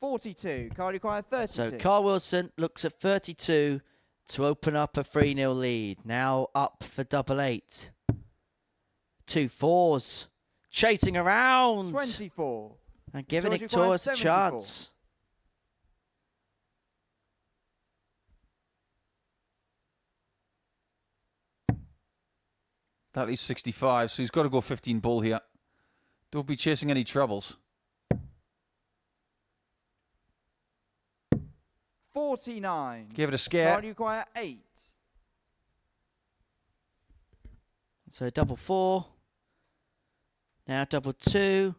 $42. Carl require 32. So Carl Wilson looks at 32 to open up a 3-0 lead. Now up for double 8. 2 4s. Chasing around. 24. And giving George it Taurus a requires 74. chance. That is 65, so he's got to go 15 bull here. Don't be chasing any trebles. 49. Give it a scare. Card require 8. So double 4. Now double 2.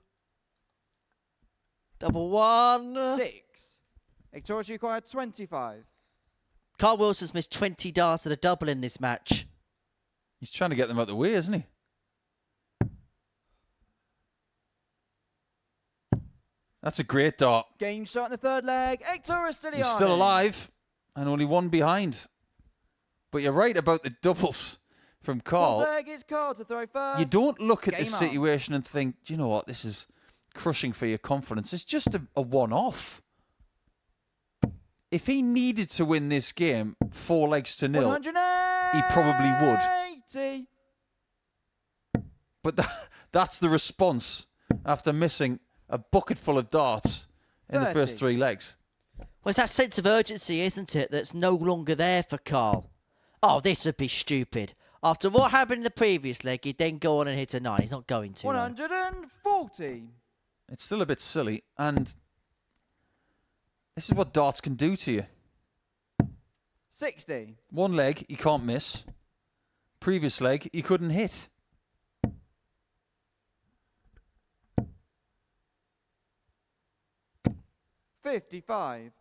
Double 1. 6. Victorious require 25. Carl Wilson's missed 20 darts at a double in this match. He's trying to get them out of the way, isn't he? That's a great dart. Game shot in the third leg. Victorious Stylianou. He's still alive and only one behind. But you're right about the doubles from Carl. Fourth leg is Carl to throw first. You don't look at this Game situation and think, do you know what, this is crushing for your confidence. It's just a one-off. If he needed to win this game 4 legs to 0, he probably would. 180. But that's the response after missing a bucket full of darts in the first 3 legs. Well, it's that sense of urgency, isn't it, that's no longer there for Carl. Oh, this would be stupid. After what happened in the previous leg, he'd then go on and hit a 9. He's not going to. 140. It's still a bit silly, and this is what darts can do to you. 60. 1 leg, you can't miss. Previous leg, you couldn't hit. $55.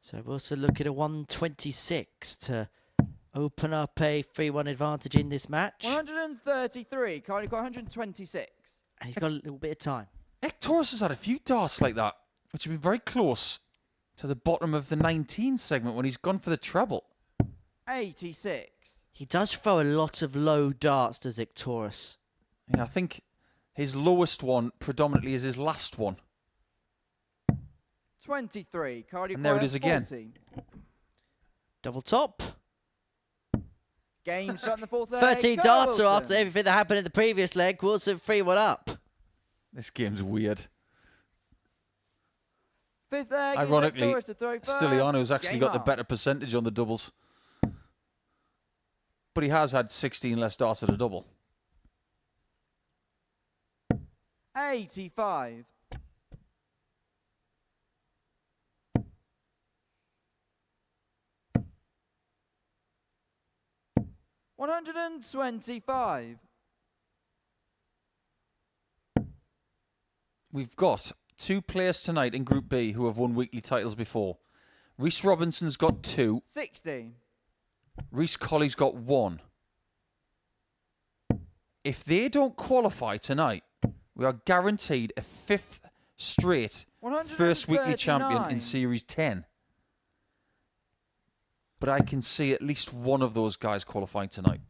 So we're also looking at 126 to open up a 3-1 advantage in this match. 133. Carly got 126. And he's got a little bit of time. Victorious has had a few darts like that, which have been very close to the bottom of the 19 segment when he's gone for the treble. 86. He does throw a lot of low darts, does Victorious? Yeah, I think his lowest one predominantly is his last one. 23. Carly And there it is again. 40. Double top. Game shot in the fourth leg. 13 Go darts Wilson. after everything that happened in the previous leg. Wilson 3-1 up. This game's weird. Fifth leg Ironically, is to throw first. Stylianou's actually Game got the on. better percentage on the doubles. But he has had 16 less darts at a double. 85. $125. We've got 2 players tonight in Group B who have won weekly titles before. Reece Robinson's got 2. 60. Reece Colley's got 1. If they don't qualify tonight, we are guaranteed a 5th straight first weekly champion in 139. Series 10. But I can see at least one of those guys qualifying tonight.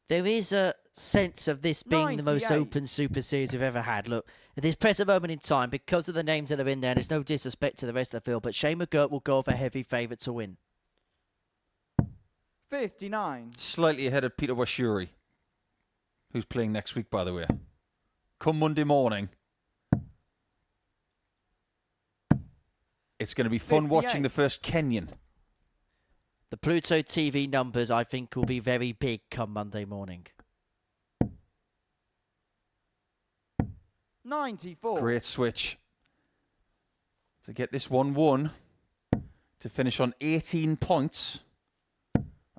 There is a sense of this being the most 98. open Super Series we've ever had. Look, at this present moment in time, because of the names that are in there, there's no disrespect to the rest of the field, but Shane McGirt will go for heavy favourite to win. 59. Slightly ahead of Peter Washuri, who's playing next week, by the way. Come Monday morning, it's going to be fun 58. watching the first Kenyan. The Pluto TV numbers, I think, will be very big come Monday morning. 94. Great switch to get this 1-1 to finish on 18 points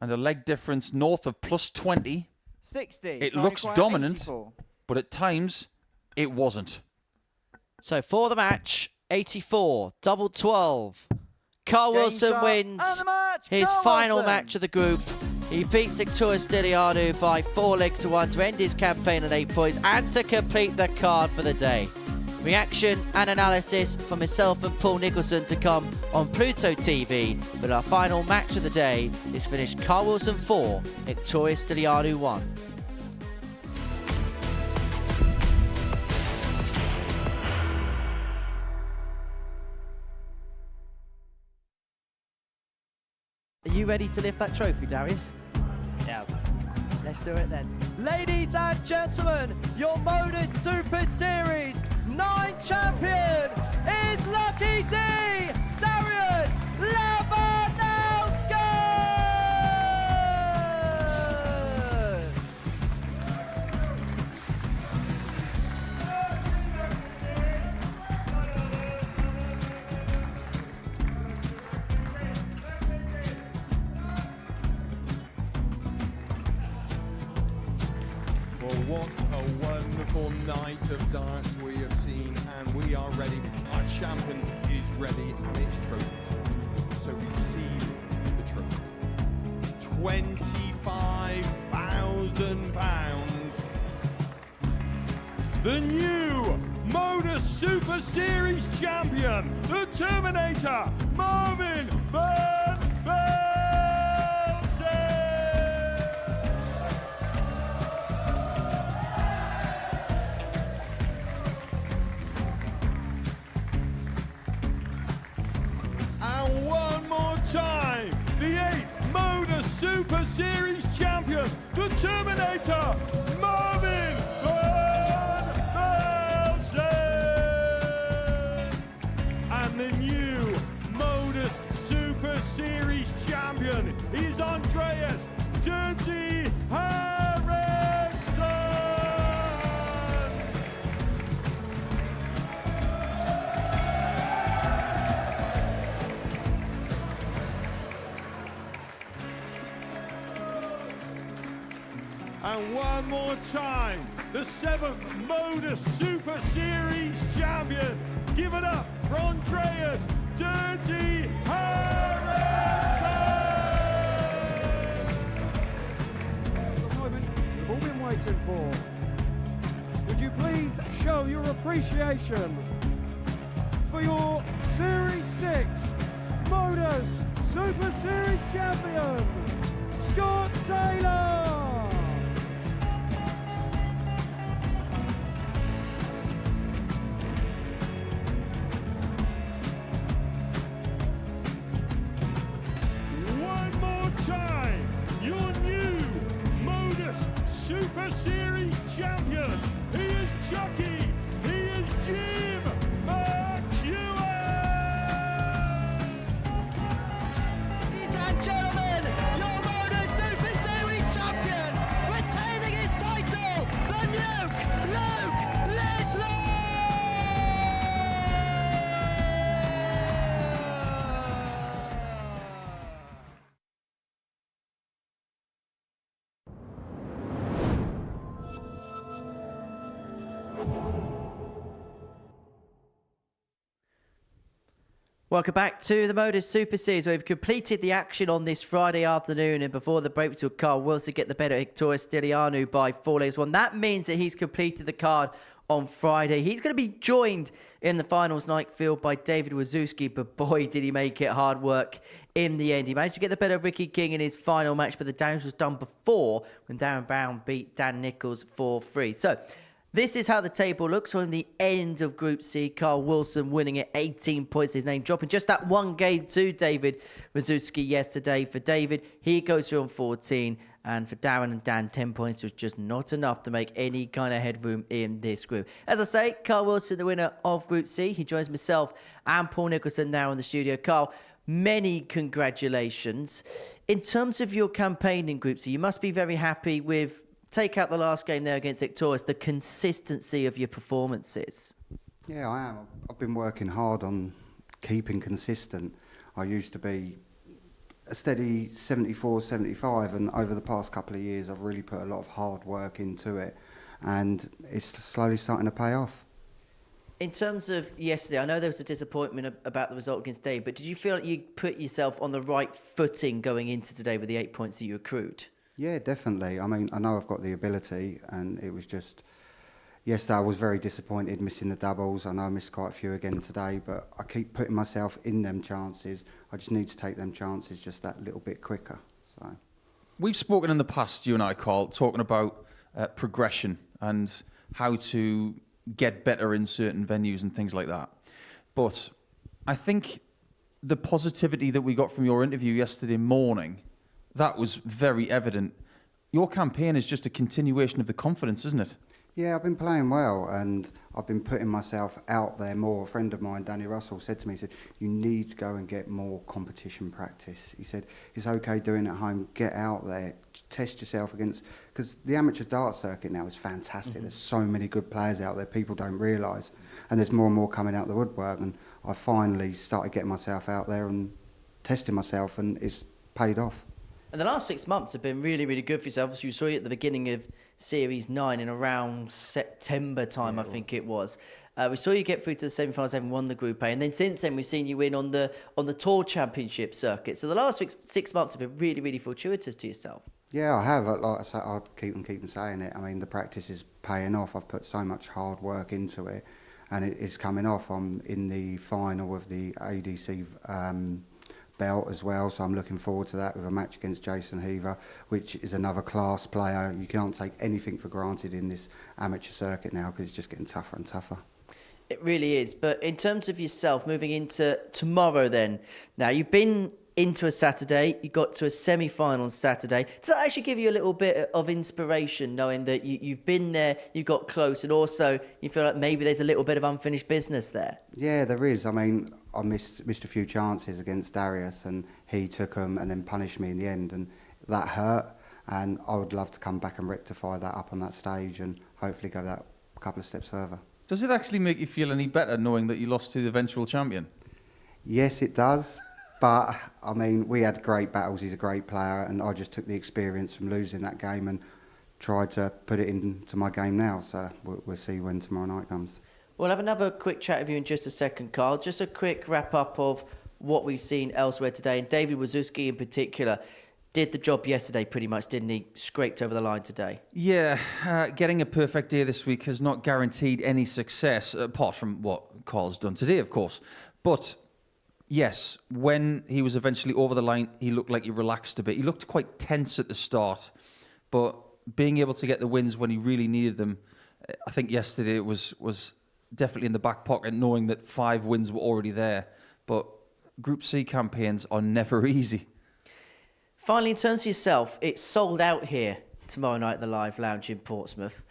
and a leg difference north of plus 20. 60. It Carly looks require dominant, 84. but at times it wasn't. So for the match, 84, double 12. Carl Game Wilson shot, wins and the match, his Carl final Wilson. match of the group. He beats Victorious Stylianou by 4 legs to 1 to end his campaign at 8 points and to complete the card for the day. Reaction and analysis from myself and Paul Nicholson to come on Pluto TV. But our final match of the day is finished Carl Wilson 4, Victorious Stylianou 1. Are you ready to lift that trophy, Darius? Yes. Let's do it then. Ladies and gentlemen, your MODUS Super Series 9 champion is Lucky D, Darius Labanowski! Well, what a wonderful night of darts we have seen, and we are ready. Our champion is ready, and it's trophy. So receive the trophy. £25,000. The new MODUS Super Series champion, the Terminator, Marvin Van Velzen. And one more time, the 8th MODUS Super Series champion, the Terminator, Marvin Van Velzen. And the new MODUS Super Series champion is Andreas Dirty Harrison. And one more time, the 7th MODUS Super Series champion. Give it up for Andreas Dirty Harrison. The moment we've all been waiting for. Would you please show your appreciation for your Series 6 MODUS Super Series champion, Scott Taylor. One more time, your new MODUS Super Series champion. He is Chucky. He is Jim McEwen. Ladies and gentlemen, your MODUS Super Series champion, retaining his title, the Nuke, Luke Littler! Welcome back to the MODUS Super Series, where we've completed the action on this Friday afternoon, and before the break we saw Carl Wilson get the better Victoria Stylianou by 4-1. That means that he's completed the card on Friday. He's going to be joined in the finals night field by David Wawrzewski, but boy, did he make it hard work in the end. He managed to get the better of Ricky King in his final match, but the damage was done before when Darren Brown beat Dan Nicholls 4-3. So this is how the table looks on the end of Group C. Carl Wilson winning it, 18 points, his name dropping just that one game to David Wawrzewski yesterday. For David, he goes through on 14, and for Darren and Dan, 10 points was just not enough to make any kind of headroom in this group. As I say, Carl Wilson, the winner of Group C. He joins myself and Paul Nicholson now in the studio. Carl, many congratulations. In terms of your campaign in Group C, you must be very happy with, take out the last game there against Victorious, the consistency of your performances. Yeah, I am. I've been working hard on keeping consistent. I used to be a steady 74, 75, and over the past couple of years I've really put a lot of hard work into it, and it's slowly starting to pay off. In terms of yesterday, I know there was a disappointment about the result against Dave, but did you feel like you put yourself on the right footing going into today with the 8 points that you accrued? Yeah, definitely. I mean, I know I've got the ability, and it was just, yesterday I was very disappointed missing the doubles. I know I missed quite a few again today, but I keep putting myself in them chances. I just need to take them chances just that little bit quicker. So we've spoken in the past, you and I, Carl, talking about progression and how to get better in certain venues and things like that. But I think the positivity that we got from your interview yesterday morning, that was very evident. Your campaign is just a continuation of the confidence, isn't it? yeah, I've been playing well, and I've been putting myself out there more. A friend of mine, Danny Russell, said to me, he said, you need to go and get more competition practice. He said, it's okay doing it at home, get out there, test yourself against, because the amateur dart circuit now is fantastic. There's so many good players out there, people don't realise, and there's more and more coming out the woodwork, and I finally started getting myself out there and testing myself, and it's paid off. And the last 6 months have been really, really good for yourself. Obviously, you saw you at the beginning of Series 9 in around September time, I think it was. We saw you get through to the semi-finals, having won the Group A, and then since then we've seen you win on the Tour Championship circuit. So the last 6 months have been really, really fortuitous to yourself. Yeah, I have. Like I say, I'll keep on saying it. I mean, the practice is paying off. I've put so much hard work into it, and it is coming off. I'm in the final of the ADC belt as well, so I'm looking forward to that with a match against Jason Heaver, which is another class player. You can't take anything for granted in this amateur circuit now because it's just getting tougher and tougher. It really is. But in terms of yourself, moving into tomorrow then, now you've been into a Saturday, you got to a semi-final on Saturday. Does that actually give you a little bit of inspiration, knowing that you've been there, you got close, and also you feel like maybe there's a little bit of unfinished business there? Yeah, there is. I mean, I missed a few chances against Darius, and he took them and then punished me in the end, and that hurt. And I would love to come back and rectify that up on that stage and hopefully go that a couple of steps further. Does it actually make you feel any better knowing that you lost to the eventual champion? Yes, it does. But, I mean, we had great battles. He's a great player, and I just took the experience from losing that game and tried to put it into my game now. So we'll see when tomorrow night comes. We'll have another quick chat with you in just a second, Carl. Just a quick wrap-up of what we've seen elsewhere today. And David Wawrzewski in particular did the job yesterday pretty much, didn't he? Scraped over the line today. Yeah, getting a perfect day this week has not guaranteed any success, apart from what Carl's done today, of course. But yes, when he was eventually over the line, he looked like he relaxed a bit. He looked quite tense at the start, but being able to get the wins when he really needed them, I think yesterday was definitely in the back pocket, knowing that 5 wins were already there. But Group C campaigns are never easy. Finally, in terms of yourself, it's sold out here tomorrow night at the Live Lounge in Portsmouth.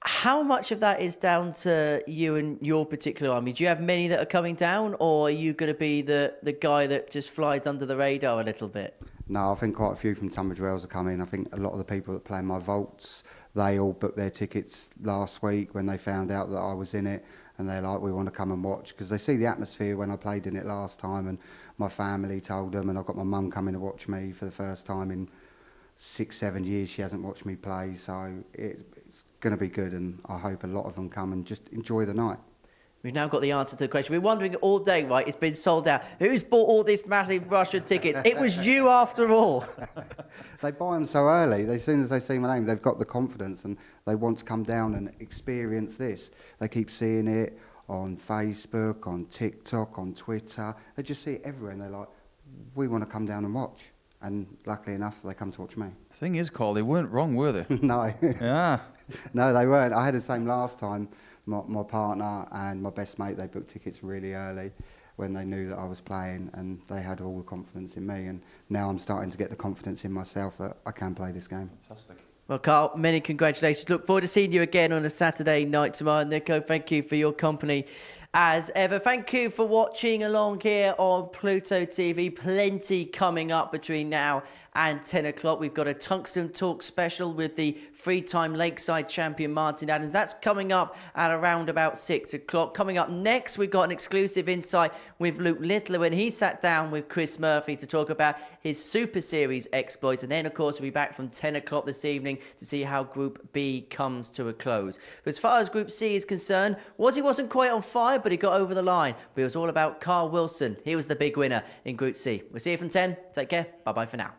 How much of that is down to you and your particular army? Do you have many that are coming down, or are you going to be the guy that just flies under the radar a little bit? No, I think quite a few from Tunbridge Wells are coming. I think a lot of the people that play in my vaults, they all booked their tickets last week when they found out that I was in it, and they're like, we want to come and watch, because they see the atmosphere when I played in it last time, and my family told them, and I've got my mum coming to watch me for the first time in 6-7 years. She hasn't watched me play, so it's going to be good, and I hope a lot of them come and just enjoy the night. We've now got the answer to the question. We're wondering all day, right? It's been sold out. Who's bought all these massive Russian tickets? It was you after all. They buy them so early. As soon as they see my name, they've got the confidence and they want to come down and experience this. They keep seeing it on Facebook, on TikTok, on Twitter. They just see it everywhere and they're like, we want to come down and watch. And luckily enough, they come to watch me. The thing is, Carl, they weren't wrong, were they? No. Yeah. No, they weren't. I had the same last time. My partner and my best mate, they booked tickets really early when they knew that I was playing, and they had all the confidence in me. And now I'm starting to get the confidence in myself that I can play this game. Fantastic. Well, Carl, many congratulations. Look forward to seeing you again on a Saturday night tomorrow. Nico, thank you for your company as ever. Thank you for watching along here on Pluto TV. Plenty coming up between now and 10 o'clock. We've got a Tungsten Talk special with the 3-time Lakeside champion Martin Adams. That's coming up at around about 6 o'clock. Coming up next, we've got an exclusive insight with Luke Littler when he sat down with Chris Murphy to talk about his Super Series exploits. And then, of course, we'll be back from 10 o'clock this evening to see how Group B comes to a close. But as far as Group C is concerned, he wasn't quite on fire, but he got over the line. But it was all about Carl Wilson. He was the big winner in Group C. We'll see you from 10. Take care. Bye-bye for now.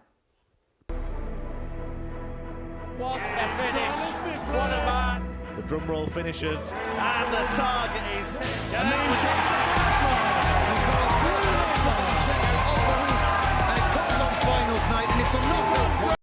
What a finish! What a man! The drum roll finishes, and the target is amazing. It comes on finals night, and it's a knockout.